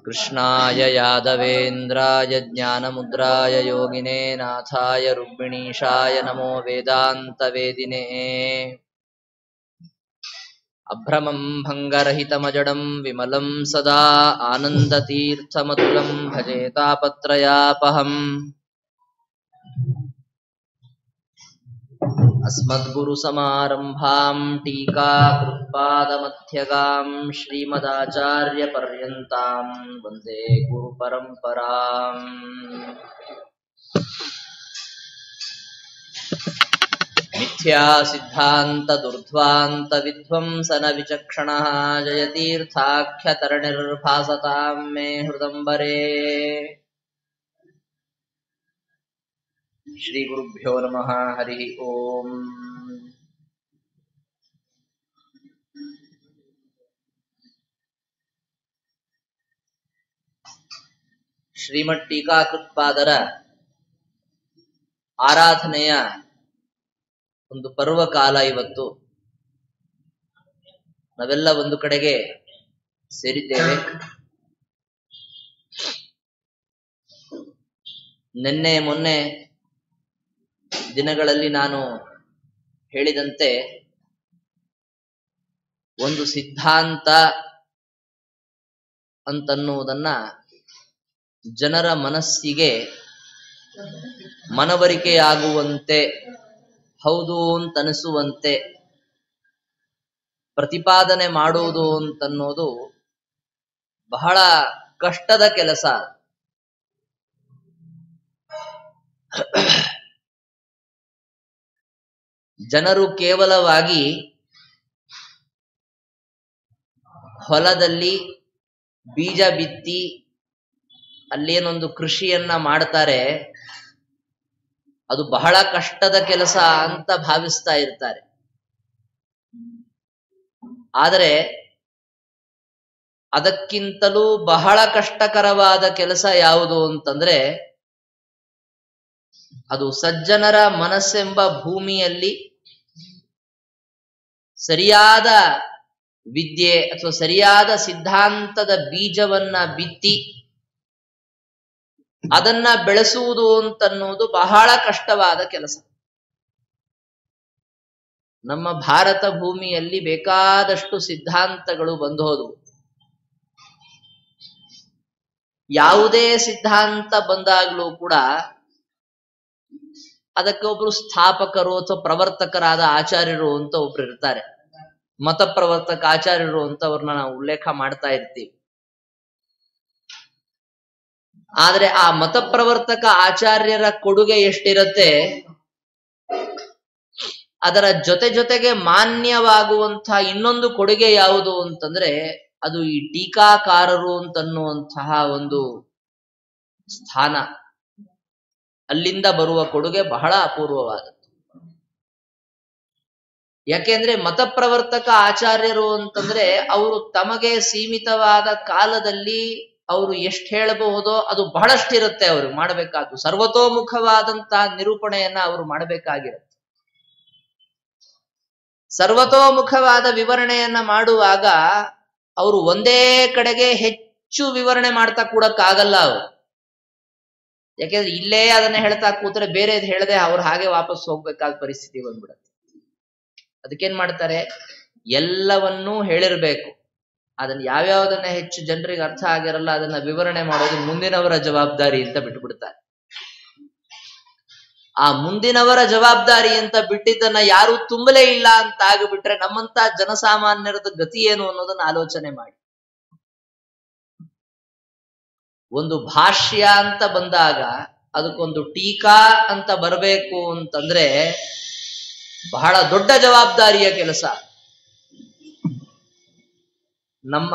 कृष्णाय यादवेन्द्राय ज्ञानमुद्राय योगिने नाथाय रुक्मिणीशाय नमो वेदान्तवेदिने अभ्रमं भङ्गरहितमजडं विमलं सदा आनन्दतीर्थमतुलं भजे तापत्रयापहम् अस्मद्गुरुसमारम्भां टीकाकृत्पादमध्यगां श्रीमदाचार्यपर्यन्तां वन्दे गुरुपरम्पराम् मिथ्यासिद्धान्तदुर्ध्वान्तविध्वंसनविचक्षणः जयतीर्थाख्यतरणिर्भासतां मे हृदम्बरे श्रीगुरुभ्यो नमः हरिः ओम् ಶ್ರೀಮದ್ ಟೀಕಾಕೃತ್ಪಾದರ ಆರಾಧನೆಯ ಒಂದು ಪರ್ವಕಾಲ ಇವತ್ತು. ನಾವೆಲ್ಲ ಒಂದು ಕಡೆಗೆ ಸೇರಿದ್ದೇವೆ. ನಿನ್ನೆ ಮೊನ್ನೆ ದಿನಗಳಲ್ಲಿ ನಾನು ಹೇಳಿದಂತೆ ಒಂದು ಸಿದ್ಧಾಂತ ಅಂತನ್ನುವುದನ್ನ ಜನರ ಮನಸ್ಸಿಗೆ ಮನವರಿಕೆಯಾಗುವಂತೆ, ಹೌದು ಅಂತನಿಸುವಂತೆ ಪ್ರತಿಪಾದನೆ ಮಾಡುವುದು ಅಂತನ್ನೋದು ಬಹಳ ಕಷ್ಟದ ಕೆಲಸ. ಜನರು ಕೇವಲವಾಗಿ ಹೊಲದಲ್ಲಿ ಬೀಜ ಬಿತ್ತಿ ಅಲ್ಲೇನೊಂದು ಕೃಷಿಯನ್ನ ಮಾಡ್ತಾರೆ, ಅದು ಬಹಳ ಕಷ್ಟದ ಕೆಲಸ ಅಂತ ಭಾವಿಸ್ತಾ ಇರ್ತಾರೆ. ಆದರೆ ಅದಕ್ಕಿಂತಲೂ ಬಹಳ ಕಷ್ಟಕರವಾದ ಕೆಲಸ ಯಾವುದು ಅಂತಂದ್ರೆ, ಅದು ಸಜ್ಜನರ ಮನಸ್ಸೆಂಬ ಭೂಮಿಯಲ್ಲಿ ಸರಿಯಾದ ವಿದ್ಯೆ ಅಥವಾ ಸರಿಯಾದ ಸಿದ್ಧಾಂತದ ಬೀಜವನ್ನ ಬಿತ್ತಿ ಅದನ್ನ ಬೆಳೆಸುವುದು ಅಂತನ್ನುವುದು ಬಹಳ ಕಷ್ಟವಾದ ಕೆಲಸ. ನಮ್ಮ ಭಾರತ ಭೂಮಿಯಲ್ಲಿ ಬೇಕಾದಷ್ಟು ಸಿದ್ಧಾಂತಗಳು ಬಂದು ಹೋದವು. ಯಾವುದೇ ಸಿದ್ಧಾಂತ ಬಂದಾಗಲೂ ಕೂಡ ಅದಕ್ಕೆ ಒಬ್ರು ಸ್ಥಾಪಕರು ಅಥವಾ ಪ್ರವರ್ತಕರಾದ ಆಚಾರ್ಯರು ಅಂತ ಒಬ್ರು ಇರ್ತಾರೆ. ಮತ ಪ್ರವರ್ತಕ ಆಚಾರ್ಯರು ಅಂತ ಅವ್ರನ್ನ ನಾವು ಉಲ್ಲೇಖ ಮಾಡ್ತಾ ಇರ್ತೀವಿ. ಆದ್ರೆ ಆ ಮತ ಪ್ರವರ್ತಕ ಆಚಾರ್ಯರ ಕೊಡುಗೆ ಎಷ್ಟಿರತ್ತೆ, ಅದರ ಜೊತೆ ಜೊತೆಗೆ ಮಾನ್ಯವಾಗುವಂತಹ ಇನ್ನೊಂದು ಕೊಡುಗೆ ಯಾವುದು ಅಂತಂದ್ರೆ ಅದು ಈ ಟೀಕಾಕಾರರು ಅಂತನ್ನುವಂತಹ ಒಂದು ಸ್ಥಾನ. ಅಲ್ಲಿಂದ ಬರುವ ಕೊಡುಗೆ ಬಹಳ ಅಪೂರ್ವವಾದದ್ದು. ಯಾಕೆಂದ್ರೆ ಮತಪ್ರವರ್ತಕ ಆಚಾರ್ಯರು ಅಂತಂದ್ರೆ ಅವರು ತಮಗೆ ಸೀಮಿತವಾದ ಕಾಲದಲ್ಲಿ ಅವರು ಎಷ್ಟು ಹೇಳಬಹುದೋ ಅದು ಬಹಳಷ್ಟಿರುತ್ತೆ. ಅವರು ಮಾಡಬೇಕಾದ್ದು ಸರ್ವತೋಮುಖವಾದಂತಹ ನಿರೂಪಣೆಯನ್ನ ಅವರು ಮಾಡಬೇಕಾಗಿರುತ್ತೆ. ಸರ್ವತೋಮುಖವಾದ ವಿವರಣೆಯನ್ನ ಮಾಡುವಾಗ ಅವರು ಒಂದೇ ಕಡೆಗೆ ಹೆಚ್ಚು ವಿವರಣೆ ಮಾಡ್ತಾ ಕೂಡಕ್ಕಾಗಲ್ಲ ಅವರು. ಯಾಕೆಂದ್ರೆ ಇಲ್ಲೇ ಅದನ್ನ ಹೇಳ್ತಾ ಕೂತ್ರೆ ಬೇರೆ ಹೇಳದೆ ಅವ್ರು ಹಾಗೆ ವಾಪಸ್ ಹೋಗ್ಬೇಕಾದ ಪರಿಸ್ಥಿತಿ ಬಂದ್ಬಿಡುತ್ತೆ. ಅದಕ್ಕೇನ್ ಮಾಡ್ತಾರೆ, ಎಲ್ಲವನ್ನೂ ಹೇಳಿರ್ಬೇಕು. ಅದನ್ನ ಯಾವ್ಯಾವುದನ್ನ ಹೆಚ್ಚು ಜನರಿಗೆ ಅರ್ಥ ಆಗಿರಲ್ಲ ಅದನ್ನ ವಿವರಣೆ ಮಾಡೋದು ಮುಂದಿನವರ ಜವಾಬ್ದಾರಿ ಅಂತ ಬಿಟ್ಬಿಡ್ತಾರೆ. ಆ ಮುಂದಿನವರ ಜವಾಬ್ದಾರಿ ಅಂತ ಬಿಟ್ಟಿದ್ದನ್ನ ಯಾರು ತುಂಬಲೇ ಇಲ್ಲ ಅಂತ ಆಗಿಬಿಟ್ರೆ ನಮ್ಮಂತ ಜನಸಾಮಾನ್ಯರದ ಗತಿ ಏನು ಅನ್ನೋದನ್ನ ಆಲೋಚನೆ ಮಾಡಿ. ಒಂದು ಭಾಷ್ಯ ಅಂತ ಬಂದಾಗ ಅದಕ್ಕೊಂದು ಟೀಕಾ ಅಂತ ಬರಬೇಕು ಅಂತಂದ್ರೆ ಬಹಳ ದೊಡ್ಡ ಜವಾಬ್ದಾರಿಯ ಕೆಲಸ. ನಮ್ಮ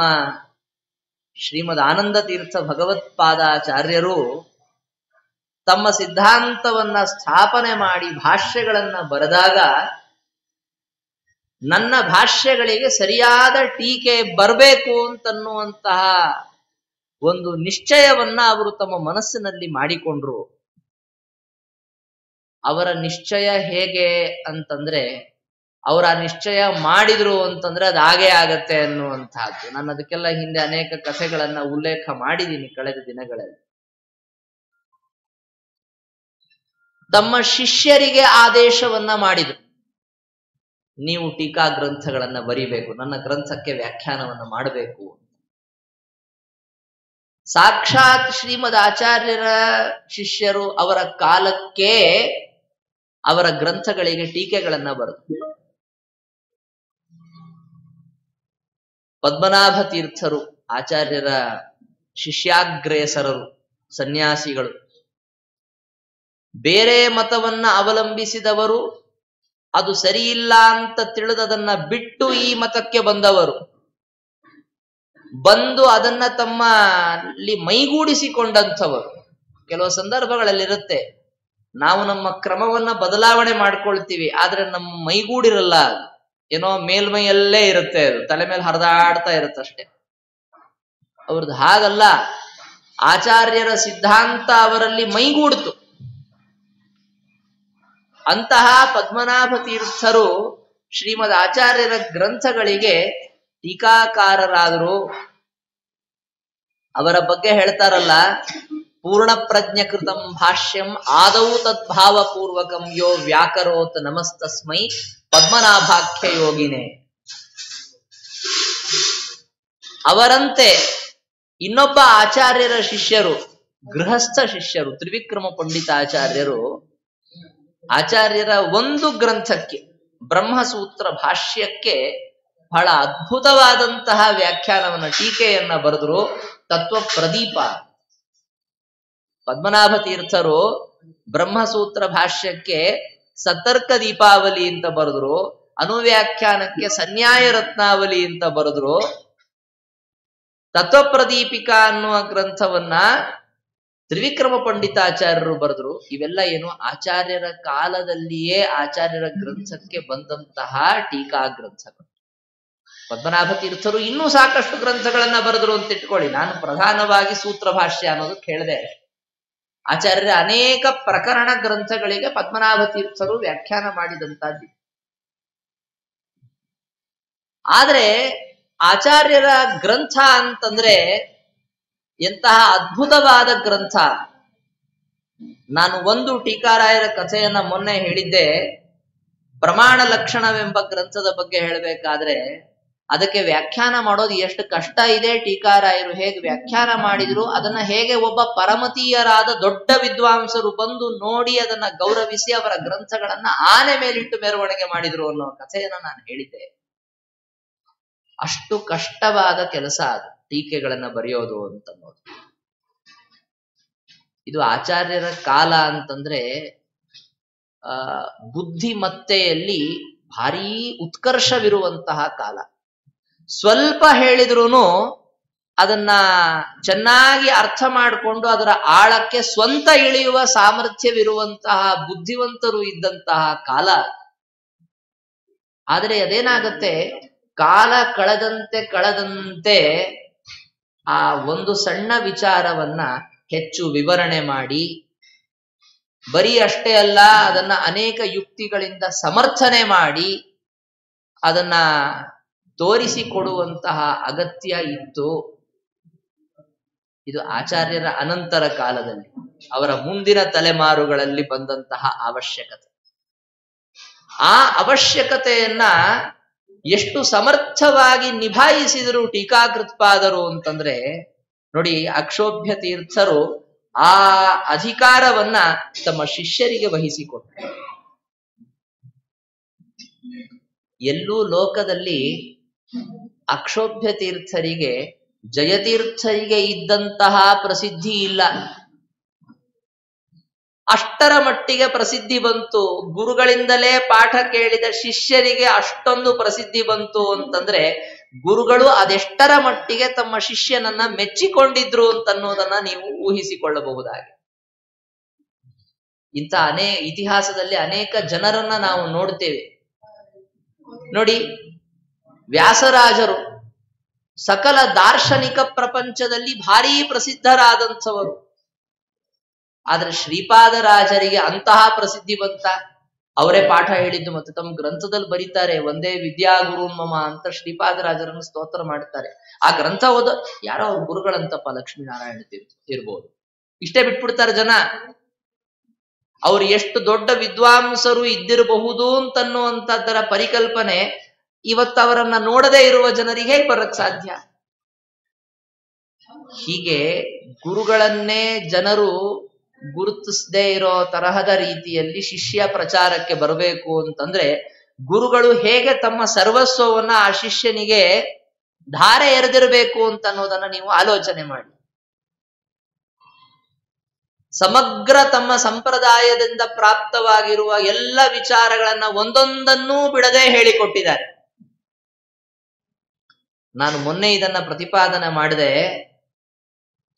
ಶ್ರೀಮದ್ ಆನಂದ ತೀರ್ಥ ಭಗವತ್ಪಾದಾಚಾರ್ಯರು ತಮ್ಮ ಸಿದ್ಧಾಂತವನ್ನ ಸ್ಥಾಪನೆ ಮಾಡಿ ಭಾಷ್ಯಗಳನ್ನ ಬರೆದಾಗ ನನ್ನ ಭಾಷ್ಯಗಳಿಗೆ ಸರಿಯಾದ ಟೀಕೆ ಬರಬೇಕು ಅಂತನ್ನುವಂತಹ ಒಂದು ನಿಶ್ಚಯವನ್ನ ಅವರು ತಮ್ಮ ಮನಸ್ಸಿನಲ್ಲಿ ಮಾಡಿಕೊಂಡ್ರು. ಅವರ ನಿಶ್ಚಯ ಹೇಗೆ ಅಂತಂದ್ರೆ ಅವರ ನಿಶ್ಚಯ ಮಾಡಿದ್ರು ಅಂತಂದ್ರೆ ಅದು ಹಾಗೇ ಆಗತ್ತೆ ಅನ್ನುವಂತಹದ್ದು. ನಾನು ಅದಕ್ಕೆಲ್ಲ ಹಿಂದೆ ಅನೇಕ ಕಥೆಗಳನ್ನ ಉಲ್ಲೇಖ ಮಾಡಿದ್ದೀನಿ ಕಳೆದ ದಿನಗಳಲ್ಲಿ. ತಮ್ಮ ಶಿಷ್ಯರಿಗೆ ಆದೇಶವನ್ನ ಮಾಡಿದ್ರು, ನೀವು ಟೀಕಾ ಗ್ರಂಥಗಳನ್ನ ಬರೀಬೇಕು, ನನ್ನ ಗ್ರಂಥಕ್ಕೆ ವ್ಯಾಖ್ಯಾನವನ್ನ ಮಾಡಬೇಕು. ಸಾಕ್ಷಾತ್ ಶ್ರೀಮದ್ ಆಚಾರ್ಯರ ಶಿಷ್ಯರು ಅವರ ಕಾಲಕ್ಕೆ ಅವರ ಗ್ರಂಥಗಳಿಗೆ ಟೀಕೆಗಳನ್ನ ಬರೆದರು. ಪದ್ಮನಾಭ ತೀರ್ಥರು ಆಚಾರ್ಯರ ಶಿಷ್ಯಾಗ್ರೇಸರರು, ಸನ್ಯಾಸಿಗಳು. ಬೇರೆ ಮತವನ್ನ ಅವಲಂಬಿಸಿದವರು, ಅದು ಸರಿಯಿಲ್ಲ ಅಂತ ತಿಳಿದದನ್ನ ಬಿಟ್ಟು ಈ ಮತಕ್ಕೆ ಬಂದವರು, ಬಂದು ಅದನ್ನ ತಮ್ಮಲ್ಲಿ ಮೈಗೂಡಿಸಿಕೊಂಡಂಥವರು. ಕೆಲವು ಸಂದರ್ಭಗಳಲ್ಲಿರುತ್ತೆ, ನಾವು ನಮ್ಮ ಕ್ರಮವನ್ನ ಬದಲಾವಣೆ ಮಾಡ್ಕೊಳ್ತೀವಿ, ಆದ್ರೆ ನಮ್ಮ ಮೈಗೂಡಿರಲ್ಲ, ಏನೋ ಮೇಲ್ಮೈಯಲ್ಲೇ ಇರುತ್ತೆ, ಅದು ತಲೆ ಮೇಲೆ ಹರಿದಾಡ್ತಾ ಇರುತ್ತಷ್ಟೆ. ಅವ್ರದ್ದು ಹಾಗಲ್ಲ, ಆಚಾರ್ಯರ ಸಿದ್ಧಾಂತ ಅವರಲ್ಲಿ ಮೈಗೂಡಿತು. ಅಂತಹ ಪದ್ಮನಾಭ ತೀರ್ಥರು ಶ್ರೀಮದ್ ಆಚಾರ್ಯರ ಗ್ರಂಥಗಳಿಗೆ ಟೀಕಾಕಾರರಾದರು. ಅವರ ಬಗ್ಗೆ ಹೇಳ್ತಾರಲ್ಲ, ಪೂರ್ಣ ಪ್ರಜ್ಞಕೃತಂ ಭಾಷ್ಯಂ ಆದೌ ತದ್ಭಾವಪೂರ್ವಕಂ ಯೋ ವ್ಯಾಕರೋತ್ ನಮಸ್ತಸ್ಮೈ ಪದ್ಮನಾಭಾಖ್ಯ ಯೋಗಿನೇ. ಅವರಂತೆ ಇನ್ನೊಬ್ಬ ಆಚಾರ್ಯರ ಶಿಷ್ಯರು, ಗೃಹಸ್ಥ ಶಿಷ್ಯರು, ತ್ರಿವಿಕ್ರಮ ಪಂಡಿತಾಚಾರ್ಯರು ಆಚಾರ್ಯರ ಒಂದು ಗ್ರಂಥಕ್ಕೆ, ಬ್ರಹ್ಮಸೂತ್ರ ಭಾಷ್ಯಕ್ಕೆ ಬಹಳ ಅದ್ಭುತವಾದಂತಹ ವ್ಯಾಖ್ಯಾನವನ್ನ, ಟೀಕೆಯನ್ನ ಬರೆದ್ರು. ತತ್ವ ಪ್ರದೀಪ. ಪದ್ಮನಾಭ ತೀರ್ಥರು ಬ್ರಹ್ಮಸೂತ್ರ ಭಾಷ್ಯಕ್ಕೆ ಸತರ್ಕ ದೀಪಾವಲಿ ಅಂತ ಬರೆದ್ರು, ಅನುವ್ಯಾಖ್ಯಾನಕ್ಕೆ ಸನ್ಯಾಯ ರತ್ನಾವಲಿ ಅಂತ ಬರೆದ್ರು. ತತ್ವಪ್ರದೀಪಿಕಾ ಅನ್ನುವ ಗ್ರಂಥವನ್ನ ತ್ರಿವಿಕ್ರಮ ಪಂಡಿತಾಚಾರ್ಯರು ಬರೆದ್ರು. ಇವೆಲ್ಲ ಏನು, ಆಚಾರ್ಯರ ಕಾಲದಲ್ಲಿಯೇ ಆಚಾರ್ಯರ ಗ್ರಂಥಕ್ಕೆ ಬಂದಂತಹ ಟೀಕಾ ಗ್ರಂಥಗಳು. ಪದ್ಮನಾಭ ತೀರ್ಥರು ಇನ್ನೂ ಸಾಕಷ್ಟು ಗ್ರಂಥಗಳನ್ನ ಬರೆದ್ರು ಅಂತ ಇಟ್ಕೊಳ್ಳಿ. ನಾನು ಪ್ರಧಾನವಾಗಿ ಸೂತ್ರ ಭಾಷ್ಯ ಅನ್ನೋದಕ್ಕೆ ಹೇಳಿದೆ. ಆಚಾರ್ಯರ ಅನೇಕ ಪ್ರಕರಣ ಗ್ರಂಥಗಳಿಗೆ ಪದ್ಮನಾಭ ತೀರ್ಥರು ವ್ಯಾಖ್ಯಾನ ಮಾಡಿದಂತಹದ್ದು. ಆದ್ರೆ ಆಚಾರ್ಯರ ಗ್ರಂಥ ಅಂತಂದ್ರೆ ಎಂತಹ ಅದ್ಭುತವಾದ ಗ್ರಂಥ. ನಾನು ಒಂದು ಟೀಕಾರಾಯರ ಕಥೆಯನ್ನ ಮೊನ್ನೆ ಹೇಳಿದ್ದೆ. ಪ್ರಮಾಣ ಲಕ್ಷಣವೆಂಬ ಗ್ರಂಥದ ಬಗ್ಗೆ ಹೇಳಬೇಕಾದ್ರೆ ಅದಕ್ಕೆ ವ್ಯಾಖ್ಯಾನ ಮಾಡೋದು ಎಷ್ಟು ಕಷ್ಟ ಇದೆ, ಟೀಕಾರಾಯರು ಹೇಗೆ ವ್ಯಾಖ್ಯಾನ ಮಾಡಿದ್ರು, ಅದನ್ನ ಹೇಗೆ ಒಬ್ಬ ಪರಮತೀಯರಾದ ದೊಡ್ಡ ವಿದ್ವಾಂಸರು ಬಂದು ನೋಡಿ ಅದನ್ನ ಗೌರವಿಸಿ ಅವರ ಗ್ರಂಥಗಳನ್ನ ಆನೆ ಮೇಲಿಟ್ಟು ಮೆರವಣಿಗೆ ಮಾಡಿದ್ರು ಅನ್ನೋ ಕಥೆಯನ್ನ ನಾನು ಹೇಳಿದ್ದೆ. ಅಷ್ಟು ಕಷ್ಟವಾದ ಕೆಲಸ ಅದು, ಟೀಕೆಗಳನ್ನ ಬರೆಯೋದು ಅಂತನ್ನೋದು. ಇದು ಆಚಾರ್ಯರ ಕಾಲ ಅಂತಂದ್ರೆ ಬುದ್ಧಿಮತ್ತೆಯಲ್ಲಿ ಭಾರೀ ಉತ್ಕರ್ಷವಿರುವಂತಹ ಕಾಲ. ಸ್ವಲ್ಪ ಹೇಳಿದ್ರೂ ಅದನ್ನ ಚೆನ್ನಾಗಿ ಅರ್ಥ ಮಾಡಿಕೊಂಡು ಅದರ ಆಳಕ್ಕೆ ಸ್ವಂತ ಇಳಿಯುವ ಸಾಮರ್ಥ್ಯವಿರುವಂತಹ ಬುದ್ಧಿವಂತರು ಇದ್ದಂತಹ ಕಾಲ. ಆದರೆ ಅದೇನಾಗತ್ತೆ, ಕಾಲ ಕಳೆದಂತೆ ಆ ಒಂದು ಸಣ್ಣ ವಿಚಾರವನ್ನ ಹೆಚ್ಚು ವಿವರಣೆ ಮಾಡಿ, ಬರೀ ಅಷ್ಟೇ ಅಲ್ಲ, ಅದನ್ನ ಅನೇಕ ಯುಕ್ತಿಗಳಿಂದ ಸಮರ್ಥನೆ ಮಾಡಿ ಅದನ್ನ ತೋರಿಸಿಕೊಡುವಂತಹ ಅಗತ್ಯ ಇತ್ತು. ಇದು ಆಚಾರ್ಯರ ಅನಂತರ ಕಾಲದಲ್ಲಿ, ಅವರ ಮುಂದಿನ ತಲೆಮಾರುಗಳಲ್ಲಿ ಬಂದಂತಹ ಅವಶ್ಯಕತೆ. ಆ ಅವಶ್ಯಕತೆಯನ್ನ ಎಷ್ಟು ಸಮರ್ಥವಾಗಿ ನಿಭಾಯಿಸಿದರು ಟೀಕಾಕೃತ್ಪಾದರು ಅಂತಂದ್ರೆ ನೋಡಿ, ಅಕ್ಷೋಭ್ಯ ತೀರ್ಥರು ಆ ಅಧಿಕಾರವನ್ನ ತಮ್ಮ ಶಿಷ್ಯರಿಗೆ ವಹಿಸಿಕೊಟ್ಟರು. ಎಲ್ಲೂ ಲೋಕದಲ್ಲಿ ಅಕ್ಷೋಭ್ಯ ತೀರ್ಥರಿಗೆ ಜಯತೀರ್ಥರಿಗೆ ಇದ್ದಂತಹ ಪ್ರಸಿದ್ಧಿ ಇಲ್ಲ. ಅಷ್ಟರ ಮಟ್ಟಿಗೆ ಪ್ರಸಿದ್ಧಿ ಬಂತು. ಗುರುಗಳಿಂದಲೇ ಪಾಠ ಕೇಳಿದ ಶಿಷ್ಯರಿಗೆ ಅಷ್ಟೊಂದು ಪ್ರಸಿದ್ಧಿ ಬಂತು ಅಂತಂದ್ರೆ ಗುರುಗಳು ಅದೆಷ್ಟರ ಮಟ್ಟಿಗೆ ತಮ್ಮ ಶಿಷ್ಯನನ್ನ ಮೆಚ್ಚಿಕೊಂಡಿದ್ರು ಅಂತನ್ನೋದನ್ನ ನೀವು ಊಹಿಸಿಕೊಳ್ಳಬಹುದಾಗಿ. ಇಂಥ ಇತಿಹಾಸದಲ್ಲಿ ಅನೇಕ ಜನರನ್ನ ನಾವು ನೋಡ್ತೇವೆ. ನೋಡಿ, ವ್ಯಾಸರಾಜರು ಸಕಲ ದಾರ್ಶನಿಕ ಪ್ರಪಂಚದಲ್ಲಿ ಭಾರೀ ಪ್ರಸಿದ್ಧರಾದಂಥವರು. ಆದ್ರೆ ಶ್ರೀಪಾದರಾಜರಿಗೆ ಅಂತಹ ಪ್ರಸಿದ್ಧಿ ಬಂತ? ಅವರೇ ಪಾಠ ಹೇಳಿದ್ದು ಮತ್ತೆ ತಮ್ಮ ಗ್ರಂಥದಲ್ಲಿ ಬರೀತಾರೆ. ಒಂದೇ ವಿದ್ಯಾಗುರು ಮಮ ಅಂತ ಶ್ರೀಪಾದರಾಜರನ್ನು ಸ್ತೋತ್ರ ಮಾಡ್ತಾರೆ. ಆ ಗ್ರಂಥ ಓದ ಯಾರೋ ಅವ್ರ ಗುರುಗಳಂತಪ್ಪ ಲಕ್ಷ್ಮೀನಾರಾಯಣ ಇರ್ಬೋದು, ಇಷ್ಟೇ ಬಿಟ್ಬಿಡ್ತಾರೆ ಜನ. ಅವ್ರು ಎಷ್ಟು ದೊಡ್ಡ ವಿದ್ವಾಂಸರು ಇದ್ದಿರಬಹುದು ಅಂತನ್ನುವಂಥದ್ದರ ಪರಿಕಲ್ಪನೆ ಇವತ್ತವರನ್ನ ನೋಡದೇ ಇರುವ ಜನರಿಗೆ ಹೇಗೆ ಬರಕ್ ಸಾಧ್ಯ? ಹೀಗೆ ಗುರುಗಳನ್ನೇ ಜನರು ಗುರುತಿಸದೇ ಇರೋ ತರಹದ ರೀತಿಯಲ್ಲಿ ಶಿಷ್ಯ ಪ್ರಚಾರಕ್ಕೆ ಬರಬೇಕು ಅಂತಂದ್ರೆ ಗುರುಗಳು ಹೇಗೆ ತಮ್ಮ ಸರ್ವಸ್ವವನ್ನ ಆ ಶಿಷ್ಯನಿಗೆ ಧಾರೆ ಎರೆದಿರಬೇಕು ಅಂತ ಅನ್ನೋದನ್ನ ನೀವು ಆಲೋಚನೆ ಮಾಡಿ. ಸಮಗ್ರ ತಮ್ಮ ಸಂಪ್ರದಾಯದಿಂದ ಪ್ರಾಪ್ತವಾಗಿರುವ ಎಲ್ಲ ವಿಚಾರಗಳನ್ನ ಒಂದೊಂದನ್ನೂ ಬಿಡದೆ ಹೇಳಿಕೊಟ್ಟಿದ್ದಾರೆ. ನಾನು ಮೊನ್ನೆ ಇದನ್ನ ಪ್ರತಿಪಾದನೆ ಮಾಡಿದೆ.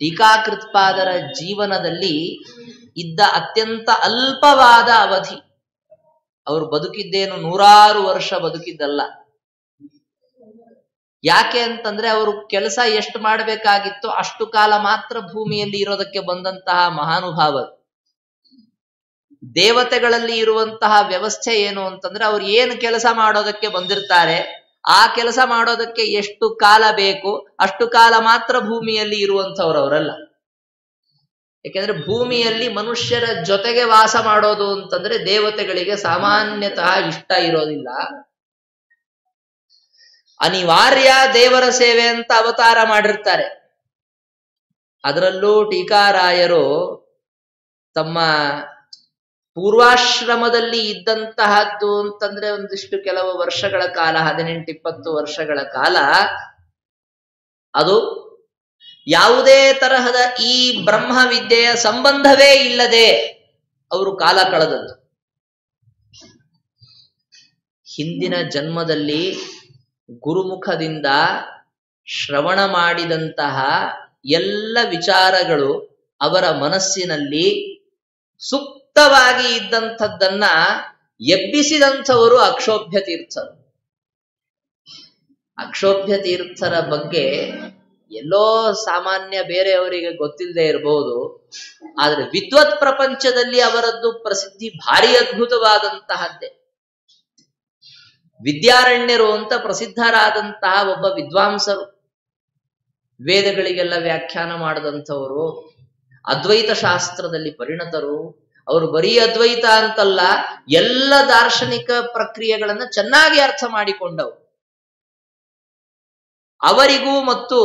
ಟೀಕಾಕೃತ್ಪಾದರ ಜೀವನದಲ್ಲಿ ಇದ್ದ ಅತ್ಯಂತ ಅಲ್ಪವಾದ ಅವಧಿ. ಅವರು ಬದುಕಿದ್ದೇನು 100 ವರ್ಷ ಬದುಕಿದ್ದಲ್ಲ. ಯಾಕೆ ಅಂತಂದ್ರೆ ಅವರು ಕೆಲಸ ಎಷ್ಟು ಮಾಡಬೇಕಾಗಿತ್ತು ಅಷ್ಟು ಕಾಲ ಮಾತ್ರ ಭೂಮಿಯಲ್ಲಿ ಇರೋದಕ್ಕೆ ಬಂದಂತಹ ಮಹಾನುಭಾವರು. ದೇವತೆಗಳಲ್ಲಿ ಇರುವಂತಹ ವ್ಯವಸ್ಥೆ ಏನು ಅಂತಂದ್ರೆ ಅವ್ರು ಏನು ಕೆಲಸ ಮಾಡೋದಕ್ಕೆ ಬಂದಿರ್ತಾರೆ, ಆ ಕೆಲಸ ಮಾಡೋದಕ್ಕೆ ಎಷ್ಟು ಕಾಲ ಬೇಕು ಅಷ್ಟು ಕಾಲ ಮಾತ್ರ ಭೂಮಿಯಲ್ಲಿ ಇರುವಂಥವ್ರು ಅವರಲ್ಲ. ಯಾಕೆಂದ್ರೆ ಭೂಮಿಯಲ್ಲಿ ಮನುಷ್ಯರ ಜೊತೆಗೆ ವಾಸ ಮಾಡೋದು ಅಂತಂದ್ರೆ ದೇವತೆಗಳಿಗೆ ಸಾಮಾನ್ಯತಃ ಇಷ್ಟ ಇರೋದಿಲ್ಲ. ಅನಿವಾರ್ಯ ದೇವರ ಸೇವೆ ಅಂತ ಅವತಾರ ಮಾಡಿರ್ತಾರೆ. ಅದರಲ್ಲೂ ಟೀಕಾರಾಯರು ತಮ್ಮ ಪೂರ್ವಾಶ್ರಮದಲ್ಲಿ ಇದ್ದಂತಹದ್ದು ಅಂತಂದ್ರೆ ಒಂದಿಷ್ಟು ಕೆಲವು ವರ್ಷಗಳ ಕಾಲ, 18-20 ವರ್ಷಗಳ ಕಾಲ, ಅದು ಯಾವುದೇ ತರಹದ ಈ ಬ್ರಹ್ಮವಿದ್ಯೆಯ ಸಂಬಂಧವೇ ಇಲ್ಲದೆ ಅವರು ಕಾಲ ಕಳೆದದ್ದು. ಹಿಂದಿನ ಜನ್ಮದಲ್ಲಿ ಗುರುಮುಖದಿಂದ ಶ್ರವಣ ಮಾಡಿದಂತಹ ಎಲ್ಲ ವಿಚಾರಗಳು ಅವರ ಮನಸ್ಸಿನಲ್ಲಿ ಸುಪ್ತವಾಗಿ ಇದ್ದಂಥದ್ದನ್ನ ಎಬ್ಬಿಸಿದಂಥವರು ಅಕ್ಷೋಭ್ಯ ತೀರ್ಥರು. ಅಕ್ಷೋಭ್ಯ ತೀರ್ಥರ ಬಗ್ಗೆ ಎಲ್ಲೋ ಸಾಮಾನ್ಯ ಬೇರೆಯವರಿಗೆ ಗೊತ್ತಿಲ್ಲದೆ ಇರಬಹುದು, ಆದ್ರೆ ವಿದ್ವತ್ ಪ್ರಪಂಚದಲ್ಲಿ ಅವರದ್ದು ಪ್ರಸಿದ್ಧಿ ಭಾರಿ ಅದ್ಭುತವಾದಂತಹದ್ದೇ. ವಿದ್ಯಾರಣ್ಯರು ಅಂತ ಪ್ರಸಿದ್ಧರಾದಂತಹ ಒಬ್ಬ ವಿದ್ವಾಂಸರು, ವೇದಗಳಿಗೆಲ್ಲ ವ್ಯಾಖ್ಯಾನ ಮಾಡಿದಂಥವರು, ಅದ್ವೈತ ಶಾಸ್ತ್ರದಲ್ಲಿ ಪರಿಣತರು. ಅವರು ಬರೀ ಅದ್ವೈತ ಅಂತಲ್ಲ, ಎಲ್ಲ ದಾರ್ಶನಿಕ ಪ್ರಕ್ರಿಯೆಗಳನ್ನ ಚೆನ್ನಾಗಿ ಅರ್ಥ ಮಾಡಿಕೊಂಡವರು. ಅವರಿಗೂ ಮತ್ತು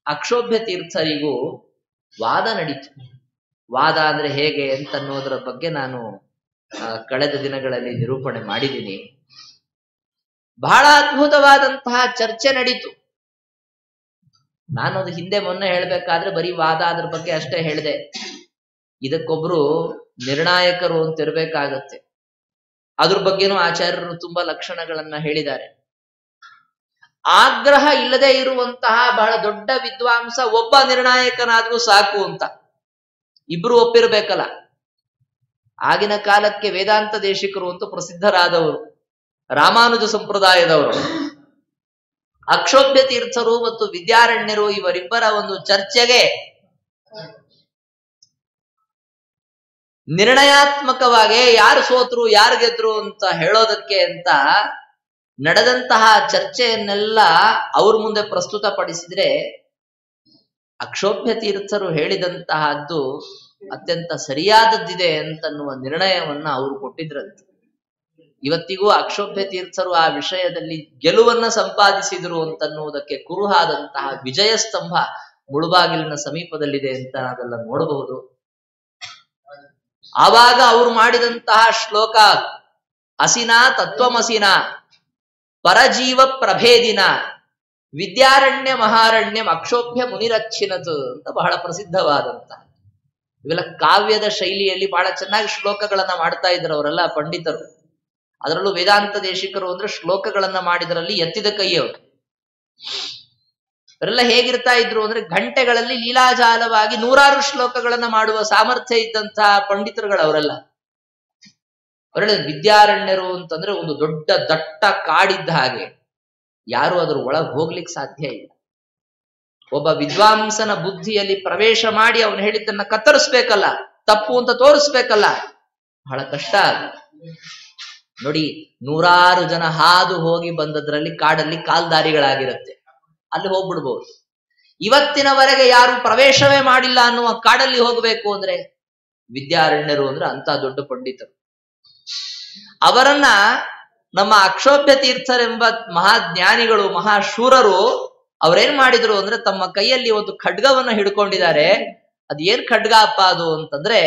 ಅಕ್ಷೋಭ್ಯ ತೀರ್ಥರಿಗೂ ವಾದ ನಡೀತು. ವಾದ ಅಂದ್ರೆ ಹೇಗೆ ಅಂತ ಅನ್ನೋದರ ಬಗ್ಗೆ ನಾನು ಕಳೆದ ದಿನಗಳಲ್ಲಿ ನಿರೂಪಣೆ ಮಾಡಿದ್ದೀನಿ. ಬಹಳ ಅದ್ಭುತವಾದಂತಹ ಚರ್ಚೆ ನಡೀತು. ನಾನು ಅದು ಹಿಂದೆ ಮೊನ್ನೆ ಹೇಳ್ಬೇಕಾದ್ರೆ ಬರೀ ವಾದ ಅದ್ರ ಬಗ್ಗೆ ಅಷ್ಟೇ ಹೇಳಿದೆ. ಇದಕ್ಕೊಬ್ರು ನಿರ್ಣಾಯಕರು ಅಂತ ಇರ್ಬೇಕಾಗತ್ತೆ. ಅದ್ರ ಬಗ್ಗೆನೂ ಆಚಾರ್ಯರು ತುಂಬಾ ಲಕ್ಷಣಗಳನ್ನ ಹೇಳಿದ್ದಾರೆ. ಆಗ್ರಹ ಇಲ್ಲದೆ ಇರುವಂತಹ ಬಹಳ ದೊಡ್ಡ ವಿದ್ವಾಂಸ ಒಬ್ಬ ನಿರ್ಣಾಯಕನಾದ್ರೂ ಸಾಕು ಅಂತ ಇಬ್ರು ಒಪ್ಪಿರ್ಬೇಕಲ್ಲ. ಆಗಿನ ಕಾಲಕ್ಕೆ ವೇದಾಂತ ದೇಶಿಕರು ಅಂತ ಪ್ರಸಿದ್ಧರಾದವರು, ರಾಮಾನುಜ ಸಂಪ್ರದಾಯದವರು. ಅಕ್ಷೋಭ್ಯ ತೀರ್ಥರು ಮತ್ತು ವಿದ್ಯಾರಣ್ಯರು ಇವರಿಬ್ಬರ ಒಂದು ಚರ್ಚೆಗೆ ನಿರ್ಣಯಾತ್ಮಕವಾಗಿ ಯಾರು ಸೋತ್ರು ಯಾರು ಗೆದ್ರು ಅಂತ ಹೇಳೋದಕ್ಕೆ ಅಂತ ನಡೆದಂತಹ ಚರ್ಚೆಯನ್ನೆಲ್ಲ ಅವ್ರ ಮುಂದೆ ಪ್ರಸ್ತುತಪಡಿಸಿದ್ರೆ ಅಕ್ಷೋಭ್ಯ ತೀರ್ಥರು ಹೇಳಿದಂತಹದ್ದು ಅತ್ಯಂತ ಸರಿಯಾದದ್ದಿದೆ ಅಂತನ್ನುವ ನಿರ್ಣಯವನ್ನ ಅವರು ಕೊಟ್ಟಿದ್ರಂತೆ. ಇವತ್ತಿಗೂ ಅಕ್ಷೋಭ್ಯ ತೀರ್ಥರು ಆ ವಿಷಯದಲ್ಲಿ ಗೆಲುವನ್ನ ಸಂಪಾದಿಸಿದ್ರು ಅಂತನ್ನುವುದಕ್ಕೆ ಕುರುಹಾದಂತಹ ವಿಜಯ ಸ್ತಂಭ ಮುಳುಬಾಗಿಲಿನ ಸಮೀಪದಲ್ಲಿದೆ ಅಂತ ನಾವೆಲ್ಲ ನೋಡಬಹುದು. ಆವಾಗ ಅವರು ಮಾಡಿದಂತಹ ಶ್ಲೋಕ ಅಸಿನಾ ತತ್ವಮಸಿನ ಪರಜೀವ ಪ್ರಭೇದಿನ ವಿದ್ಯಾರಣ್ಯ ಮಹಾರಣ್ಯಂ ಅಕ್ಷೋಭ್ಯ ಮುನಿರಚ್ಚಿನತು ಅಂತ ಬಹಳ ಪ್ರಸಿದ್ಧವಾದಂತಹ. ಇವೆಲ್ಲ ಕಾವ್ಯದ ಶೈಲಿಯಲ್ಲಿ ಬಹಳ ಚೆನ್ನಾಗಿ ಶ್ಲೋಕಗಳನ್ನ ಮಾಡ್ತಾ ಇದ್ರು ಅವರೆಲ್ಲ ಪಂಡಿತರು. ಅದರಲ್ಲೂ ವೇದಾಂತ ದೇಶಿಕರು ಅಂದ್ರೆ ಶ್ಲೋಕಗಳನ್ನ ಮಾಡಿದರಲ್ಲಿ ಎತ್ತಿದ ಕೈಯವರು. ಅವರೆಲ್ಲ ಹೇಗಿರ್ತಾ ಇದ್ರು ಅಂದ್ರೆ ಗಂಟೆಗಳಲ್ಲಿ ಲೀಲಾಜಾಲವಾಗಿ 100 ಶ್ಲೋಕಗಳನ್ನ ಮಾಡುವ ಸಾಮರ್ಥ್ಯ ಇದ್ದಂತಹ ಪಂಡಿತರುಗಳವರೆಲ್ಲ. ಅವರೆಲ್ಲ ವಿದ್ಯಾರಣ್ಯರು ಅಂತಂದ್ರೆ ಒಂದು ದೊಡ್ಡ ದಟ್ಟ ಕಾಡಿದ್ದ ಹಾಗೆ, ಯಾರು ಅದ್ರ ಒಳಗೆ ಹೋಗ್ಲಿಕ್ಕೆ ಸಾಧ್ಯ ಇಲ್ಲ. ಒಬ್ಬ ವಿದ್ವಾಂಸನ ಬುದ್ಧಿಯಲ್ಲಿ ಪ್ರವೇಶ ಮಾಡಿ ಅವನು ಹೇಳಿದ್ದನ್ನ ಕತ್ತರಿಸ್ಬೇಕಲ್ಲ, ತಪ್ಪು ಅಂತ ತೋರಿಸ್ಬೇಕಲ್ಲ, ಬಹಳ ಕಷ್ಟ ಅದು. ನೋಡಿ, 100 ಜನ ಹಾದು ಹೋಗಿ ಬಂದದ್ರಲ್ಲಿ ಕಾಡಲ್ಲಿ ಕಾಲ್ದಾರಿಗಳಾಗಿರುತ್ತೆ, ಅಲ್ಲಿ ಹೋಗ್ಬಿಡ್ಬೋದು. ಇವತ್ತಿನವರೆಗೆ ಯಾರು ಪ್ರವೇಶವೇ ಮಾಡಿಲ್ಲ ಅನ್ನುವ ಕಾಡಲ್ಲಿ ಹೋಗ್ಬೇಕು ಅಂದ್ರೆ ವಿದ್ಯಾರಣ್ಯರು ಅಂದ್ರೆ ಅಂತ ದೊಡ್ಡ ಪಂಡಿತರು. ಅವರನ್ನ ನಮ್ಮ ಅಕ್ಷೋಭ್ಯ ತೀರ್ಥರೆಂಬ ಮಹಾಜ್ಞಾನಿಗಳು, ಮಹಾಶೂರರು ಅವ್ರೇನ್ ಮಾಡಿದ್ರು ಅಂದ್ರೆ ತಮ್ಮ ಕೈಯಲ್ಲಿ ಒಂದು ಖಡ್ಗವನ್ನ ಹಿಡ್ಕೊಂಡಿದ್ದಾರೆ. ಅದೇನ್ ಖಡ್ಗ ಅಪ್ಪ ಅದು ಅಂತಂದ್ರೆ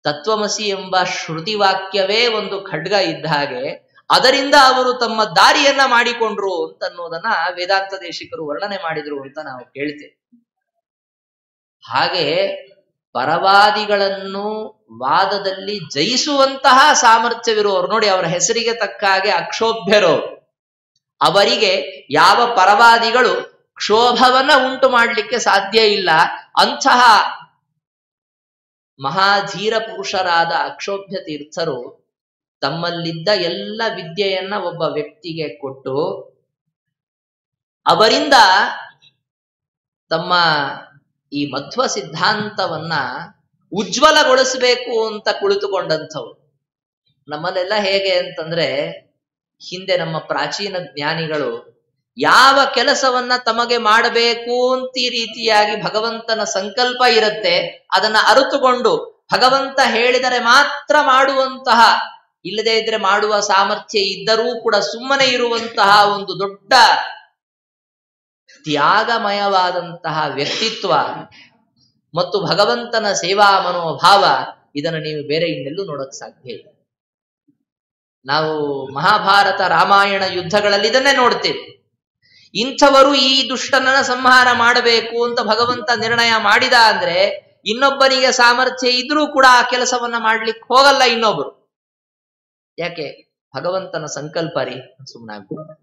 ತತ್ವಮಸಿ ಎಂಬ ಶ್ರುತಿ ವಾಕ್ಯವೇ ಒಂದು ಖಡ್ಗ ಇದ್ದ ಹಾಗೆ ಅದರಿಂದ ಅವರು ತಮ್ಮ ದಾರಿಯನ್ನ ಮಾಡಿಕೊಂಡ್ರು ಅಂತ ಅನ್ನೋದನ್ನ ವೇದಾಂತ ದೇಶಿಕರು ವರ್ಣನೆ ಮಾಡಿದ್ರು ಅಂತ ನಾವು ಕೇಳ್ತೇವೆ. ಹಾಗೆ ಪರವಾದಿಗಳನ್ನು ವಾದದಲ್ಲಿ ಜಯಿಸುವಂತಹ ಸಾಮರ್ಥ್ಯವಿರುವವರು ನೋಡಿ, ಅವರ ಹೆಸರಿಗೆ ತಕ್ಕ ಹಾಗೆ ಅಕ್ಷೋಭ್ಯರು. ಅವರಿಗೆ ಯಾವ ಪರವಾದಿಗಳು ಕ್ಷೋಭವನ್ನ ಉಂಟು ಮಾಡಲಿಕ್ಕೆ ಸಾಧ್ಯ ಇಲ್ಲ. ಅಂತಹ ಮಹಾಧೀರ ಪುರುಷರಾದ ಅಕ್ಷೋಭ್ಯ ತೀರ್ಥರು ತಮ್ಮಲ್ಲಿದ್ದ ಎಲ್ಲ ವಿದ್ಯೆಯನ್ನ ಒಬ್ಬ ವ್ಯಕ್ತಿಗೆ ಕೊಟ್ಟು ಅವರಿಂದ ತಮ್ಮ ಈ ಮಧ್ವ ಸಿದ್ಧಾಂತವನ್ನ ಉಜ್ವಲಗೊಳಿಸಬೇಕು ಅಂತ ಕುಳಿತುಕೊಂಡಂಥವ್ರು. ನಮ್ಮಲ್ಲೆಲ್ಲ ಹೇಗೆ ಅಂತಂದ್ರೆ, ಹಿಂದೆ ನಮ್ಮ ಪ್ರಾಚೀನ ಜ್ಞಾನಿಗಳು ಯಾವ ಕೆಲಸವನ್ನ ತಮಗೆ ಮಾಡಬೇಕು ಅಂತ ಈ ರೀತಿಯಾಗಿ ಭಗವಂತನ ಸಂಕಲ್ಪ ಇರುತ್ತೆ, ಅದನ್ನ ಅರಿತುಕೊಂಡು ಭಗವಂತ ಹೇಳಿದರೆ ಮಾತ್ರ ಮಾಡುವಂತಹ, ಇಲ್ಲದೇ ಇದ್ರೆ ಮಾಡುವ ಸಾಮರ್ಥ್ಯ ಇದ್ದರೂ ಕೂಡ ಸುಮ್ಮನೆ ಇರುವಂತಹ ಒಂದು ದೊಡ್ಡ ತ್ಯಾಗಮಯವಾದಂತಹ ವ್ಯಕ್ತಿತ್ವ ಮತ್ತು ಭಗವಂತನ ಸೇವಾ ಮನೋಭಾವ, ಇದನ್ನು ನೀವು ಬೇರೆ ಇನ್ನೆಲ್ಲೂ ನೋಡಕ್ ಸಾಧ್ಯ ಇಲ್ಲ. ನಾವು ಮಹಾಭಾರತ ರಾಮಾಯಣ ಯುದ್ಧಗಳಲ್ಲಿ ಇದನ್ನೇ ನೋಡ್ತೇವೆ. ಇಂಥವರು ಈ ದುಷ್ಟನನ್ನ ಸಂಹಾರ ಮಾಡಬೇಕು ಅಂತ ಭಗವಂತ ನಿರ್ಣಯ ಮಾಡಿದ ಅಂದ್ರೆ ಇನ್ನೊಬ್ಬನಿಗೆ ಸಾಮರ್ಥ್ಯ ಇದ್ರೂ ಕೂಡ ಆ ಕೆಲಸವನ್ನ ಮಾಡ್ಲಿಕ್ಕೆ ಹೋಗಲ್ಲ ಇನ್ನೊಬ್ರು. ಯಾಕೆ? ಭಗವಂತನ ಸಂಕಲ್ಪ ರೀ, ಸುಮ್ಮನಾಗ್ಬೋದು.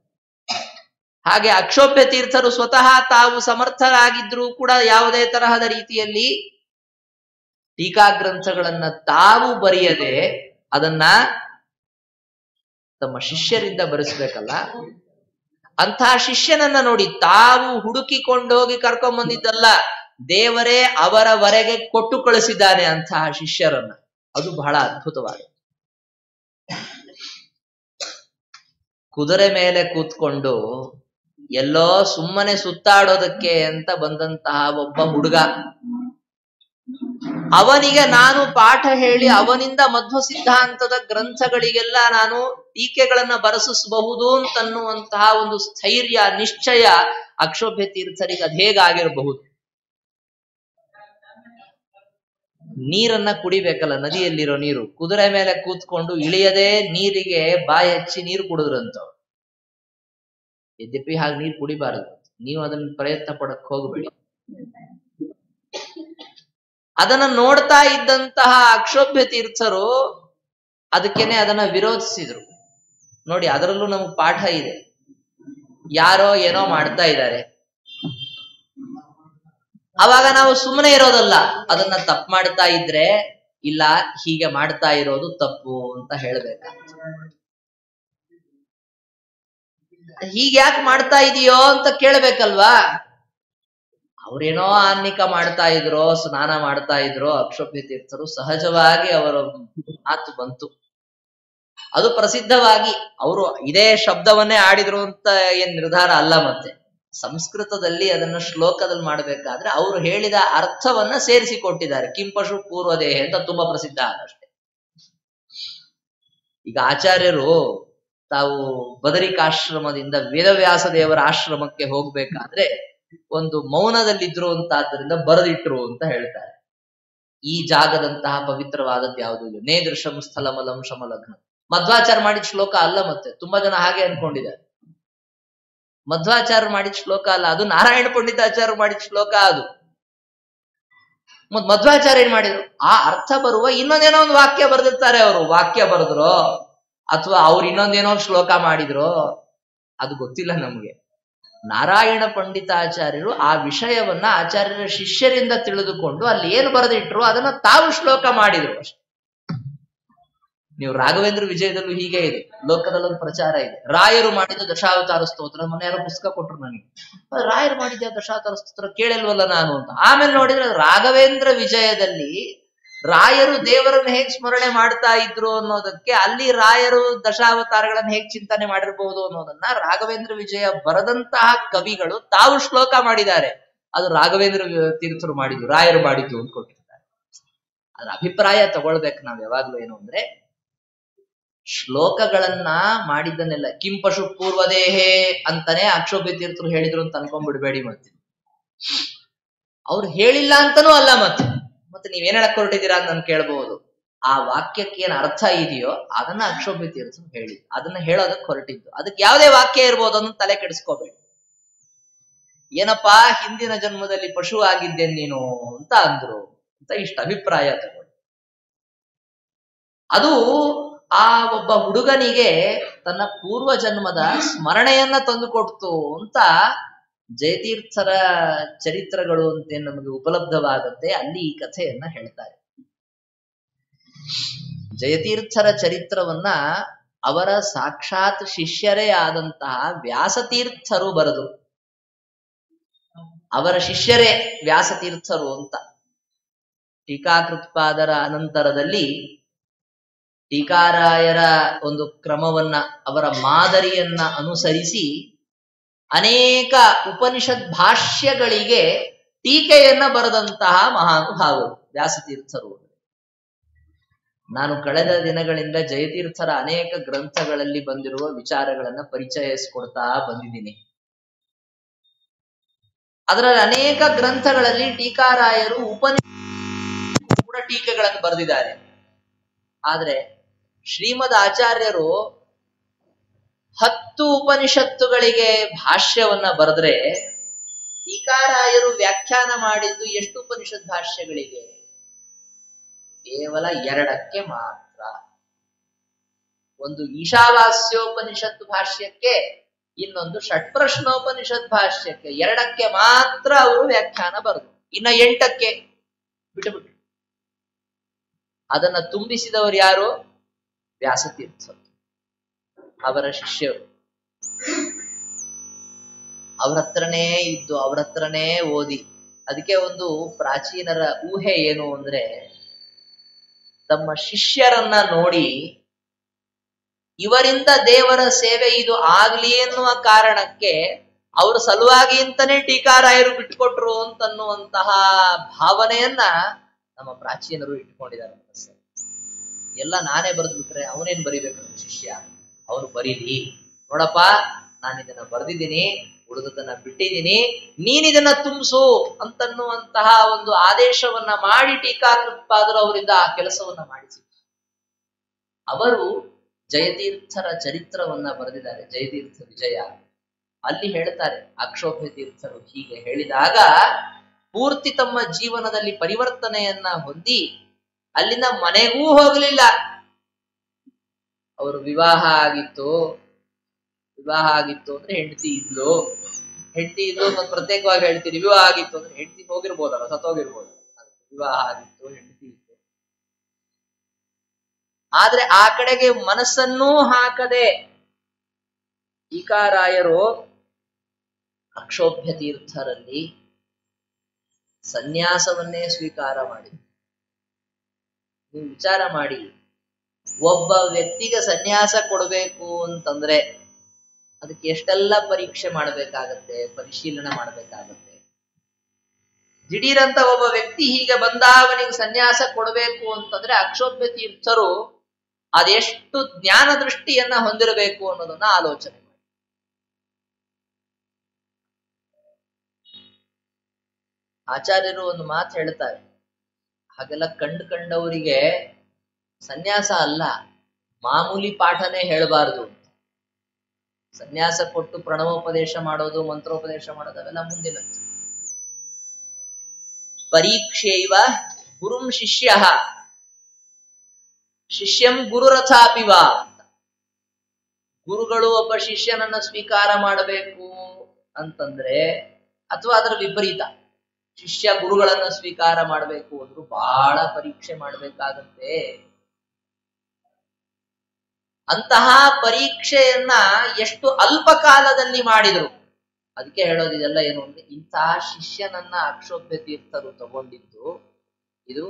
ಹಾಗೆ ಅಕ್ಷೋಭ್ಯ ತೀರ್ಥರು ಸ್ವತಃ ತಾವು ಸಮರ್ಥರಾಗಿದ್ರೂ ಕೂಡ ಯಾವುದೇ ತರಹದ ರೀತಿಯಲ್ಲಿ ಟೀಕಾಗ್ರಂಥಗಳನ್ನ ತಾವು ಬರೆಯದೆ ಅದನ್ನ ತಮ್ಮ ಶಿಷ್ಯರಿಂದ ಬರೆಸ್ಬೇಕಲ್ಲ, ಅಂತಹ ಶಿಷ್ಯನನ್ನ ನೋಡಿ, ತಾವು ಹುಡುಕಿಕೊಂಡೋಗಿ ಕರ್ಕೊಂಡ್ ಬಂದಿದ್ದಲ್ಲ, ದೇವರೇ ಅವರವರೆಗೆ ಕೊಟ್ಟು ಕಳಿಸಿದ್ದಾನೆ ಅಂತಹ ಶಿಷ್ಯರನ್ನ. ಅದು ಬಹಳ ಅದ್ಭುತವಾದ. ಕುದುರೆ ಮೇಲೆ ಕೂತ್ಕೊಂಡು ಎಲ್ಲೋ ಸುಮ್ಮನೆ ಸುತ್ತಾಡೋದಕ್ಕೆ ಅಂತ ಬಂದಂತಹ ಒಬ್ಬ ಹುಡುಗ, ಅವನಿಗೆ ನಾನು ಪಾಠ ಹೇಳಿ ಅವನಿಂದ ಮಧ್ವ ಸಿದ್ಧಾಂತದ ಗ್ರಂಥಗಳಿಗೆಲ್ಲ ನಾನು ಟೀಕೆಗಳನ್ನ ಬರೆಸಬಹುದು ಅಂತನ್ನುವಂತಹ ಒಂದು ಸ್ಥೈರ್ಯ, ನಿಶ್ಚಯ ಅಕ್ಷೋಭ್ಯ ತೀರ್ಥರಿಗೆ ಅದೇಗಾಗಿರಬಹುದು. ನೀರನ್ನ ಕುಡಿಬೇಕಲ್ಲ, ನದಿಯಲ್ಲಿರೋ ನೀರು, ಕುದುರೆ ಮೇಲೆ ಕೂತ್ಕೊಂಡು ಇಳಿಯದೆ ನೀರಿಗೆ ಬಾಯಿ ಹಚ್ಚಿ ನೀರು ಕುಡಿದ್ರಂತವ್ರು. ಯದ್ಯಪಿ ಹಾಗೆ ನೀರು ಕುಡಿಬಾರದು, ನೀವು ಅದನ್ನ ಪ್ರಯತ್ನ ಪಡಕ್ ಹೋಗಬೇಡಿ. ಅದನ್ನ ನೋಡ್ತಾ ಇದ್ದಂತಹ ಅಕ್ಷೋಭ್ಯ ತೀರ್ಥರು ಅದಕ್ಕೇನೆ ಅದನ್ನ ವಿರೋಧಿಸಿದ್ರು. ನೋಡಿ, ಅದರಲ್ಲೂ ನಮ್ಗೆ ಪಾಠ ಇದೆ. ಯಾರೋ ಏನೋ ಮಾಡ್ತಾ ಇದ್ದಾರೆ, ಅವಾಗ ನಾವು ಸುಮ್ಮನೆ ಇರೋದಲ್ಲ, ಅದನ್ನ ತಪ್ಪು ಮಾಡ್ತಾ ಇದ್ರೆ ಇಲ್ಲ ಹೀಗೆ ಮಾಡ್ತಾ ಇರೋದು ತಪ್ಪು ಅಂತ ಹೇಳ್ಬೇಕಂತ. ಹೀಗ್ಯಾಕೆ ಮಾಡ್ತಾ ಇದೀಯೋ ಅಂತ ಕೇಳ್ಬೇಕಲ್ವಾ? ಅವ್ರೇನೋ ಆನ್ನಿಕ ಮಾಡ್ತಾ ಇದ್ರೋ, ಸ್ನಾನ ಮಾಡ್ತಾ ಇದ್ರೋ ಅಕ್ಷೋಭ್ಯ ತೀರ್ಥರು ಸಹಜವಾಗಿ ಅವರ ಮಾತು ಬಂತು. ಅದು ಪ್ರಸಿದ್ಧವಾಗಿ ಅವರು ಇದೇ ಶಬ್ದವನ್ನೇ ಆಡಿದ್ರು ಅಂತ ಏನ್ ನಿರ್ಧಾರ ಅಲ್ಲ. ಮತ್ತೆ ಸಂಸ್ಕೃತದಲ್ಲಿ ಅದನ್ನ ಶ್ಲೋಕದಲ್ಲಿ ಮಾಡ್ಬೇಕಾದ್ರೆ ಅವರು ಹೇಳಿದ ಅರ್ಥವನ್ನ ಸೇರಿಸಿಕೊಟ್ಟಿದ್ದಾರೆ. ಕಿಂಪಶು ಪೂರ್ವದೇಹ ಅಂತ ತುಂಬಾ ಪ್ರಸಿದ್ಧ ಅಷ್ಟೇ. ಈಗ ಆಚಾರ್ಯರು ತಾವು ಬದರಿಕಾಶ್ರಮದಿಂದ ವೇದವ್ಯಾಸ ದೇವರ ಆಶ್ರಮಕ್ಕೆ ಹೋಗ್ಬೇಕಾದ್ರೆ ಒಂದು ಮೌನದಲ್ಲಿದ್ರು ಅಂತಾದ್ರಿಂದ ಬರೆದಿಟ್ರು ಅಂತ ಹೇಳ್ತಾರೆ. ಈ ಜಾಗದಂತಹ ಪವಿತ್ರವಾದದ್ದು ಯಾವುದು ಇಲ್ಲ. ನೇದೃಶಂ ಸ್ಥಳಮಲಂ ಶಮಲಗ್ನ ಮಧ್ವಾಚಾರ್ಯ ಮಾಡಿದ ಶ್ಲೋಕ ಅಲ್ಲ. ಮತ್ತೆ ತುಂಬಾ ಜನ ಹಾಗೆ ಅನ್ಕೊಂಡಿದ್ದಾರೆ, ಮಧ್ವಾಚಾರ್ಯ ಮಾಡಿದ ಶ್ಲೋಕ ಅಲ್ಲ ಅದು, ನಾರಾಯಣ ಪಂಡಿತಾಚಾರ್ಯ ಮಾಡಿದ ಶ್ಲೋಕ ಅದು. ಮಧ್ವಾಚಾರ್ಯ ಏನ್ ಮಾಡಿದ್ರು, ಆ ಅರ್ಥ ಬರುವ ಇನ್ನೊಂದೇನೋ ಒಂದು ವಾಕ್ಯ ಬರೆದಿರ್ತಾರೆ. ಅವರು ವಾಕ್ಯ ಬರೆದ್ರು ಅಥವಾ ಅವ್ರು ಇನ್ನೊಂದೇನೋ ಒಂದು ಶ್ಲೋಕ ಮಾಡಿದ್ರು, ಅದು ಗೊತ್ತಿಲ್ಲ ನಮ್ಗೆ. ನಾರಾಯಣ ಪಂಡಿತಾಚಾರ್ಯರು ಆ ವಿಷಯವನ್ನ ಆಚಾರ್ಯರ ಶಿಷ್ಯರಿಂದ ತಿಳಿದುಕೊಂಡು ಅಲ್ಲಿ ಏನು ಬರೆದಿಟ್ರು ಅದನ್ನ ತಾವು ಶ್ಲೋಕ ಮಾಡಿದ್ರು ಅಷ್ಟೇ. ನೀವು ರಾಘವೇಂದ್ರ ವಿಜಯದಲ್ಲೂ ಹೀಗೆ ಇದೆ, ಲೋಕದಲ್ಲೊಂದು ಪ್ರಚಾರ ಇದೆ. ರಾಯರು ಮಾಡಿದ ದಶಾವತಾರ ಸ್ತೋತ್ರ, ಮೊನ್ನೆ ಯಾರೋ ಪುಸ್ತಕ ಕೊಟ್ರು ನನಗೆ, ರಾಯರು ಮಾಡಿದ ದಶಾವತಾರ ಸ್ತೋತ್ರ ಕೇಳಿಲ್ವಲ್ಲ ನಾನು ಅಂತ. ಆಮೇಲೆ ನೋಡಿದ್ರೆ ರಾಘವೇಂದ್ರ ವಿಜಯದಲ್ಲಿ ರಾಯರು ದೇವರನ್ನು ಹೇಗ್ ಸ್ಮರಣೆ ಮಾಡ್ತಾ ಇದ್ರು ಅನ್ನೋದಕ್ಕೆ ಅಲ್ಲಿ ರಾಯರು ದಶಾವತಾರಗಳನ್ನು ಹೇಗ್ ಚಿಂತನೆ ಮಾಡಿರ್ಬಹುದು ಅನ್ನೋದನ್ನ ರಾಘವೇಂದ್ರ ವಿಜಯ ಬರೆದಂತಹ ಕವಿಗಳು ತಾವು ಶ್ಲೋಕ ಮಾಡಿದ್ದಾರೆ. ಅದು ರಾಘವೇಂದ್ರ ತೀರ್ಥರು ಮಾಡಿದ್ದು, ರಾಯರು ಮಾಡಿದ್ದು ಅಂತ ಕೊಟ್ಟಿರ್ತಾರೆ. ಅದ್ರ ಅಭಿಪ್ರಾಯ ತಗೊಳ್ಬೇಕು ನಾವ್ ಯಾವಾಗ್ಲೂ. ಏನು ಅಂದ್ರೆ, ಶ್ಲೋಕಗಳನ್ನ ಮಾಡಿದ್ದನ್ನೆಲ್ಲ ಕಿಂ ಪಶು ಪೂರ್ವದೇಹೇ ಅಂತಾನೆ ಅಕ್ಷೋಭ್ಯ ತೀರ್ಥರು ಹೇಳಿದ್ರು ಅಂತ ಅನ್ಕೊಂಡ್ಬಿಡ್ಬೇಡಿ. ಮತ್ತೆ ಅವ್ರು ಹೇಳಿಲ್ಲ ಅಂತನೂ ಅಲ್ಲ. ಮತ್ತೆ ನೀವೇನ್ ಹೇಳಕ್ ಹೊರಟಿದ್ದೀರಾ ಅಂತ ನಾನು ಕೇಳಬಹುದು. ಆ ವಾಕ್ಯಕ್ಕೆ ಏನ್ ಅರ್ಥ ಇದೆಯೋ ಅದನ್ನ ಅಕ್ಷೋಭ್ಯ ತೀರ್ಥರು ಹೇಳಿ, ಅದನ್ನ ಹೇಳೋದಕ್ಕೆ ಹೊರಟಿದ್ದು. ಅದಕ್ಕೆ ಯಾವುದೇ ವಾಕ್ಯ ಇರ್ಬೋದು ಅದನ್ನ ತಲೆ ಕೆಡಿಸ್ಕೋಬೇಡಿ. ಏನಪ್ಪಾ ಹಿಂದಿನ ಜನ್ಮದಲ್ಲಿ ಪಶು ಆಗಿದ್ದೇನೆ ನೀನು ಅಂತ ಅಂದ್ರು ಅಂತ ಇಷ್ಟ ಅಭಿಪ್ರಾಯ ತಗೊಳ್ಳಿ. ಅದು ಆ ಒಬ್ಬ ಹುಡುಗನಿಗೆ ತನ್ನ ಪೂರ್ವ ಜನ್ಮದ ಸ್ಮರಣೆಯನ್ನ ತಂದುಕೊಡ್ತು ಅಂತ ಜಯತೀರ್ಥರ ಚರಿತ್ರಗಳು ಅಂತ ನಮಗೆ ಉಪಲಬ್ಧವಾಗುತ್ತೆ. ಅಲ್ಲಿ ಈ ಕಥೆಯನ್ನ ಹೇಳ್ತಾರೆ. ಜಯತೀರ್ಥರ ಚರಿತ್ರವನ್ನ ಅವರ ಸಾಕ್ಷಾತ್ ಶಿಷ್ಯರೇ ಆದಂತಹ ವ್ಯಾಸತೀರ್ಥರು ಬರೆದು, ಅವರ ಶಿಷ್ಯರೇ ವ್ಯಾಸತೀರ್ಥರು ಅಂತ. ಟೀಕಾಕೃತ್ಪಾದರ ಅನಂತರದಲ್ಲಿ ಟೀಕಾರಾಯರ ಒಂದು ಕ್ರಮವನ್ನ, ಅವರ ಮಾದರಿಯನ್ನ ಅನುಸರಿಸಿ ಅನೇಕ ಉಪನಿಷತ್ ಭಾಷ್ಯಗಳಿಗೆ ಟೀಕೆಯನ್ನ ಬರೆದಂತಹ ಮಹಾನುಭಾವರು ವ್ಯಾಸತೀರ್ಥರು. ನಾನು ಕಳೆದ ದಿನಗಳಿಂದ ಜಯತೀರ್ಥರ ಅನೇಕ ಗ್ರಂಥಗಳಲ್ಲಿ ಬಂದಿರುವ ವಿಚಾರಗಳನ್ನ ಪರಿಚಯಿಸಿಕೊಡ್ತಾ ಬಂದಿದ್ದೀನಿ. ಅದರಲ್ಲಿ ಅನೇಕ ಗ್ರಂಥಗಳಲ್ಲಿ ಟೀಕಾರಾಯರು ಉಪನಿಷತ್ ಕೂಡ ಟೀಕೆಗಳನ್ನು ಬರೆದಿದ್ದಾರೆ. ಆದ್ರೆ ಶ್ರೀಮದ್ ಆಚಾರ್ಯರು 10 ಉಪನಿಷತ್ತುಗಳಿಗೆ ಭಾಷ್ಯವನ್ನ ಬರೆದ್ರೆ ಟೀಕಾರಾಯರು ವ್ಯಾಖ್ಯಾನ ಮಾಡಿದ್ದು ಎಷ್ಟು ಉಪನಿಷತ್ ಭಾಷ್ಯಗಳಿಗೆ? ಕೇವಲ 2ಕ್ಕೆ ಮಾತ್ರ. ಒಂದು ಈಶಾವಾಸ್ಯೋಪನಿಷತ್ ಭಾಷ್ಯಕ್ಕೆ, ಇನ್ನೊಂದು ಷಟ್ಪ್ರಶ್ನೋಪನಿಷತ್ ಭಾಷ್ಯಕ್ಕೆ. 2ಕ್ಕೆ ಮಾತ್ರ ಅವರು ವ್ಯಾಖ್ಯಾನ ಬರೆದು, ಇನ್ನ 8ಕ್ಕೆ ಬಿಟ್ಟುಬಿಟ್ರು. ಅದನ್ನ ತುಂಬಿಸಿದವರು ಯಾರು? ವ್ಯಾಸತೀರ್ಥರು, ಅವರ ಶಿಷ್ಯರು. ಅವ್ರ ಹತ್ರನೇ ಇದ್ದು, ಅವ್ರ ಹತ್ರನೇ ಓದಿ. ಅದಕ್ಕೆ ಒಂದು ಪ್ರಾಚೀನರ ಊಹೆ ಏನು ಅಂದ್ರೆ, ತಮ್ಮ ಶಿಷ್ಯರನ್ನ ನೋಡಿ ಇವರಿಂದ ದೇವರ ಸೇವೆ ಇದು ಆಗ್ಲಿ ಎನ್ನುವ ಕಾರಣಕ್ಕೆ ಅವ್ರ ಸಲುವಾಗಿ ಅಂತಾನೆ ಟೀಕಾರಾಯರು ಬಿಟ್ಟುಕೊಟ್ರು ಅಂತನ್ನುವಂತಹ ಭಾವನೆಯನ್ನ ನಮ್ಮ ಪ್ರಾಚೀನರು ಇಟ್ಕೊಂಡಿದ್ದಾರೆ. ಎಲ್ಲ ನಾನೇ ಬರೆದ್ಬಿಟ್ರೆ ಅವನೇನ್ ಬರಿಬೇಕು ನಮ್ಮ ಶಿಷ್ಯ? ಅವನು ಬರೀಲಿ, ನೋಡಪ್ಪ ನಾನು ಇದನ್ನ ಬರೆದಿದ್ದೀನಿ, ಉಳಿದದನ್ನ ಬಿಟ್ಟಿದ್ದೀನಿ, ನೀನಿದನ್ನ ತುಂಬಿಸು ಅಂತನ್ನುವಂತಹ ಒಂದು ಆದೇಶವನ್ನ ಮಾಡಿ ಟೀಕಾಕೃತ್ಪಾದರು ಅವರಿಂದ ಆ ಕೆಲಸವನ್ನ ಮಾಡಿಸಿ. ಅವರು ಜಯತೀರ್ಥರ ಚರಿತ್ರವನ್ನ ಬರೆದಿದ್ದಾರೆ, ಜಯತೀರ್ಥ ವಿಜಯ. ಅಲ್ಲಿ ಹೇಳ್ತಾರೆ, ಅಕ್ಷೋಭ್ಯ ತೀರ್ಥರು ಹೀಗೆ ಹೇಳಿದಾಗ ಪೂರ್ತಿ ತಮ್ಮ ಜೀವನದಲ್ಲಿ ಪರಿವರ್ತನೆಯನ್ನ ಹೊಂದಿ ಅಲ್ಲಿಂದ ಮನೆಗೂ ಹೋಗಲಿಲ್ಲ. ಅವರು ವಿವಾಹ ಆಗಿತ್ತು ಅಂದ್ರೆ ಹೆಂಡತಿ ಇದ್ಲು ಅಂತ ಪ್ರತ್ಯೇಕವಾಗಿ ಹೇಳ್ತೀರಿ. ವಿವಾಹ ಆಗಿತ್ತು ಅಂದ್ರೆ ಹೆಂಡತಿ ಹೋಗಿರ್ಬೋದಲ್ಲ, ಸತ್ತೋಗಿರ್ಬೋದು. ವಿವಾಹ ಆಗಿತ್ತು, ಹೆಂಡತಿ ಇತ್ತು. ಆದ್ರೆ ಆ ಕಡೆಗೆ ಮನಸ್ಸನ್ನೂ ಹಾಕದೆ ಟೀಕಾರಾಯರು ಅಕ್ಷೋಭ್ಯ ತೀರ್ಥರಲ್ಲಿ ಸನ್ಯಾಸವನ್ನೇ ಸ್ವೀಕಾರ ಮಾಡಿ. ನೀವು ವಿಚಾರ ಮಾಡಿ, ಒಬ್ಬ ವ್ಯಕ್ತಿಗೆ ಸನ್ಯಾಸ ಕೊಡಬೇಕು ಅಂತಂದ್ರೆ ಅದಕ್ಕೆ ಎಷ್ಟೆಲ್ಲ ಪರೀಕ್ಷೆ ಮಾಡಬೇಕಾಗತ್ತೆ, ಪರಿಶೀಲನೆ ಮಾಡಬೇಕಾಗತ್ತೆ. ದಿಢೀರಂತ ಒಬ್ಬ ವ್ಯಕ್ತಿ ಹೀಗೆ ಬಂದ ಅವನಿಗೆ ಸನ್ಯಾಸ ಕೊಡಬೇಕು ಅಂತಂದ್ರೆ ಅಕ್ಷೋಭ್ಯ ತೀರ್ಥರು ಅದೆಷ್ಟು ಜ್ಞಾನ ದೃಷ್ಟಿಯನ್ನ ಹೊಂದಿರಬೇಕು ಅನ್ನೋದನ್ನ ಆಲೋಚನೆ ಮಾಡಿ. ಆಚಾರ್ಯರು ಒಂದು ಮಾತು ಹೇಳ್ತಾರೆ, ಹಾಗೆಲ್ಲ ಕಂಡವರಿಗೆ ಸನ್ಯಾಸ ಅಲ್ಲ, ಮಾಮೂಲಿ ಪಾಠನೇ ಹೇಳಬಾರದು. ಸನ್ಯಾಸ ಕೊಟ್ಟು ಪ್ರಣವೋಪದೇಶ ಮಾಡೋದು, ಮಂತ್ರೋಪದೇಶ ಮಾಡೋದು ಅವೆಲ್ಲ ಮುಂದಿನ. ಪರೀಕ್ಷೆಯವ ಗುರುಂ ಶಿಷ್ಯ ಶಿಷ್ಯಂ ಗುರುರಥಾಪಿವ ಅಂತ. ಗುರುಗಳು ಒಬ್ಬ ಶಿಷ್ಯನನ್ನ ಸ್ವೀಕಾರ ಮಾಡಬೇಕು ಅಂತಂದ್ರೆ, ಅಥವಾ ಅದರ ವಿಪರೀತ, ಶಿಷ್ಯ ಗುರುಗಳನ್ನ ಸ್ವೀಕಾರ ಮಾಡಬೇಕು ಅಂದ್ರೂ ಬಹಳ ಪರೀಕ್ಷೆ ಮಾಡಬೇಕಾಗತ್ತೆ. ಅಂತಹ ಪರೀಕ್ಷೆಯನ್ನ ಎಷ್ಟು ಅಲ್ಪ ಕಾಲದಲ್ಲಿ ಮಾಡಿದ್ರು. ಅದಕ್ಕೆ ಹೇಳೋದಿದೆಲ್ಲ ಏನು ಅಂದ್ರೆ, ಇಂತಹ ಶಿಷ್ಯನನ್ನ ಅಕ್ಷೋಭ್ಯ ತೀರ್ಥರು ತಗೊಂಡಿದ್ದು ಇದು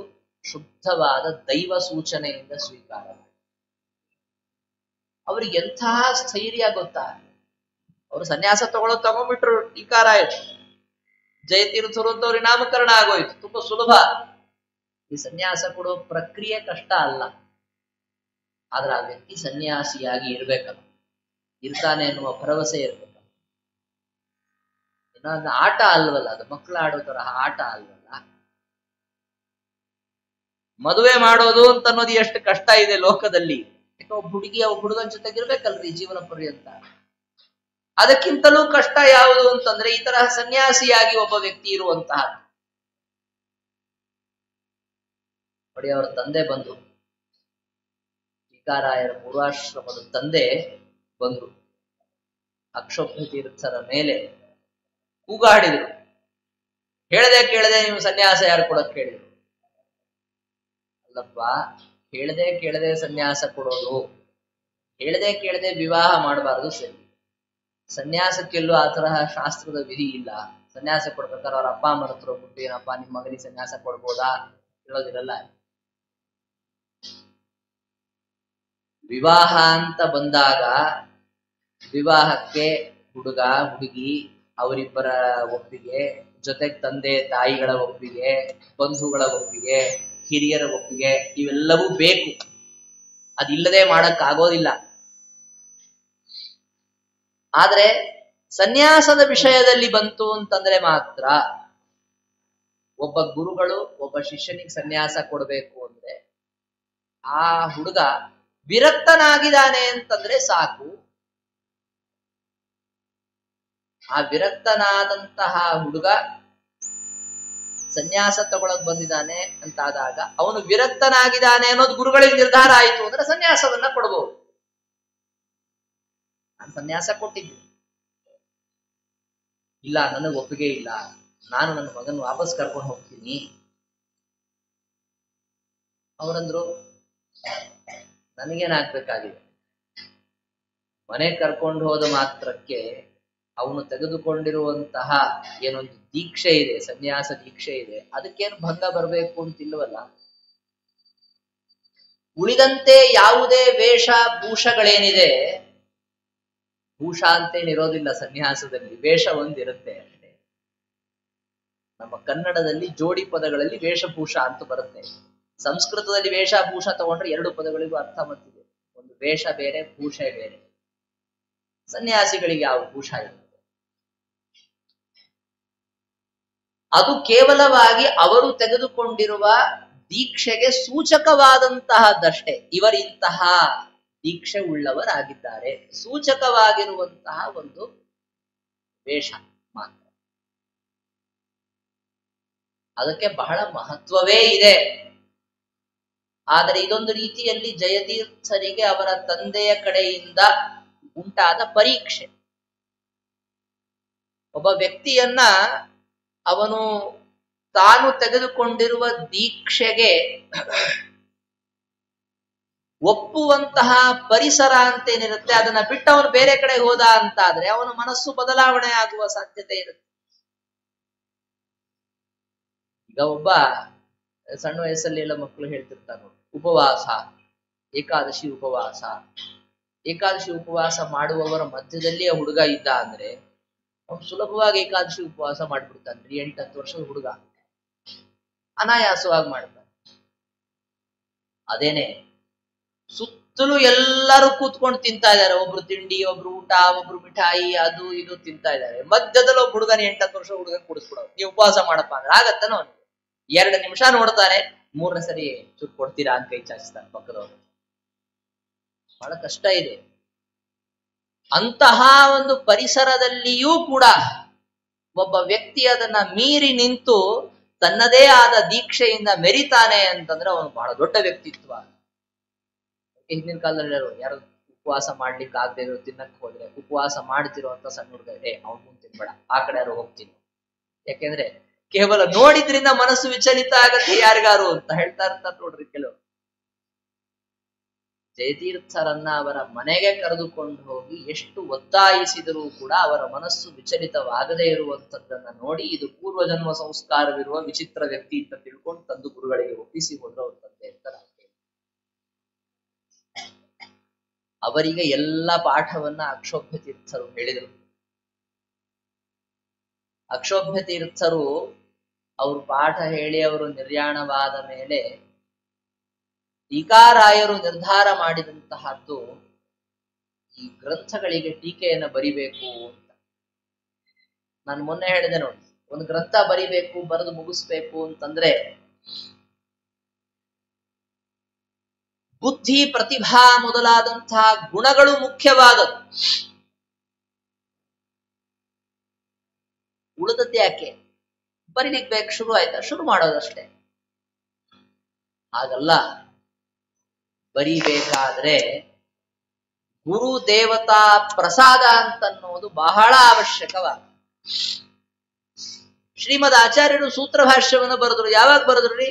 ಶುದ್ಧವಾದ ದೈವ ಸೂಚನೆಯಿಂದ ಸ್ವೀಕಾರ ಮಾಡಿ. ಅವ್ರಿಗೆ ಎಂತಹ ಸ್ಥೈರ್ಯ ಗೊತ್ತಾ, ಅವರು ಸನ್ಯಾಸ ತಗೊಂಡ್ಬಿಟ್ರು, ಟೀಕಾರಾಯರು, ಜಯತೀರ್ಥರು ಅಂತ ಅವ್ರಿಗೆ ನಾಮಕರಣ ಆಗೋಯ್ತು, ತುಂಬಾ ಸುಲಭ. ಈ ಸನ್ಯಾಸ ಕೊಡೋ ಪ್ರಕ್ರಿಯೆ ಕಷ್ಟ ಅಲ್ಲ, ಆದ್ರೆ ಆ ವ್ಯಕ್ತಿ ಸನ್ಯಾಸಿಯಾಗಿ ಇರ್ಬೇಕಲ್ಲ, ಇರ್ತಾನೆ ಎನ್ನುವ ಭರವಸೆ ಇರ್ಬೇಕಲ್ಲ. ಇನ್ನೊಂದು ಆಟ ಅಲ್ವಲ್ಲ, ಅದು ಮಕ್ಕಳು ಆಡೋ ತರಹ ಆಟ ಅಲ್ವಲ್ಲ. ಮದುವೆ ಮಾಡೋದು ಅಂತ ಅನ್ನೋದು ಎಷ್ಟು ಕಷ್ಟ ಇದೆ ಲೋಕದಲ್ಲಿ. ಯಾಕೆ ಒಬ್ಬ ಹುಡುಗಿ ಒಬ್ಬ ಹುಡುಗನ ಜೊತೆಗಿರ್ಬೇಕಲ್ರಿ ಜೀವನ ಪರ್ಯಂತ. ಅದಕ್ಕಿಂತಲೂ ಕಷ್ಟ ಯಾವುದು ಅಂತಂದ್ರೆ ಈ ತರಹ ಸನ್ಯಾಸಿಯಾಗಿ ಒಬ್ಬ ವ್ಯಕ್ತಿ ಇರುವಂತಹ. ನೋಡಿ, ಅವರ ತಂದೆ ಬಂದು, ಟೀಕಾರಾಯರ ಪೂರ್ವಾಶ್ರಮದ ತಂದೆ ಬಂದ್ರು, ಅಕ್ಷೋಭ್ಯ ತೀರ್ಥರ ಮೇಲೆ ಕೂಗಾಡಿದ್ರು. ಹೇಳದೆ ಕೇಳದೆ ನೀವು ಸನ್ಯಾಸ ಯಾರು ಕೊಡಕ್ ಕೇಳಿದ್ರು? ಅಲ್ಲಪ್ಪ, ಹೇಳದೆ ಕೇಳದೆ ಸನ್ಯಾಸ ಕೊಡೋದು, ಹೇಳದೆ ಕೇಳದೆ ವಿವಾಹ ಮಾಡಬಾರದು ಸರಿ. ಸನ್ಯಾಸಕ್ಕೆಲ್ಲೂ ಆ ತರಹ ಶಾಸ್ತ್ರದ ವಿಧಿ ಇಲ್ಲ. ಸನ್ಯಾಸ ಕೊಡ್ಬೇಕಾದ್ರೆ ಅವ್ರ ಅಪ್ಪ ಅಮ್ಮನ ಹತ್ರ ಹೋಗ್ಬಿಟ್ಟು ಏನಪ್ಪ ನಿಮ್ಮ ಮಗನಿಗೆ ಸನ್ಯಾಸ ಕೊಡ್ಬೋದಾ ಹೇಳೋದಿರಲ್ಲ. ವಿವಾಹ ಅಂತ ಬಂದಾಗ ವಿವಾಹಕ್ಕೆ ಹುಡುಗ ಹುಡುಗಿ ಅವರಿಬ್ಬರ ಒಪ್ಪಿಗೆ, ಜೊತೆಗೆ ತಂದೆ ತಾಯಿಗಳ ಒಪ್ಪಿಗೆ, ಬಂಧುಗಳ ಒಪ್ಪಿಗೆ, ಹಿರಿಯರ ಒಪ್ಪಿಗೆ, ಇವೆಲ್ಲವೂ ಬೇಕು. ಅದಿಲ್ಲದೆ ಮಾಡಕ್ ಆಗೋದಿಲ್ಲ. ಆದ್ರೆ ಸನ್ಯಾಸದ ವಿಷಯದಲ್ಲಿ ಬಂತು ಅಂತಂದ್ರೆ ಮಾತ್ರ, ಒಬ್ಬ ಗುರುಗಳು ಒಬ್ಬ ಶಿಷ್ಯನಿಗೆ ಸನ್ಯಾಸ ಕೊಡ್ಬೇಕು ಅಂದ್ರೆ ಆ ಹುಡುಗ ವಿರಕ್ತನಾಗಿದ್ದಾನೆ ಅಂತಂದ್ರೆ ಸಾಕು. ಆ ವಿರಕ್ತನಾದಂತಹ ಹುಡುಗ ಸನ್ಯಾಸ ತಗೊಳಕ್ ಬಂದಿದ್ದಾನೆ ಅಂತಾದಾಗ ಅವನು ವಿರಕ್ತನಾಗಿದ್ದಾನೆ ಅನ್ನೋದು ಗುರುಗಳಿಗೆ ನಿರ್ಧಾರ ಆಯಿತು ಅಂದ್ರೆ ಸನ್ಯಾಸವನ್ನ ಕೊಡಬಹುದು. ನಾನು ಸನ್ಯಾಸ ಕೊಟ್ಟಿದ್ದೀನಿ, ಇಲ್ಲ ನನಗೆ ಒಪ್ಪಿಗೆ ಇಲ್ಲ, ನಾನು ನನ್ನ ಮಗನ ವಾಪಸ್ ಕರ್ಕೊಂಡು ಹೋಗ್ತೀನಿ. ಅವರಂದ್ರು, ನನಗೇನಾಗ್ಬೇಕಾಗಿದೆ, ಮನೆ ಕರ್ಕೊಂಡು ಹೋದ ಮಾತ್ರಕ್ಕೆ ಅವನು ತೆಗೆದುಕೊಂಡಿರುವಂತಹ ಏನೊಂದು ದೀಕ್ಷೆ ಇದೆ, ಸನ್ಯಾಸ ದೀಕ್ಷೆ ಇದೆ, ಅದಕ್ಕೇನು ಭಂಗ ಬರಬೇಕು ಅಂತಿಲ್ವಲ್ಲ. ಉಳಿದಂತೆ ಯಾವುದೇ ವೇಷ ಭೂಷಗಳೇನಿದೆ, ಭೂಷ ಅಂತೇನಿರೋದಿಲ್ಲ ಸನ್ಯಾಸದಲ್ಲಿ, ವೇಷ ಒಂದಿರುತ್ತೆ ಅಷ್ಟೇ. ನಮ್ಮ ಕನ್ನಡದಲ್ಲಿ ಜೋಡಿ ಪದಗಳಲ್ಲಿ ವೇಷಭೂಷ ಅಂತ ಬರುತ್ತೆ. ಸಂಸ್ಕೃತದಲ್ಲಿ ವೇಷಭೂಷ ತಗೊಂಡ್ರೆ ಎರಡು ಪದಗಳಿಗೂ ಅರ್ಥ ಬರ್ತಿದೆ, ಒಂದು ವೇಷ ಬೇರೆ, ಭೂಷೆ ಬೇರೆ. ಸನ್ಯಾಸಿಗಳಿಗೆ ಯಾವ ಭೂಷ ಇರುತ್ತೆ? ಅದು ಕೇವಲವಾಗಿ ಅವರು ತೆಗೆದುಕೊಂಡಿರುವ ದೀಕ್ಷೆಗೆ ಸೂಚಕವಾದಂತಹದ್ದಷ್ಟೇ. ಇವರಿಂತಹ ದೀಕ್ಷೆ ಉಳ್ಳವರಾಗಿದ್ದಾರೆ, ಸೂಚಕವಾಗಿರುವಂತಹ ಒಂದು ವೇಷ ಮಾತ್ರ. ಅದಕ್ಕೆ ಬಹಳ ಮಹತ್ವವೇ ಇದೆ. ಆದರೆ ಇದೊಂದು ರೀತಿಯಲ್ಲಿ ಜಯತೀರ್ಥರಿಗೆ ಅವರ ತಂದೆಯ ಕಡೆಯಿಂದ ಉಂಟಾದ ಪರೀಕ್ಷೆ. ಒಬ್ಬ ವ್ಯಕ್ತಿಯನ್ನ ಅವನು ತಾನು ತೆಗೆದುಕೊಂಡಿರುವ ದೀಕ್ಷೆಗೆ ಒಪ್ಪುವಂತಹ ಪರಿಸರ ಅಂತೇನಿರುತ್ತೆ, ಅದನ್ನ ಬಿಟ್ಟು ಅವನು ಬೇರೆ ಕಡೆ ಹೋದ ಅಂತಾದ್ರೆ ಅವನ ಮನಸ್ಸು ಬದಲಾವಣೆ ಆಗುವ ಸಾಧ್ಯತೆ ಇರುತ್ತೆ. ಈಗ ಒಬ್ಬ ಸಣ್ಣ ವಯಸ್ಸಲ್ಲಿ ಎಲ್ಲ ಮಕ್ಕಳು ಹೇಳ್ತಿರ್ತಾರೆ, ಉಪವಾಸ, ಏಕಾದಶಿ ಉಪವಾಸ. ಏಕಾದಶಿ ಉಪವಾಸ ಮಾಡುವವರ ಮಧ್ಯದಲ್ಲಿ ಆ ಹುಡುಗ ಇದ್ದ ಅಂದ್ರೆ ಅವನು ಸುಲಭವಾಗಿ ಏಕಾದಶಿ ಉಪವಾಸ ಮಾಡ್ಬಿಡ್ತಾನೆ. 8-10 ವರ್ಷದ ಹುಡುಗ ಅನಾಯಾಸವಾಗಿ ಮಾಡ್ತಾನೆ. ಅದೇನೆ ಸುತ್ತಲೂ ಎಲ್ಲರೂ ಕೂತ್ಕೊಂಡು ತಿಂತಾ ಇದ್ದಾರೆ, ಒಬ್ರು ತಿಂಡಿ, ಒಬ್ರು ಊಟ, ಒಬ್ರು ಮಿಠಾಯಿ, ಅದು ಇದು ತಿಂತಾ ಇದ್ದಾರೆ. ಮಧ್ಯದಲ್ಲಿ ಒಬ್ಬ ಹುಡುಗನ 8-10 ವರ್ಷ ಹುಡುಗ ಕುಡಿಸ್ಬಿಡೋದು, ನೀವು ಉಪವಾಸ ಮಾಡಪ್ಪ ಅಂದ್ರೆ ಆಗತ್ತನ? ಅವನಿಗೆ 2 ನಿಮಿಷ ನೋಡ್ತಾನೆ, 3ನೇ ಸರಿ ಚುಟ್ ಕೊಡ್ತೀರಾ ಅಂತ ಕೈ ಚಾಚಿಸ್ತಾನೆ ಪಕ್ಕದವರು. ಬಹಳ ಕಷ್ಟ ಇದೆ. ಅಂತಹ ಒಂದು ಪರಿಸರದಲ್ಲಿಯೂ ಕೂಡ ಒಬ್ಬ ವ್ಯಕ್ತಿ ಅದನ್ನ ಮೀರಿ ನಿಂತು ತನ್ನದೇ ಆದ ದೀಕ್ಷೆಯಿಂದ ಮೆರಿತಾನೆ ಅಂತಂದ್ರೆ ಅವನು ಬಹಳ ದೊಡ್ಡ ವ್ಯಕ್ತಿತ್ವ. ಹಿಂದಿನ ಕಾಲದಲ್ಲಿ ಯಾರು ಉಪವಾಸ ಮಾಡ್ಲಿಕ್ಕೆ ಆಗದೆ ಇರೋ ತಿನ್ನಕ್ ಹೋದ್ರೆ ಉಪವಾಸ ಮಾಡ್ತಿರೋ ಅಂತ ಸಣ್ಣ ಹುಡುಗ, ಅವ್ನು ಮುಂದೆ ತಿನ್ಬೇಡ, ಆ ಕಡೆ ಯಾರು ಹೋಗ್ತೀನಿ. ಯಾಕೆಂದ್ರೆ ಕೇವಲ ನೋಡಿದ್ರಿಂದ ಮನಸ್ಸು ವಿಚಲಿತ ಆಗತ್ತೆ ಯಾರಿಗಾರು ಅಂತ ಹೇಳ್ತಾ ಇರ್ತಾರೆ ನೋಡ್ರಿ ಕೆಲವು. ಜಯತೀರ್ಥರನ್ನ ಅವರ ಮನೆಗೆ ಕರೆದುಕೊಂಡು ಹೋಗಿ ಎಷ್ಟು ಒತ್ತಾಯಿಸಿದರೂ ಕೂಡ ಅವರ ಮನಸ್ಸು ವಿಚಲಿತವಾಗದೇ ಇರುವಂತದ್ದನ್ನ ನೋಡಿ ಇದು ಪೂರ್ವಜನ್ಮ ಸಂಸ್ಕಾರವಿರುವ ವಿಚಿತ್ರ ವ್ಯಕ್ತಿ ಅಂತ ತಿಳ್ಕೊಂಡು ತಂದು ಗುರುಗಳಿಗೆ ಒಪ್ಪಿಸಿ ಹೋದ್ರು ಅವ್ರ ತಂದೆ ಅಂತ ನಾವು ಕೇಳಿ. ಅವರಿಗೆ ಎಲ್ಲ ಪಾಠವನ್ನ ಅಕ್ಷೋಭ್ಯ ತೀರ್ಥರು ಹೇಳಿದರು. ಅಕ್ಷೋಭ್ಯ ತೀರ್ಥರು ಅವರು ಪಾಠ ಹೇಳಿ ಅವರು ನಿರ್ಯಾಣವಾದ ಮೇಲೆ ಟೀಕಾರಾಯರು ನಿರ್ಧಾರ ಮಾಡಿದಂತಹದ್ದು ಈ ಗ್ರಂಥಗಳಿಗೆ ಟೀಕೆಯನ್ನು ಬರಿಬೇಕು ಅಂತ. ನಾನು ಮೊನ್ನೆ ಹೇಳಿದೆ ನೋಡಿ, ಒಂದು ಗ್ರಂಥ ಬರಿಬೇಕು, ಬರೆದು ಮುಗಿಸ್ಬೇಕು ಅಂತಂದ್ರೆ ಬುದ್ಧಿ, ಪ್ರತಿಭಾ ಮೊದಲಾದಂತಹ ಗುಣಗಳು ಮುಖ್ಯವಾದದ್ದು. ಉಳಿದದ್ದು ಯಾಕೆ? ಬರೀಲಿಕ್ಕೆ ಬೇಕು, ಶುರು ಆಯ್ತಾ, ಶುರು ಮಾಡೋದಷ್ಟೇ. ಹಾಗಲ್ಲ, ಬರಿಬೇಕಾದ್ರೆ ಗುರು ದೇವತಾ ಪ್ರಸಾದ ಅಂತನ್ನೋದು ಬಹಳ ಅವಶ್ಯಕವಾದ. ಶ್ರೀಮದ್ ಆಚಾರ್ಯರು ಸೂತ್ರ ಭಾಷ್ಯವನ್ನು ಬರೆದ್ರು. ಯಾವಾಗ ಬರೆದ್ರಿ?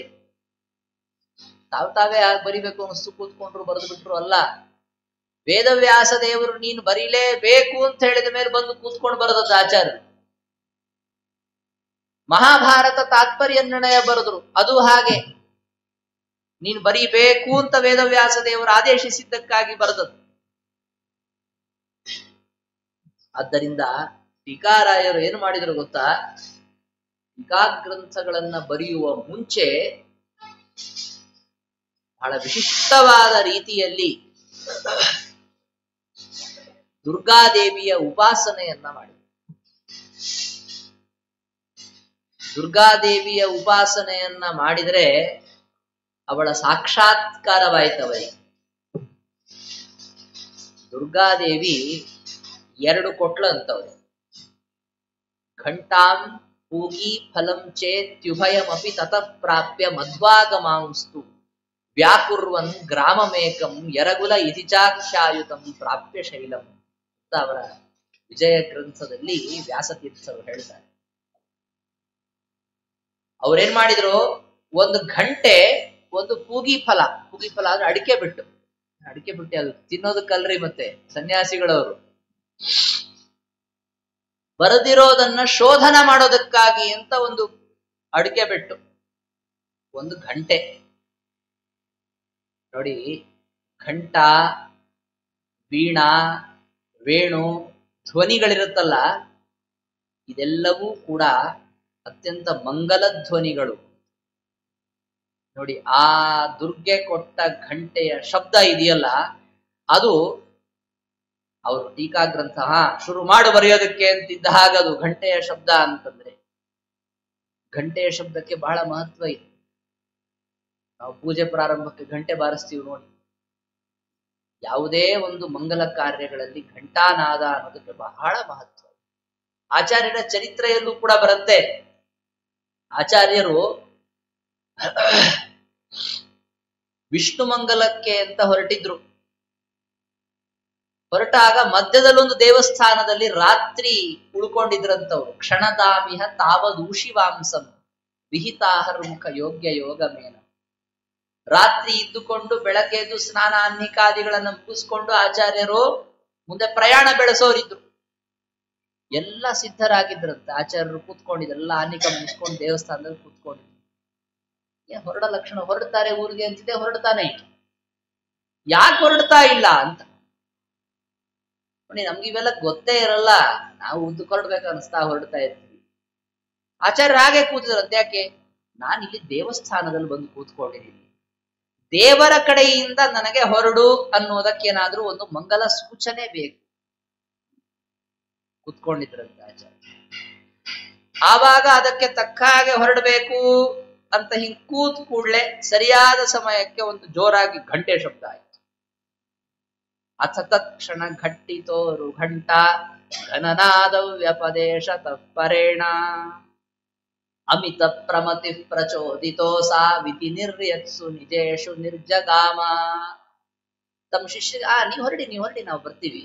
ತಾವೇ ಬರಿಬೇಕು ಅನಿಸ್ತು ಕೂತ್ಕೊಂಡ್ರು ಬರೆದು ಬಿಟ್ರು ಅಲ್ಲ. ವೇದವ್ಯಾಸ ದೇವರು ನೀನು ಬರೀಲೇಬೇಕು ಅಂತ ಹೇಳಿದ ಮೇಲೆ ಬಂದು ಕೂತ್ಕೊಂಡು ಬರೆದದ್ದು ಆಚಾರ್ಯರು. ಮಹಾಭಾರತ ತಾತ್ಪರ್ಯ ನಿರ್ಣಯ ಬರೆದ್ರು, ಅದು ಹಾಗೆ ನೀನು ಬರೀಬೇಕು ಅಂತ ವೇದವ್ಯಾಸ ದೇವರು ಆದೇಶಿಸಿದ್ದಕ್ಕಾಗಿ ಬರೆದದ್ದು. ಆದ್ದರಿಂದ ಟೀಕಾರಾಯರು ಏನು ಮಾಡಿದ್ರು ಗೊತ್ತಾ? ಟೀಕಾಗ್ರಂಥಗಳನ್ನ ಬರೆಯುವ ಮುಂಚೆ ಬಹಳ ವಿಶಿಷ್ಟವಾದ ರೀತಿಯಲ್ಲಿ ದುರ್ಗಾದೇವಿಯ ಉಪಾಸನೆಯನ್ನ ಮಾಡಿ, ದುರ್ಗಾದೇವಿಯ ಉಪಾಸನೆಯನ್ನ ಮಾಡಿದ್ರೆ ಅವಳ ಸಾಕ್ಷಾತ್ಕಾರವಾಯ್ತವರಿಗೆ. ದುರ್ಗಾದೇವಿ 2 ಕೊಟ್ಲಂತವ್ರೆ. ಘಂಟಾಂ ಪೂಗಿ ಫಲಂ ಚೇತ್ಯುಭಯಮಪಿ ತತಃ ಪ್ರಾಪ್ಯ ಮಧ್ವಾಗಮಾಂಸ್ತು ವ್ಯಾಕುರ್ವನ್ ಗ್ರಾಮಮೇಕಂ ಯರಗುಲ ಇತಿಚಾಖ್ಯಾಯುತಂ ಪ್ರಾಪ್ಯ ಶೈಲಂ ಅಂತ ಅವರ ವಿಜಯ ಗ್ರಂಥದಲ್ಲಿ ವ್ಯಾಸತೀರ್ಥರು ಹೇಳ್ತಾರೆ. ಅವ್ರೇನ್ ಮಾಡಿದ್ರು? 1 ಗಂಟೆ ಒಂದು ಪೂಗಿ ಫಲ ಅಂದ್ರೆ ಅಡಿಕೆ ಬಿಟ್ಟು ಅದು ತಿನ್ನೋದಕ್ಕಲ್ರಿ, ಮತ್ತೆ ಸನ್ಯಾಸಿಗಳವರು ಬರೆದಿರೋದನ್ನ ಶೋಧನ ಮಾಡೋದಕ್ಕಾಗಿ ಅಂತ ಒಂದು ಅಡಿಕೆ ಬಿಟ್ಟು 1 ಗಂಟೆ. ನೋಡಿ, ಘಂಟ, ವೀಣಾ, ವೇಣು ಧ್ವನಿಗಳಿರುತ್ತಲ್ಲ, ಇದೆಲ್ಲವೂ ಕೂಡ ಅತ್ಯಂತ ಮಂಗಲ ಧ್ವನಿಗಳು. ನೋಡಿ, ಆ ದುರ್ಗೆ ಕೊಟ್ಟ ಘಂಟೆಯ ಶಬ್ದ ಇದೆಯಲ್ಲ, ಅದು ಅವರು ಟೀಕಾಗ್ರಂಥ ಶುರು ಮಾಡು ಬರೆಯೋದಕ್ಕೆ ಅಂತಿದ್ದ ಹಾಗದು ಘಂಟೆಯ ಶಬ್ದ ಅಂತಂದ್ರೆ. ಘಂಟೆಯ ಶಬ್ದಕ್ಕೆ ಬಹಳ ಮಹತ್ವ ಇದೆ. ನಾವು ಪೂಜೆ ಪ್ರಾರಂಭಕ್ಕೆ ಘಂಟೆ ಬಾರಿಸ್ತೀವಿ ನೋಡಿ. ಯಾವುದೇ ಒಂದು ಮಂಗಲ ಕಾರ್ಯಗಳಲ್ಲಿ ಘಂಟಾನಾದ ಅನ್ನೋದಕ್ಕೆ ಬಹಳ ಮಹತ್ವ. ಆಚಾರ್ಯರ ಚರಿತ್ರೆಯಲ್ಲೂ ಕೂಡ ಬರುತ್ತೆ. ಆಚಾರ್ಯರು ವಿಷ್ಣು ಮಂಗಲಕ್ಕೆ ಅಂತ ಹೊರಟಿದ್ರು. ಹೊರಟಾಗ ಮಧ್ಯದಲ್ಲೊಂದು ದೇವಸ್ಥಾನದಲ್ಲಿ ರಾತ್ರಿ ಉಳ್ಕೊಂಡಿದ್ರಂತವ್ರು. ಕ್ಷಣದಾಮಿಹ ತಾವದೂಷಿವಾಂಸಂ ವಿಹಿತಾಹರ್ಮುಖ ಯೋಗ್ಯ ಯೋಗಮೇನ. ರಾತ್ರಿ ಇದ್ದುಕೊಂಡು ಬೆಳಗ್ಗೆದ್ದು ಸ್ನಾನ ಅನ್ನಿಕಾದಿಗಳನ್ನು ಮುಗಿಸ್ಕೊಂಡು ಆಚಾರ್ಯರು ಮುಂದೆ ಪ್ರಯಾಣ ಬೆಳೆಸೋರಿದ್ರು. ಎಲ್ಲ ಸಿದ್ಧರಾಗಿದ್ರಂತೆ. ಆಚಾರ್ಯರು ಕೂತ್ಕೊಂಡಿದ್ರೆಲ್ಲ ಅನ್ನಿಕ ಮುಗಿಸ್ಕೊಂಡು ದೇವಸ್ಥಾನದಲ್ಲಿ ಕೂತ್ಕೊಂಡಿದ್ರು. ಹೊರಡ ಲಕ್ಷಣ, ಹೊರಡ್ತಾರೆ ಊರಿಗೆ ಅಂತಿದೆ, ಹೊರಡ್ತಾನೆ ಇಲ್ಲ. ಯಾಕೆ ಹೊರಡ್ತಾ ಇಲ್ಲ ಅಂತ ನೋಡಿ, ನಮ್ಗಿವೆಲ್ಲ ಗೊತ್ತೇ ಇರಲ್ಲ. ನಾವು ಉದ್ದಕ್ಕೆ ಹೊರಡ್ಬೇಕು ಅನಿಸ್ತಾ ಹೊರಡ್ತಾ ಇರ್ತೀವಿ. ಆಚಾರ್ಯ ಹಾಗೆ ಕೂತಿದ್ರಂತೆ. ಯಾಕೆ? ನಾನಿಲ್ಲಿ ದೇವಸ್ಥಾನದಲ್ಲಿ ಬಂದು ಕೂತ್ಕೊಂಡಿದ್ದೀನಿ, ದೇವರ ಕಡೆಯಿಂದ ನನಗೆ ಹೊರಡು ಅನ್ನೋದಕ್ಕೇನಾದ್ರೂ ಒಂದು ಮಂಗಲ ಸೂಚನೆ ಬೇಕು. ಕೂತ್ಕೊಂಡಿದ್ರಂತೆ ಆಚಾರ್ಯ. ಆವಾಗ ಅದಕ್ಕೆ ತಕ್ಕ ಹಾಗೆ ಹೊರಡಬೇಕು ಅಂತ ಹಿಂಗ್ ಕೂತ್ ಕೂಡ್ಲೆ ಸರಿಯಾದ ಸಮಯಕ್ಕೆ ಒಂದು ಜೋರಾಗಿ ಘಂಟೆ ಶಬ್ದ ಆಯ್ತು. ಅಥ ತತ್ಕ್ಷಣ ಘಟ್ಟಿತೋರು ಘಂಟ ಘನನಾದ ವ್ಯಪದೇಶ ತತ್ಪರೇಣ ಅಮಿತ ಪ್ರಮತಿ ಪ್ರಚೋದಿತೋ ಸಾ ವಿಧಿ ನಿರ್ಯತ್ಸು ನಿಜೇಶು ನಿರ್ಜಗಾಮ. ತಮ್ಮ ಶಿಷ್ಯ, ನೀವ್ ಹೊರಡಿ ನಾವು ಬರ್ತೀವಿ.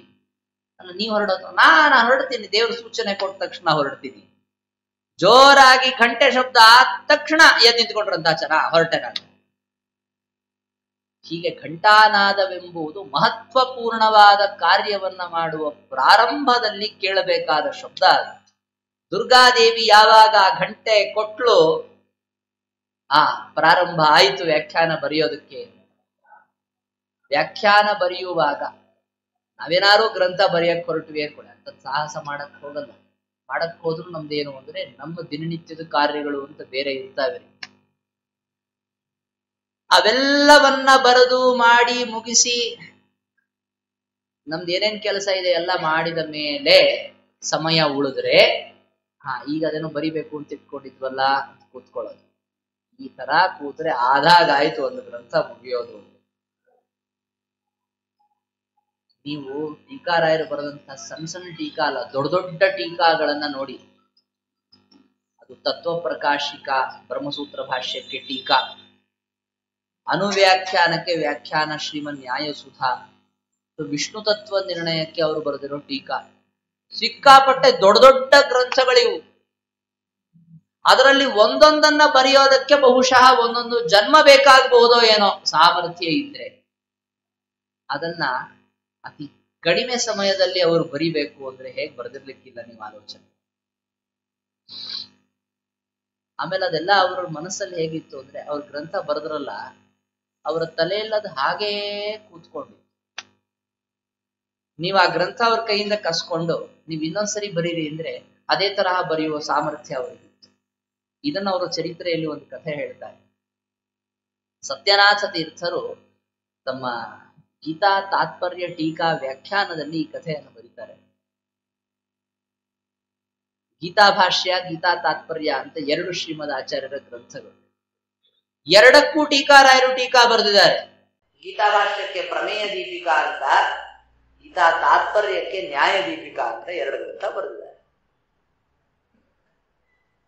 ಅಲ್ಲ, ನೀವ್ ಹೊರಡೋದು? ನಾನು ಹೊರಡ್ತೀನಿ, ದೇವ್ರ ಸೂಚನೆ ಕೊಟ್ಟ ತಕ್ಷಣ ಹೊರಡ್ತೀನಿ. ಜೋರಾಗಿ ಘಂಟೆ ಶಬ್ದ ಆದ ತಕ್ಷಣ ಎದ್ದು ನಿಂತ್ಕೊಂಡ್ರಂತ ಆಚಾರ, ಹೊರಟೆ ನಾನು. ಹೀಗೆ ಘಂಟಾನಾದವೆಂಬುದು ಮಹತ್ವಪೂರ್ಣವಾದ ಕಾರ್ಯವನ್ನ ಮಾಡುವ ಪ್ರಾರಂಭದಲ್ಲಿ ಕೇಳಬೇಕಾದ ಶಬ್ದ. ದುರ್ಗಾದೇವಿ ಯಾವಾಗ ಆ ಘಂಟೆ ಕೊಟ್ಲು, ಪ್ರಾರಂಭ ಆಯಿತು ವ್ಯಾಖ್ಯಾನ ಬರೆಯೋದಕ್ಕೆ. ವ್ಯಾಖ್ಯಾನ ಬರೆಯುವಾಗ ನಾವೇನಾರು ಗ್ರಂಥ ಬರೆಯಕ್ ಹೊರಟ್ವಿ ಅನ್ಕೊಳ್ಳಿ, ಅಂತ ಸಾಹಸ ಮಾಡಕ್ ಹೋಗಲ್ಲ. ಮಾಡಕ್ ಹೋದ್ರು ನಮ್ದೇನು ಅಂದ್ರೆ ನಮ್ಮ ದಿನನಿತ್ಯದ ಕಾರ್ಯಗಳು ಅಂತ ಬೇರೆ ಇರ್ತಾವೆ. ಅವೆಲ್ಲವನ್ನ ಬರೆದು ಮಾಡಿ ಮುಗಿಸಿ ನಮ್ದು ಏನೇನ್ ಕೆಲಸ ಇದೆ ಎಲ್ಲ ಮಾಡಿದ ಮೇಲೆ ಸಮಯ ಉಳಿದ್ರೆ ಈಗ ಅದೇನೋ ಬರಿಬೇಕು ಅಂತ ಇಟ್ಕೊಂಡಿದ್ವಲ್ಲ ಅಂತ ಕೂತ್ಕೊಳ್ಳೋದು. ಈ ತರ ಕೂತ್ರೆ ಆದಾಗಾಯ್ತು ಒಂದು ಗ್ರಂಥ ಮುಗಿಯೋದು. ನೀವು ಟೀಕಾರಾಯರು ಬರೆದಂತಹ ಸಣ್ಣ ಸಣ್ಣ ಟೀಕಾ ಅಲ್ಲ, ದೊಡ್ಡ ದೊಡ್ಡ ಟೀಕಾಗಳನ್ನ ನೋಡಿ. ಅದು ತತ್ವಪ್ರಕಾಶಿಕ ಬ್ರಹ್ಮಸೂತ್ರ ಭಾಷ್ಯಕ್ಕೆ ಟೀಕಾ, ಅನುವ್ಯಾಖ್ಯಾನಕ್ಕೆ ವ್ಯಾಖ್ಯಾನ ಶ್ರೀಮನ್ ನ್ಯಾಯಸುಧಾ, ವಿಷ್ಣು ತತ್ವ ನಿರ್ಣಯಕ್ಕೆ ಅವರು ಬರೆದಿರೋ ಟೀಕಾ. ಸಿಕ್ಕಾಪಟ್ಟೆ ದೊಡ್ಡ ದೊಡ್ಡ ಗ್ರಂಥಗಳಿವು. ಅದರಲ್ಲಿ ಒಂದೊಂದನ್ನ ಬರೆಯೋದಕ್ಕೆ ಬಹುಶಃ ಒಂದೊಂದು ಜನ್ಮ ಬೇಕಾಗಬಹುದೋ ಏನೋ ಸಾಮರ್ಥ್ಯ ಇದ್ರೆ. ಅದನ್ನ ಅತಿ ಕಡಿಮೆ ಸಮಯದಲ್ಲಿ ಅವರು ಬರಿಬೇಕು ಅಂದ್ರೆ ಹೇಗ್ ಬರೆದಿರ್ಲಿಕ್ಕಿಲ್ಲ ನೀವು ಆಲೋಚನೆ. ಆಮೇಲೆ ಅದೆಲ್ಲ ಅವ್ರ ಮನಸ್ಸಲ್ಲಿ ಹೇಗಿತ್ತು ಅಂದ್ರೆ, ಅವ್ರ ಗ್ರಂಥ ಬರೆದ್ರಲ್ಲ, ಅವರ ತಲೆಯಲ್ಲದು ಹಾಗೇ ಕೂತ್ಕೊಂಡು ನೀವು ಆ ಗ್ರಂಥ ಅವ್ರ ಕೈಯಿಂದ ಕಸ್ಕೊಂಡು ನೀವ್ ಇನ್ನೊಂದ್ಸರಿ ಬರೀರಿ ಅಂದ್ರೆ ಅದೇ ತರಹ ಬರೆಯುವ ಸಾಮರ್ಥ್ಯ ಅವರಿಗಿತ್ತು. ಇದನ್ನ ಅವರು ಚರಿತ್ರೆಯಲ್ಲಿ ಒಂದು ಕಥೆ ಹೇಳ್ತಾರೆ. ಸತ್ಯನಾಥ ತೀರ್ಥರು ತಮ್ಮ ಗೀತಾ ತಾತ್ಪರ್ಯ ಟೀಕಾ ವ್ಯಾಖ್ಯಾನದಲ್ಲಿ ಈ ಕಥೆಯನ್ನು ಬರೀತಾರೆ. ಗೀತಾ ಭಾಷ್ಯ, ಗೀತಾ ತಾತ್ಪರ್ಯ ಅಂತ ಎರಡು ಶ್ರೀಮದ್ ಆಚಾರ್ಯರ ಗ್ರಂಥಗಳು. ಎರಡಕ್ಕೂ ಟೀಕಾರಾಯರು ಟೀಕಾ ಬರೆದಿದ್ದಾರೆ. ಗೀತಾ ಭಾಷ್ಯಕ್ಕೆ ಪ್ರಮೇಯ ದೀಪಿಕಾ ಅಂತ, ಗೀತಾ ತಾತ್ಪರ್ಯಕ್ಕೆ ನ್ಯಾಯ ದೀಪಿಕಾ ಅಂತ ಎರಡು ಗ್ರಂಥ ಬರೆದಿದ್ದಾರೆ.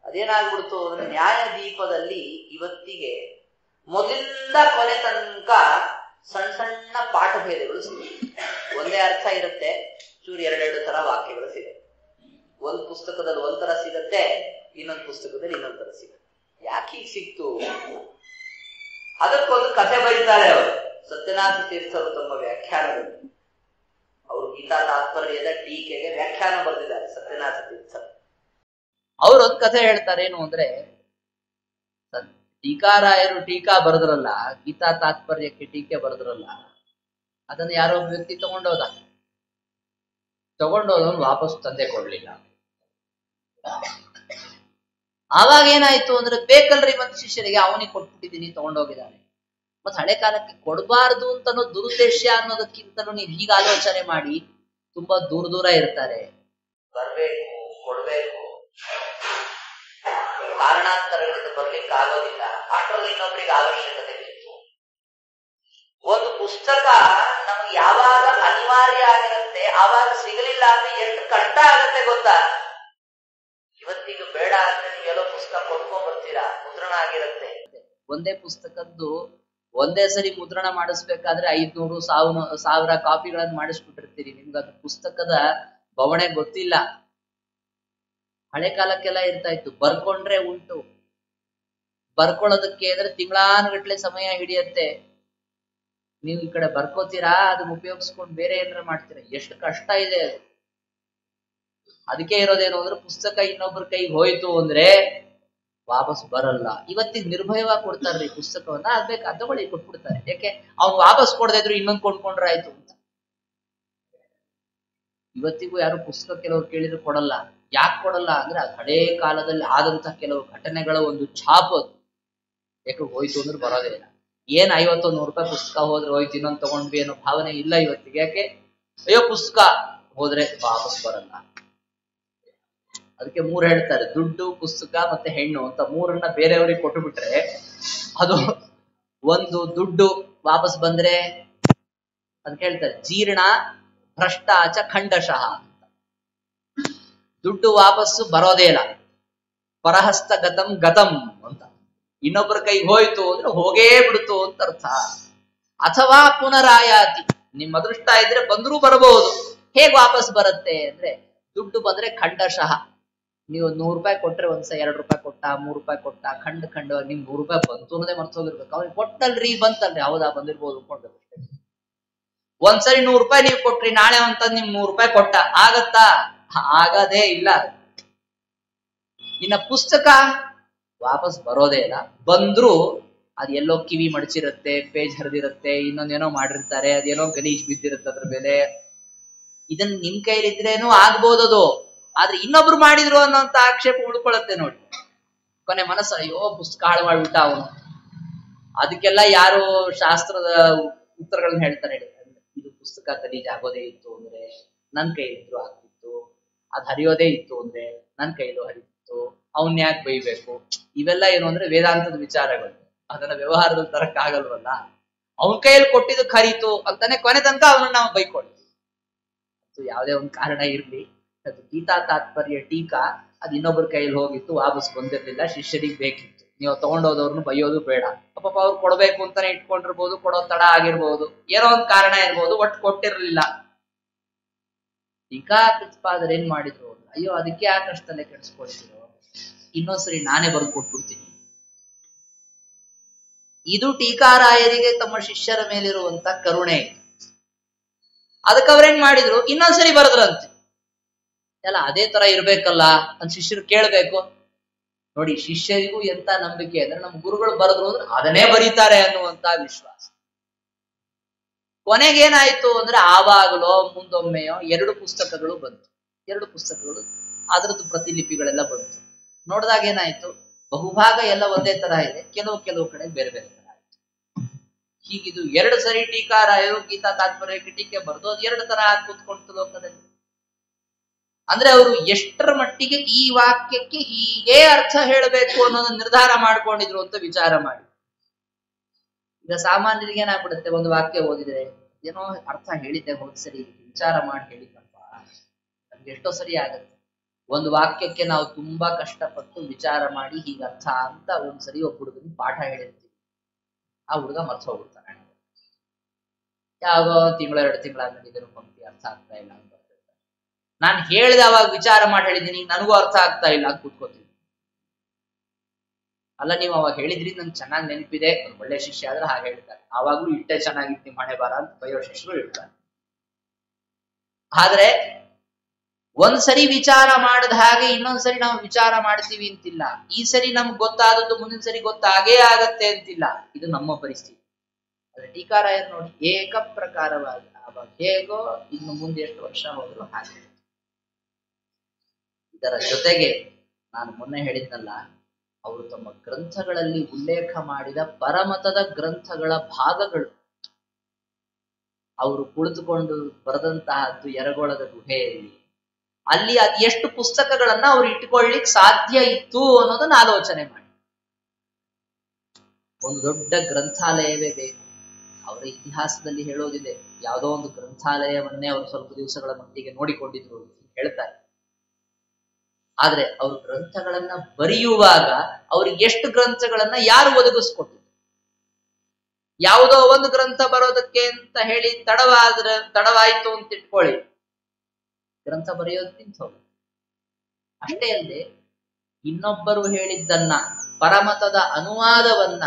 ಅದೇನಾಗ್ಬಿಡ್ತು ಅಂದ್ರೆ, ನ್ಯಾಯ ದೀಪದಲ್ಲಿ ಇವತ್ತಿಗೆ ಮೊದಲಿಂದ ಕೊನೆ ತನಕ ಸಣ್ಣ ಸಣ್ಣ ಪಾಠಭೇದಗಳು ಸಿಗುತ್ತೆ. ಒಂದೇ ಅರ್ಥ ಇರುತ್ತೆ, ಚೂರು ಎರಡೆರಡು ತರ ವಾಕ್ಯಗಳು ಸಿಗುತ್ತೆ. ಒಂದು ಪುಸ್ತಕದಲ್ಲಿ ಒಂಥರ ಸಿಗತ್ತೆ, ಇನ್ನೊಂದು ಪುಸ್ತಕದಲ್ಲಿ ಇನ್ನೊಂದು ತರ ಸಿಗುತ್ತೆ. ಯಾಕೆ ಹೀಗೆ ಸಿಕ್ತು? ಅದಕ್ಕೊಂದು ಕಥೆ ಬರೀತಾರೆ ಅವರು ಸತ್ಯನಾಥ ತೀರ್ಥರು ತಮ್ಮ ವ್ಯಾಖ್ಯಾನದಲ್ಲಿ. ಅವರು ಗೀತಾ ತಾತ್ಪರ್ಯದ ಟೀಕೆಗೆ ವ್ಯಾಖ್ಯಾನ ಬರೆದಿದ್ದಾರೆ ಸತ್ಯನಾಥ ತೀರ್ಥರು. ಅವರೊಂದು ಕಥೆ ಹೇಳ್ತಾರೆ. ಏನು ಅಂದ್ರೆ, ಟೀಕಾರಾಯರು ಟೀಕಾ ಬರೆದ್ರಲ್ಲ, ಗೀತಾ ತಾತ್ಪರ್ಯಕ್ಕೆ ಟೀಕೆ ಬರೆದ್ರಲ್ಲ, ಅದನ್ನ ಯಾರೋ ಒಬ್ಬ ವ್ಯಕ್ತಿ ತಗೊಂಡೋದವನು ವಾಪಸ್ ತಂದೆ ಕೊಡ್ಲಿಲ್ಲ. ಆವಾಗ ಏನಾಯ್ತು ಅಂದ್ರೆ, ಬೇಕಲ್ರಿ ಮತ್ತೆ ಶಿಷ್ಯರಿಗೆ, ಅವನಿಗೆ ಕೊಟ್ಬಿಟ್ಟಿದ್ದೀನಿ ತಗೊಂಡೋಗಿದ್ದಾನೆ. ಮತ್ ಹಳೆ ಕಾಲಕ್ಕೆ ಕೊಡಬಾರ್ದು ಅಂತನೋ ದುರುದ್ದೇಶ ಅನ್ನೋದಕ್ಕಿಂತಲೂ ನೀವು ಹೀಗೆ ಆಲೋಚನೆ ಮಾಡಿ, ತುಂಬಾ ದೂರ ದೂರ ಇರ್ತಾರೆ. ಬರ್ಬೇಕು, ಕೊಡ್ಬೇಕು, ಕಾರಣಾಂತರಗಳಿಂದ ಬರ್ಲಿಕ್ಕೆ ಆಗೋದಿಲ್ಲ, ಅಷ್ಟರಲ್ಲಿ ಇನ್ನೊಬ್ರಿಗೆ ಅವಶ್ಯಕತೆ ಬೇಕು. ಒಂದು ಪುಸ್ತಕ ನಮ್ಗೆ ಯಾವಾಗ ಅನಿವಾರ್ಯ ಆಗಿರುತ್ತೆ ಆವಾಗ ಸಿಗಲಿಲ್ಲ ಅಂದ್ರೆ ಎಷ್ಟು ಕಷ್ಟ ಆಗತ್ತೆ ಗೊತ್ತಾ? ಇವತ್ತಿಗೆ ಬೇಡ ಅಂದ್ರೆ ನೀವೆಲ್ಲೋ ಪುಸ್ತಕ ಕೊಂಡ್ಕೊಂಡ್ ಬರ್ತೀರಾ, ಮುದ್ರಣ ಆಗಿರುತ್ತೆ. ಒಂದೇ ಪುಸ್ತಕದ್ದು ಒಂದೇ ಸರಿ ಮುದ್ರಣ ಮಾಡಿಸ್ಬೇಕಾದ್ರೆ 500-1000 ಕಾಪಿಗಳನ್ನು ಮಾಡಿಸ್ಬಿಟ್ಟಿರ್ತೀರಿ. ನಿಮ್ಗದು ಪುಸ್ತಕದ ಬವಣೆ ಗೊತ್ತಿಲ್ಲ. ಹಳೆ ಕಾಲಕ್ಕೆಲ್ಲ ಇರ್ತಾ ಇತ್ತು, ಬರ್ಕೊಂಡ್ರೆ ಉಂಟು. ಬರ್ಕೊಳ್ಳೋದಕ್ಕೆ ಅಂದ್ರೆ ತಿಂಗಳಾನುಗಟ್ಲೆ ಸಮಯ ಹಿಡಿಯತ್ತೆ. ನೀವು ಈ ಕಡೆ ಬರ್ಕೋತೀರಾ, ಅದನ್ನ ಉಪಯೋಗಿಸ್ಕೊಂಡು ಬೇರೆ ಏನಾರ ಮಾಡ್ತೀರಾ, ಎಷ್ಟು ಕಷ್ಟ ಇದೆ ಅದು. ಅದಕ್ಕೆ ಇರೋದೇನು ಅಂದ್ರೆ, ಪುಸ್ತಕ ಇನ್ನೊಬ್ಬರ ಕೈಗೆ ಹೋಯ್ತು ಅಂದ್ರೆ ವಾಪಸ್ ಬರಲ್ಲ. ಇವತ್ತಿಗೆ ನಿರ್ಭಯವಾಗಿ ಕೊಡ್ತಾರ್ರಿ ಪುಸ್ತಕವನ್ನ, ಅದ್ಬೇಕು ಅದು ತಗೊಳ್ಳಿ ಕೊಟ್ಬಿಡ್ತಾರೆ. ಯಾಕೆ? ಅವ್ನು ವಾಪಸ್ ಕೊಡದೇ ಇದ್ರು ಇನ್ನೊಂದು ಕೊಂಡ್ಕೊಂಡ್ರೆ ಆಯ್ತು ಅಂತ. ಇವತ್ತಿಗೂ ಯಾರು ಪುಸ್ತಕ ಕೆಲವ್ರು ಕೇಳಿದ್ರು ಕೊಡಲ್ಲ. ಯಾಕೆ ಕೊಡಲ್ಲ ಅಂದ್ರೆ, ಅದು ಹಳೇ ಕಾಲದಲ್ಲಿ ಆದಂತಹ ಕೆಲವು ಘಟನೆಗಳ ಒಂದು ಛಾಪು ಅದು. ಯಾಕೆ ಹೋಯ್ತು ಅಂದ್ರೆ ಬರೋದೇ ಇಲ್ಲ. ಏನ್ 50-100 ರೂಪಾಯಿ ಪುಸ್ತಕ ಹೋದ್ರೆ ಹೋಯ್ತು, ಇನ್ನೊಂದು ತಗೊಂಡ್ವಿ ಅನ್ನೋ ಭಾವನೆ ಇಲ್ಲ ಇವತ್ತಿಗೆ. ಯಾಕೆ? ಅಯ್ಯೋ ಪುಸ್ತಕ ಹೋದ್ರೆ ವಾಪಸ್ ಬರಲ್ಲ. ಅದಕ್ಕೆ 3 ಹೇಳ್ತಾರೆ, ದುಡ್ಡು, ಪುಸ್ತಕ ಮತ್ತೆ ಹೆಣ್ಣು ಅಂತ. 3 ಬೇರೆಯವ್ರಿಗೆ ಕೊಟ್ಟು ಬಿಟ್ರೆ, ಅದು ಒಂದು ದುಡ್ಡು ವಾಪಸ್ ಬಂದ್ರೆ ಅದಕ್ಕೆ ಹೇಳ್ತಾರೆ ಜೀರ್ಣ ಭ್ರಷ್ಟಾಚ ಖಂಡಶಃ ಅಂತ. ದುಡ್ಡು ವಾಪಸ್ಸು ಬರೋದೇ ಇಲ್ಲ. ಪರಹಸ್ತ ಗತಂ ಗತಂ ಅಂತ. ಇನ್ನೊಬ್ಬರ ಕೈ ಹೋಯ್ತು ಅಂದ್ರೆ ಹೋಗೇ ಬಿಡ್ತು ಅಂತ ಅರ್ಥ. ಅಥವಾ ಪುನರಾಯಾತಿ, ನಿಮ್ಮ ಅದೃಷ್ಟ ಇದ್ರೆ ಬಂದ್ರೂ ಬರಬಹುದು. ಹೇಗ್ ವಾಪಸ್ ಬರುತ್ತೆ ಅಂದ್ರೆ, ದುಡ್ಡು ಬಂದ್ರೆ ಖಂಡಶಃ, ನೀವು ₹100 ಕೊಟ್ರೆ ಒಂದ್ಸ ₹2 ಕೊಟ್ಟ, ₹3 ಕೊಟ್ಟ, ಖಂಡ ನಿಮ್ ₹100 ಬಂತು ಅನ್ನೋದೇ ಮರ್ತೋಗಿರ್ಬೇಕು. ಅವ್ರಿಗೆ ಕೊಟ್ಟಲ್ರಿ ಬಂತಲ್ರಿ, ಹೌದಾ ಬಂದಿರ್ಬೋದು ಕೊಡ್ಬೇಕು. ಒಂದ್ಸರಿ ₹100 ನೀವು ಕೊಟ್ರಿ, ನಾಳೆ ಅಂತ ನಿಮ್ ₹100 ಕೊಟ್ಟ, ಆಗತ್ತಾ? ಆಗದೇ ಇಲ್ಲ. ಇನ್ನ ಪುಸ್ತಕ ವಾಪಸ್ ಬರೋದೇ ಇಲ್ಲ. ಬಂದ್ರು ಅದ್ ಎಲ್ಲೋ ಕಿವಿ ಮಡಚಿರುತ್ತೆ, ಪೇಜ್ ಹರಿದಿರುತ್ತೆ, ಇನ್ನೊಂದೇನೋ ಮಾಡಿರ್ತಾರೆ, ಅದೇನೋ ಗಲೀಜ್ ಬಿದ್ದಿರುತ್ತೆ ಅದ್ರ ಮೇಲೆ. ಇದನ್ ನಿಮ್ ಕೈಲಿದ್ರೇನು ಆಗ್ಬೋದದು, ಆದ್ರೆ ಇನ್ನೊಬ್ರು ಮಾಡಿದ್ರು ಅನ್ನೋಂತ ಆಕ್ಷೇಪ ಉಳ್ಕೊಳತ್ತೆ ನೋಡಿ. ಕೊನೆ ಮನಸ್ಸು, ಅಯ್ಯೋ ಪುಸ್ತಕ ಹಾಳು ಮಾಡ್ಬಿಟ್ಟ ಅವನು. ಅದಕ್ಕೆಲ್ಲ ಯಾರು ಶಾಸ್ತ್ರದ ಉತ್ತರಗಳನ್ನ ಹೇಳ್ತಾರೆ, ಇದು ಪುಸ್ತಕ ಗಲೀಜ್ ಆಗೋದೇ ಇತ್ತು ಅಂದ್ರೆ ನನ್ ಕೈಲಿದ್ರು ಆಗ್ತಿತ್ತು, ಅದ್ ಹರಿಯೋದೇ ಇತ್ತು ಅಂದ್ರೆ ನನ್ ಕೈಲೂ ಹರಿತಿತ್ತು, ಅವನ್ ಯಾಕೆ ಬೈಬೇಕು. ಇವೆಲ್ಲ ಏನು ಅಂದ್ರೆ ವೇದಾಂತದ ವಿಚಾರಗಳು, ಅದನ್ನ ವ್ಯವಹಾರದಲ್ಲಿ ತರಕ್ ಆಗಲ್ವಲ್ಲ. ಅವನ್ ಕೈಯಲ್ಲಿ ಕೊಟ್ಟಿದ್ದು ಖರೀತು ಅಂತಾನೆ ಕೊನೆ ತನಕ ಅವನನ್ನ ನಾವು ಬೈಕೊಳ್ಳಿ. ಯಾವುದೇ ಒಂದು ಕಾರಣ ಇರ್ಲಿ, ಅದು ಗೀತಾ ತಾತ್ಪರ್ಯ ಟೀಕಾ ಅದ್ ಇನ್ನೊಬ್ಬರ ಕೈಯಲ್ಲಿ ಹೋಗಿತ್ತು, ವಾಪಸ್ ಬಂದಿರ್ಲಿಲ್ಲ, ಶಿಷ್ಯರಿಗೆ ಬೇಕಿತ್ತು. ನೀವು ತಗೊಂಡೋದವ್ರನ್ನು ಬೈಯೋದು ಬೇಡ. ಪಾಪ ಅವ್ರು ಕೊಡ್ಬೇಕು ಅಂತಾನೆ ಇಟ್ಕೊಂಡಿರ್ಬೋದು, ಕೊಡೋ ತಡ ಆಗಿರ್ಬೋದು, ಏನೋ ಒಂದ್ ಕಾರಣ ಇರ್ಬೋದು, ಒಟ್ಟು ಕೊಟ್ಟಿರ್ಲಿಲ್ಲ. ಟೀಕಾ ಕೃತ್ಪಾದರು ಏನ್ ಮಾಡಿದ್ರು, ಅಯ್ಯೋ ಅದಕ್ಕೆ ಯಾಕೆ ಅಷ್ಟಲ್ಲೇ ಕೆಡಿಸ್ಕೊಳ್ತಿರೋ, ಇನ್ನೊಂದ್ಸರಿ ನಾನೇ ಬರೆದು ಕೊಟ್ಬಿಡ್ತೀನಿ. ಇದು ಟೀಕಾರಾಯರಿಗೆ ತಮ್ಮ ಶಿಷ್ಯರ ಮೇಲಿರುವಂತ ಕರುಣೆ. ಅದಕ್ಕೆ ಅವ್ರೇನ್ ಮಾಡಿದ್ರು, ಇನ್ನೊಂದ್ಸರಿ ಬರೆದ್ರಂತೆ. ಎಲ್ಲ ಅದೇ ತರ ಇರ್ಬೇಕಲ್ಲ ಅಂತ ಶಿಷ್ಯರು ಕೇಳ್ಬೇಕು. ನೋಡಿ, ಶಿಷ್ಯರಿಗೂ ಎಂತ ನಂಬಿಕೆ ಅಂದ್ರೆ ನಮ್ಮ ಗುರುಗಳು ಬರೆದ್ರು ಅಂದ್ರೆ ಅದನ್ನೇ ಬರೀತಾರೆ ಅನ್ನುವಂತ ವಿಶ್ವಾಸ. ಕೊನೆಗೇನಾಯ್ತು ಅಂದ್ರೆ ಆವಾಗಲೋ ಮುಂದೊಮ್ಮೆಯೋ 2 ಪುಸ್ತಕಗಳು ಬಂತು. 2 ಪುಸ್ತಕಗಳು ಅದರದ್ದು ಪ್ರತಿಲಿಪಿಗಳೆಲ್ಲ ಬಂತು. ನೋಡಿದಾಗ ಏನಾಯ್ತು, ಬಹುಭಾಗ ಎಲ್ಲ ಒಂದೇ ತರ ಇದೆ, ಕೆಲವು ಕಡೆ ಬೇರೆ ಬೇರೆ ತರ ಆಯ್ತು. ಹೀಗಿದು 2 ಸರಿ ಟೀಕಾರಾಯರು ಗೀತಾ ತಾತ್ಪರ್ಯಕ್ಕೆ ಟೀಕೆ ಬರೆದು ಅದು 2 ತರ ಕೂತ್ಕೊಂತು ಲೋಕದಲ್ಲಿ. ಅಂದ್ರೆ ಅವರು ಎಷ್ಟರ ಮಟ್ಟಿಗೆ ಈ ವಾಕ್ಯಕ್ಕೆ ಹೀಗೆ ಅರ್ಥ ಹೇಳಬೇಕು ಅನ್ನೋದನ್ನ ನಿರ್ಧಾರ ಮಾಡ್ಕೊಂಡಿದ್ರು ಅಂತ ವಿಚಾರ ಮಾಡಿ. ಈಗ ಸಾಮಾನ್ಯರಿಗೆ ಏನಾಗ್ಬಿಡುತ್ತೆ, ಒಂದು ವಾಕ್ಯ ಓದಿದ್ರೆ ಏನೋ ಅರ್ಥ ಹೇಳಿದ್ದೆ ಹೋದ್ ಸರಿ, ವಿಚಾರ ಮಾಡಿ ಹೇಳಿದ್ನಪ್ಪ, ನಮ್ಗೆ ಎಷ್ಟೋ ಸರಿ ಆಗತ್ತೆ. ಒಂದು ವಾಕ್ಯಕ್ಕೆ ನಾವು ತುಂಬಾ ಕಷ್ಟಪಟ್ಟು ವಿಚಾರ ಮಾಡಿ ಹೀಗ ಅರ್ಥ ಅಂತ ಒಂದ್ಸರಿ ಒಬ್ಬ ಹುಡುಗನ ಪಾಠ ಹೇಳಿರ್ತೀವಿ, ಆ ಹುಡುಗ ಮರ್ತು ಹೋಗ್ಬಿಡ್ತಾನೆ. ಯಾವಾಗ 1 ತಿಂಗಳು 2 ತಿಂಗಳಾದ್ಮೇಲೆ ಇದನ್ನು ಪಂಕ್ತಿ ಅರ್ಥ ಆಗ್ತಾ ಇಲ್ಲ ಅಂತ ಬರ್ತಿರ್ತಾನೆ. ನಾನು ಹೇಳಿದ ಅವಾಗ ವಿಚಾರ ಮಾಡಿ ಹೇಳಿದ್ದೀನಿ, ನನಗೂ ಅರ್ಥ ಆಗ್ತಾ ಇಲ್ಲ ಅಂತ ಕೂತ್ಕೋತೀನಿ. ಅಲ್ಲ, ನೀವು ಅವಾಗ ಹೇಳಿದ್ರಿ ನಂಗೆ ಚೆನ್ನಾಗಿ ನೆನಪಿದೆ, ಒಂದು ಒಳ್ಳೆ ಶಿಷ್ಯ ಆದ್ರೆ ಹಾಗೆ ಹೇಳ್ತಾರೆ, ಆವಾಗ್ಲೂ ಇಟ್ಟೆ ಚೆನ್ನಾಗಿತ್ತು ನಿಮ್ಮ ಹಣೆ ಬಾರ ಅಂತ ಬಯೋ ಶಿಷ್ಯರು ಹೇಳ್ತಾರೆ. ಆದ್ರೆ ಒಂದ್ಸರಿ ವಿಚಾರ ಮಾಡದ ಹಾಗೆ ಇನ್ನೊಂದ್ಸರಿ ನಾವು ವಿಚಾರ ಮಾಡ್ತೀವಿ ಅಂತಿಲ್ಲ. ಈ ಸರಿ ನಮ್ಗೆ ಗೊತ್ತಾದದ್ದು ಮುಂದಿನ ಸರಿ ಗೊತ್ತಾಗೇ ಆಗತ್ತೆ ಅಂತಿಲ್ಲ. ಇದು ನಮ್ಮ ಪರಿಸ್ಥಿತಿ. ಅದ್ರ ಟೀಕಾರಾಯರು ನೋಡಿ, ಏಕ ಪ್ರಕಾರವಾಗಿ ಆವಾಗ ಹೇಗೋ ಇನ್ನು ಮುಂದೆ ಎಷ್ಟು ವರ್ಷ ಹೋದ್ರು ಹಾಗೆ. ಇದರ ಜೊತೆಗೆ ನಾನು ಮೊನ್ನೆ ಹೇಳಿದ್ನಲ್ಲ, ಅವರು ತಮ್ಮ ಗ್ರಂಥಗಳಲ್ಲಿ ಉಲ್ಲೇಖ ಮಾಡಿದ ಪರಮತದ ಗ್ರಂಥಗಳ ಭಾಗಗಳು, ಅವರು ಕುಳಿತುಕೊಂಡು ಬರೆದಂತಹದ್ದು ಯರಗೋಳದ ಗುಹೆಯಲ್ಲಿ, ಅಲ್ಲಿ ಅದು ಎಷ್ಟು ಪುಸ್ತಕಗಳನ್ನ ಅವ್ರು ಇಟ್ಕೊಳ್ಳಿಕ್ ಸಾಧ್ಯ ಇತ್ತು ಅನ್ನೋದನ್ನ ಆಲೋಚನೆ ಮಾಡಿ. ಒಂದು ದೊಡ್ಡ ಗ್ರಂಥಾಲಯವೇ ಬೇಕು. ಅವರ ಇತಿಹಾಸದಲ್ಲಿ ಹೇಳೋದಿದೆ, ಯಾವುದೋ ಒಂದು ಗ್ರಂಥಾಲಯವನ್ನೇ ಅವರು ಸ್ವಲ್ಪ ದಿವಸಗಳ ಮಟ್ಟಿಗೆ ನೋಡಿಕೊಂಡಿದ್ರು ಹೇಳ್ತಾರೆ. ಆದ್ರೆ ಅವರು ಗ್ರಂಥಗಳನ್ನ ಬರೆಯುವಾಗ ಅವ್ರಿಗೆ ಎಷ್ಟು ಗ್ರಂಥಗಳನ್ನ ಯಾರು ಒದಗಿಸ್ಕೊಟ್ಟಿದ್ರು? ಯಾವುದೋ ಒಂದು ಗ್ರಂಥ ಬರೋದಕ್ಕೆ ಅಂತ ಹೇಳಿ ತಡವಾಯ್ತು ಅಂತ ಇಟ್ಕೊಳ್ಳಿ, ಗ್ರಂಥ ಬರೆಯೋದು ನಿಂತು ಹೋಗುತ್ತೆ. ಅಷ್ಟೇ ಅಲ್ಲದೆ ಇನ್ನೊಬ್ಬರು ಹೇಳಿದ್ದನ್ನ, ಪರಮತದ ಅನುವಾದವನ್ನ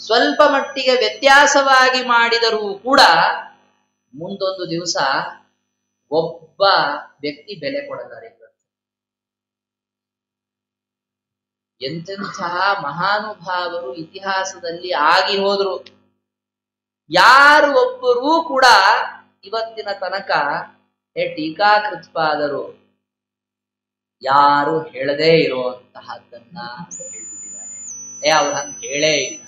ಸ್ವಲ್ಪ ಮಟ್ಟಿಗೆ ವ್ಯತ್ಯಾಸವಾಗಿ ಮಾಡಿದರೂ ಕೂಡ ಮುಂದೊಂದು ದಿವಸ ಒಬ್ಬ ವ್ಯಕ್ತಿ ಬೆಲೆ ಕೊಡಲಾರೆ. ಎಂತೆಂತಹ ಮಹಾನುಭಾವರು ಇತಿಹಾಸದಲ್ಲಿ ಆಗಿ ಹೋದ್ರು, ಯಾರು ಒಬ್ಬರೂ ಕೂಡ ಇವತ್ತಿನ ತನಕ ಟೀಕಾಕೃತ್ಪಾದರು ಯಾರು ಹೇಳದೇ ಇರುವಂತಹದ್ದನ್ನ ಹೇಳ್ಬಿಟ್ಟಿದ್ದಾರೆ. ಅವ್ರು ಹಂಗ ಹೇಳೇ ಇಲ್ಲ,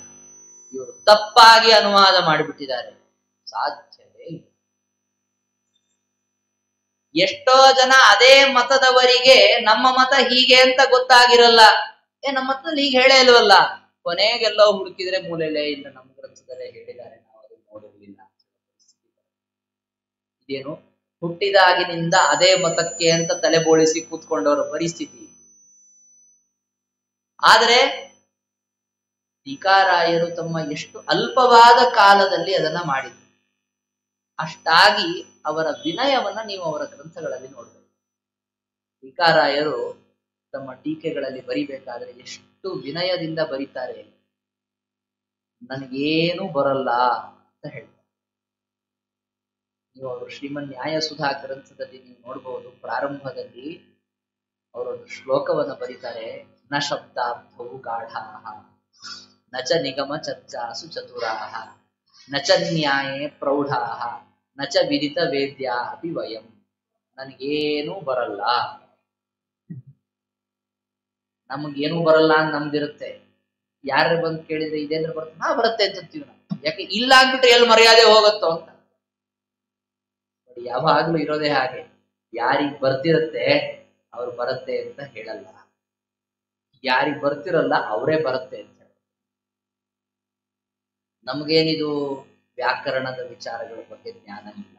ಇವರು ತಪ್ಪಾಗಿ ಅನುವಾದ ಮಾಡಿಬಿಟ್ಟಿದ್ದಾರೆ, ಸಾಧ್ಯವೇ ಇಲ್ಲ. ಎಷ್ಟೋ ಜನ ಅದೇ ಮತದವರಿಗೆ ನಮ್ಮ ಮತ ಹೀಗೆ ಅಂತ ಗೊತ್ತಾಗಿರಲ್ಲ. ನಮ್ಮ ಮತದಲ್ಲಿ ಹೀಗೆ ಹೇಳೇ ಇಲ್ವಲ್ಲ, ಕೊನೆಗೆಲ್ಲೋ ಹುಡುಕಿದ್ರೆ ಮೂಲೆಯಲ್ಲೇ ಇಲ್ಲ, ನಮ್ಮ ಗ್ರಂಥದಲ್ಲೇ ಹೇಳಿದ್ದಾರೆ, ನಾವು ಅದನ್ನು ನೋಡಿರ್ಲಿಲ್ಲ. ಇದೇನು ಹುಟ್ಟಿದಾಗಿನಿಂದ ಅದೇ ಮತಕ್ಕೆ ಅಂತ ತಲೆಬೋಳಿಸಿ ಕೂತ್ಕೊಂಡವರ ಪರಿಸ್ಥಿತಿ. ಆದ್ರೆ ಟೀಕಾರಾಯರು ತಮ್ಮ ಎಷ್ಟು ಅಲ್ಪವಾದ ಕಾಲದಲ್ಲಿ ಅದನ್ನ ಮಾಡಿದ್ರು. ಅಷ್ಟಾಗಿ ಅವರ ವಿನಯವನ್ನ ನೀವು ಅವರ ಗ್ರಂಥಗಳಲ್ಲಿ ನೋಡ್ಬೇಕು. ಟೀಕಾರಾಯರು ತಮ್ಮ ಟೀಕೆಗಳಲ್ಲಿ ಬರಿಬೇಕಾದ್ರೆ ಎಷ್ಟು ವಿನಯದಿಂದ ಬರೀತಾರೆ. ನನಗೇನು ಬರಲ್ಲ ಅಂತ ಹೇಳ್ತಾರೆ. ನೀವು ಅವರು ಶ್ರೀಮನ್ ನ್ಯಾಯಸುಧಾ ಗ್ರಂಥದಲ್ಲಿ ನೀವು ನೋಡಬಹುದು, ಪ್ರಾರಂಭದಲ್ಲಿ ಅವರೊಂದು ಶ್ಲೋಕವನ್ನು ಬರೀತಾರೆ. ನ ಶಬ್ದಾರ್ಥವು ಗಾಢಾಹ ನ ಚ ನಿಗಮ ಚರ್ಚಾಸು ಚತುರಾಹ ನ ಚ ನ್ಯಾಯೇ ಪ್ರೌಢಾಹ ನ ಚ ವಿದಿತ ವೇದ್ಯಾ ಅಪಿ ವಯಂ. ನನಗೇನೂ ಬರಲ್ಲ. ನಮಗೇನೂ ಬರಲ್ಲ ಅಂತ ನಮ್ದಿರುತ್ತೆ. ಯಾರು ಬಂದು ಕೇಳಿದ್ರೆ ಇದೇನ್ರ ಬರುತ್ತೆ, ಬರುತ್ತೆ ಅಂತೀವಿ ನಾವು. ಯಾಕೆ ಇಲ್ಲ ಅಂದ್ಬಿಟ್ರೆ ಎಲ್ಲಿ ಮರ್ಯಾದೆ ಹೋಗುತ್ತೋ ಅಂತ. ಯಾವಾಗ್ಲೂ ಇರೋದೇ ಹಾಗೆ. ಯಾರಿಗ್ ಬರ್ತಿರತ್ತೆ ಅವ್ರು ಬರುತ್ತೆ ಅಂತ ಹೇಳಲ್ಲ, ಯಾರಿಗ್ ಬರ್ತಿರಲ್ಲ ಅವರೇ ಬರುತ್ತೆ ಅಂತ ಹೇಳ. ನಮಗೇನಿದು ವ್ಯಾಕರಣದ ವಿಚಾರಗಳ ಬಗ್ಗೆ ಜ್ಞಾನ ಇಲ್ಲ.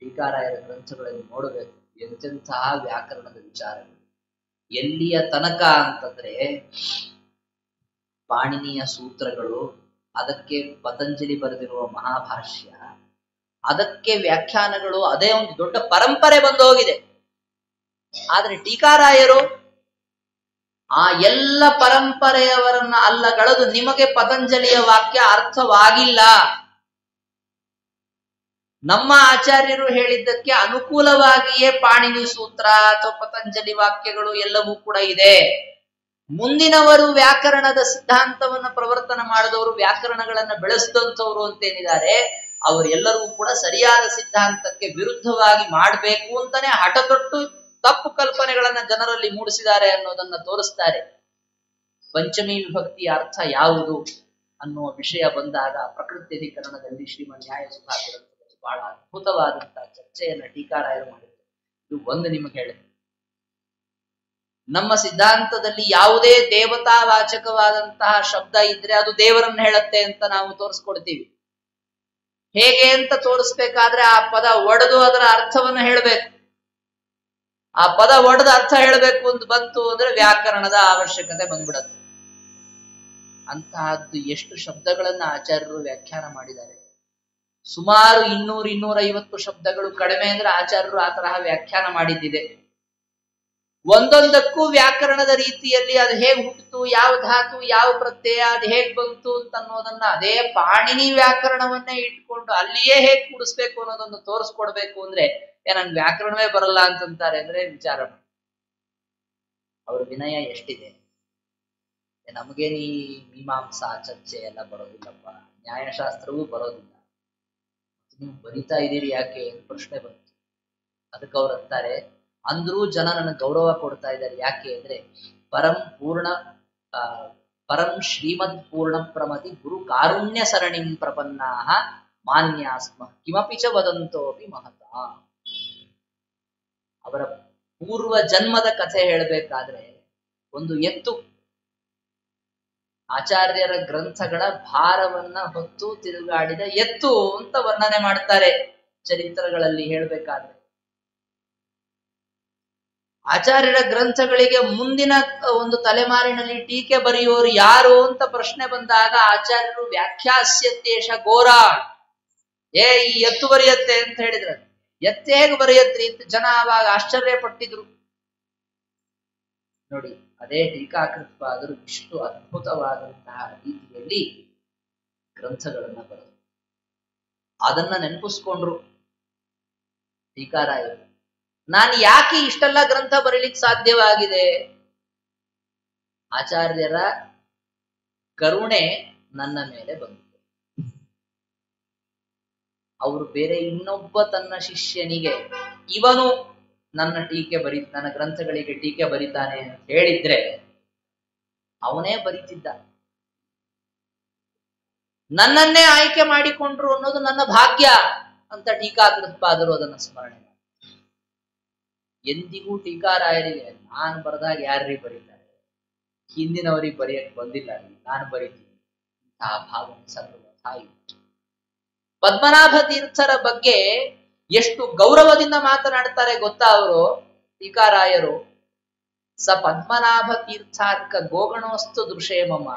ಟೀಕಾರಾಯರ ಗ್ರಂಥಗಳಲ್ಲಿ ನೋಡಬೇಕು ಎಂತೆಂತಹ ವ್ಯಾಕರಣದ ವಿಚಾರಗಳು. ಎಲ್ಲಿಯ ತನಕ ಅಂತಂದ್ರೆ ಪಾಣಿನಿಯ ಸೂತ್ರಗಳು, ಅದಕ್ಕೆ ಪತಂಜಲಿ ಬರೆದಿರುವ ಮಹಾಭಾಷ್ಯ, ಅದಕ್ಕೆ ವ್ಯಾಖ್ಯಾನಗಳು, ಅದೇ ಒಂದು ದೊಡ್ಡ ಪರಂಪರೆ ಬಂದು ಹೋಗಿದೆ. ಆದ್ರೆ ಟೀಕಾರಾಯರು ಆ ಎಲ್ಲ ಪರಂಪರೆಯವರನ್ನ ಅಲ್ಲಗಳೆದು ನಿಮಗೆ ಪತಂಜಲಿಯ ವಾಕ್ಯ ಅರ್ಥವಾಗಿಲ್ಲ, ನಮ್ಮ ಆಚಾರ್ಯರು ಹೇಳಿದ್ದಕ್ಕೆ ಅನುಕೂಲವಾಗಿಯೇ ಪಾಣಿನಿ ಸೂತ್ರ ಅಥವಾ ಪತಂಜಲಿ ವಾಕ್ಯಗಳು ಎಲ್ಲವೂ ಕೂಡ ಇದೆ. ಮುಂದಿನವರು ವ್ಯಾಕರಣದ ಸಿದ್ಧಾಂತವನ್ನು ಪ್ರವರ್ತನ ಮಾಡಿದವರು, ವ್ಯಾಕರಣಗಳನ್ನ ಬೆಳೆಸಿದಂಥವ್ರು ಅಂತೇನಿದ್ದಾರೆ, ಅವರೆಲ್ಲರೂ ಕೂಡ ಸರಿಯಾದ ಸಿದ್ಧಾಂತಕ್ಕೆ ವಿರುದ್ಧವಾಗಿ ಮಾಡಬೇಕು ಅಂತಾನೆ ಹಠತೊಟ್ಟು ತಪ್ಪು ಕಲ್ಪನೆಗಳನ್ನ ಜನರಲ್ಲಿ ಮೂಡಿಸಿದ್ದಾರೆ ಅನ್ನೋದನ್ನ ತೋರಿಸ್ತಾರೆ. ಪಂಚಮಿ ವಿಭಕ್ತಿಯ ಅರ್ಥ ಯಾವುದು ಅನ್ನುವ ವಿಷಯ ಬಂದಾಗ ಪ್ರಕೃತಿ ಅಧಿಕರಣದಲ್ಲಿ ಶ್ರೀಮನ್ ನ್ಯಾಯಸುಧಾ ಗ್ರಂಥದಲ್ಲಿ ಬಹಳ ಅದ್ಭುತವಾದಂತಹ ಚರ್ಚೆಯನ್ನ ಟೀಕಾರಾಯರು ಮಾಡಿದ್ದಾರೆ. ಇದು ಒಂದು ನಿಮಗೆ ಹೇಳಿದೆ. ನಮ್ಮ ಸಿದ್ಧಾಂತದಲ್ಲಿ ಯಾವುದೇ ದೇವತಾವಾಚಕವಾದಂತಹ ಶಬ್ದ ಇದ್ರೆ ಅದು ದೇವರನ್ನ ಹೇಳತ್ತೆ ಅಂತ ನಾವು ತೋರಿಸ್ಕೊಡ್ತೀವಿ. ಹೇಗೆ ಅಂತ ತೋರಿಸ್ಬೇಕಾದ್ರೆ ಆ ಪದ ಒಡೆದು ಅದರ ಅರ್ಥವನ್ನು ಹೇಳಬೇಕು. ಆ ಪದ ಒಡೆದ ಅರ್ಥ ಹೇಳಬೇಕು ಅಂತ ಬಂತು ಅಂದ್ರೆ ವ್ಯಾಕರಣದ ಅವಶ್ಯಕತೆ ಬಂದ್ಬಿಡತ್ತೆ. ಅಂತಹದ್ದು ಎಷ್ಟು ಶಬ್ದಗಳನ್ನ ಆಚಾರ್ಯರು ವ್ಯಾಖ್ಯಾನ ಮಾಡಿದ್ದಾರೆ. ಸುಮಾರು 200-250 ಶಬ್ದಗಳು, ಕಡಿಮೆ ಅಂದ್ರೆ ಆಚಾರ್ಯರು ಆ ತರಹ ವ್ಯಾಖ್ಯಾನ ಮಾಡಿದ್ದಿದೆ. ಒಂದೊಂದಕ್ಕೂ ವ್ಯಾಕರಣದ ರೀತಿಯಲ್ಲಿ ಅದು ಹೇಗ್ ಹುಟ್ಟಿತು, ಯಾವ ಧಾತು, ಯಾವ ಪ್ರತ್ಯಯ, ಅದು ಹೇಗ್ ಬಂತು ಅಂತ ಅನ್ನೋದನ್ನ ಅದೇ ಪಾಣಿನಿ ವ್ಯಾಕರಣವನ್ನೇ ಇಟ್ಕೊಂಡು ಅಲ್ಲಿಯೇ ಹೇಗ್ ಕೂಡಿಸ್ಬೇಕು ಅನ್ನೋದನ್ನು ತೋರಿಸ್ಕೊಡ್ಬೇಕು ಅಂದ್ರೆ ನನ್ ವ್ಯಾಕರಣವೇ ಬರಲ್ಲ ಅಂತಂತಾರೆ ಅಂದ್ರೆ ವಿಚಾರ ಮಾಡಿ. ಅವ್ರ ವಿನಯ ಎಷ್ಟಿದೆ. ನಮಗೇನು ಈ ಮೀಮಾಂಸಾ ಚರ್ಚೆ ಎಲ್ಲ ಬರೋದಿಲ್ಲಪ್ಪ, ನ್ಯಾಯಶಾಸ್ತ್ರವೂ ಬರೋದಿಲ್ಲ, ನೀವು ಬರಿತಾ ಇದ್ದೀರಿ ಯಾಕೆ ಅಂತ ಪ್ರಶ್ನೆ ಬಂತು. ಅದಕ್ಕೆ ಅವ್ರು ಅಂತಾರೆ, ಅಂದ್ರೂ ಜನ ನನಗೆ ಗೌರವ ಕೊಡ್ತಾ ಇದ್ದಾರೆ. ಯಾಕೆ ಅಂದ್ರೆ ಪರಂ ಶ್ರೀಮದ್ ಪೂರ್ಣ ಪ್ರಮತಿ ಗುರು ಕಾರುಣ್ಯ ಸರಣಿಂ ಪ್ರಪನ್ನಾಹ ಮಾನ್ಯಾಸ್ಮ ಕಿಮಪಿ ಚ ವದಂತೋಪಿ ಮಹತ. ಅವರ ಪೂರ್ವ ಜನ್ಮದ ಕಥೆ ಹೇಳಬೇಕಾದ್ರೆ ಒಂದು ಎತ್ತು ಆಚಾರ್ಯರ ಗ್ರಂಥಗಳ ಭಾರವನ್ನ ಹೊತ್ತು ತಿರುಗಾಡಿದ ಎತ್ತು ಅಂತ ವರ್ಣನೆ ಮಾಡ್ತಾರೆ ಚರಿತ್ರಗಳಲ್ಲಿ ಹೇಳ್ಬೇಕಾದ್ರೆ. ಆಚಾರ್ಯರ ಗ್ರಂಥಗಳಿಗೆ ಮುಂದಿನ ಒಂದು ತಲೆಮಾರಿನಲ್ಲಿ ಟೀಕೆ ಬರೆಯುವವರು ಯಾರು ಅಂತ ಪ್ರಶ್ನೆ ಬಂದಾಗ ಆಚಾರ್ಯರು ವ್ಯಾಖ್ಯಾಸ್ಯತೇಶ ಘೋರ, ಈ ಎತ್ತು ಬರೆಯತ್ತೆ ಅಂತ ಹೇಳಿದ್ರ. ಎತ್ತೆ ಹೇಗೆ ಬರೆಯತ್ರಿ ಅಂತ ಜನ ಆವಾಗ ಆಶ್ಚರ್ಯ ಪಟ್ಟಿದ್ರು. ನೋಡಿ, ಅದೇ ಟೀಕಾಕೃತ್ಪಾದರು ಇಷ್ಟು ಅದ್ಭುತವಾದಂತಹ ರೀತಿಯಲ್ಲಿ ಗ್ರಂಥಗಳನ್ನ ಬರೆದರು. ಅದನ್ನ ನೆನಪಿಸ್ಕೊಂಡ್ರು ಟೀಕಾರಾಯರು. ನಾನು ಯಾಕೆ ಇಷ್ಟೆಲ್ಲ ಗ್ರಂಥ ಬರೀಲಿಕ್ಕೆ ಸಾಧ್ಯವಾಗಿದೆ? ಆಚಾರ್ಯರ ಕರುಣೆ ನನ್ನ ಮೇಲೆ ಬಂತು. ಅವರು ಬೇರೆ ಇನ್ನೊಬ್ಬ ತನ್ನ ಶಿಷ್ಯನಿಗೆ ಇವನು ನನ್ನ ಗ್ರಂಥಗಳಿಗೆ ಟೀಕೆ ಬರೀತಾನೆ ಅಂತ ಹೇಳಿದ್ರೆ ಅವನೇ ಬರೀತಿದ್ದ. ನನ್ನನ್ನೇ ಆಯ್ಕೆ ಮಾಡಿಕೊಂಡ್ರು ಅನ್ನೋದು ನನ್ನ ಭಾಗ್ಯ ಅಂತ ಟೀಕಾಕೃತ್ಪಾದರು ಅದನ್ನ ಸ್ಮರಣೆ ಮಾಡಿ. ಎಂದಿಗೂ ಟೀಕಾರಾಯರಿಗೆ ನಾನು ಬರೆದಾಗ ಯಾರ್ರೀ ಬರೀತಾರೆ, ಹಿಂದಿನವರಿಗೆ ಬರೆಯಕ್ಕೆ ಬಂದಿಲ್ಲ, ನಾನು ಬರೀತೀನಿ ಇಂತಹ ಭಾವನೆ ಸರ್ವಥಾ ಇತ್ತು. ಪದ್ಮನಾಭ ತೀರ್ಥರ ಬಗ್ಗೆ ಎಷ್ಟು ಗೌರವದಿಂದ ಮಾತನಾಡ್ತಾರೆ ಗೊತ್ತಾ ಅವರು ಟೀಕಾರಾಯರು. ಸ ಪದ್ಮನಾಭ ತೀರ್ಥಾರ್ಕ ಗೋಗಣೋಸ್ತು ದೃಶೇ ಮಮ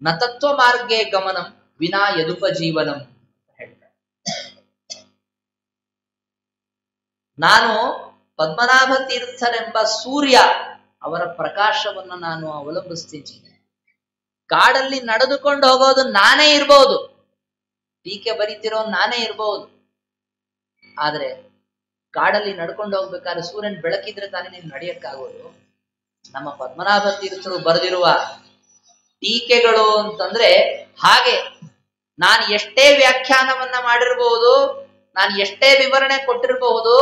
ನ ತತ್ವ ಮಾರ್ಗೇ ಗಮನಂ ವಿನಾ ಯದುಪಜೀವನಂ ಹೇಳ್ತಾರೆ. ನಾನು ಪದ್ಮನಾಭ ತೀರ್ಥರೆಂಬ ಸೂರ್ಯ ಅವರ ಪ್ರಕಾಶವನ್ನು ನಾನು ಅವಲಂಬಿಸ್ತೀನಿ. ಕಾಡಲ್ಲಿ ನಡೆದುಕೊಂಡು ಹೋಗೋದು ನಾನೇ ಇರ್ಬೋದು, ಟೀಕೆ ಬರೀತಿರೋ ನಾನೇ ಇರ್ಬೋದು, ಆದ್ರೆ ಕಾಡಲ್ಲಿ ನಡ್ಕೊಂಡು ಹೋಗ್ಬೇಕಾದ್ರೆ ಸೂರ್ಯನ್ ಬೆಳಕಿದ್ರೆ ತಾನೇ ನೀನು ನಡೆಯಕ್ಕಾಗೋದು. ನಮ್ಮ ಪದ್ಮನಾಭ ತೀರ್ಥರು ಬರೆದಿರುವ ಟೀಕೆಗಳು ಅಂತಂದ್ರೆ ಹಾಗೆ. ನಾನು ಎಷ್ಟೇ ವ್ಯಾಖ್ಯಾನವನ್ನ ಮಾಡಿರ್ಬಹುದು, ನಾನು ಎಷ್ಟೇ ವಿವರಣೆ ಕೊಟ್ಟಿರಬಹುದು,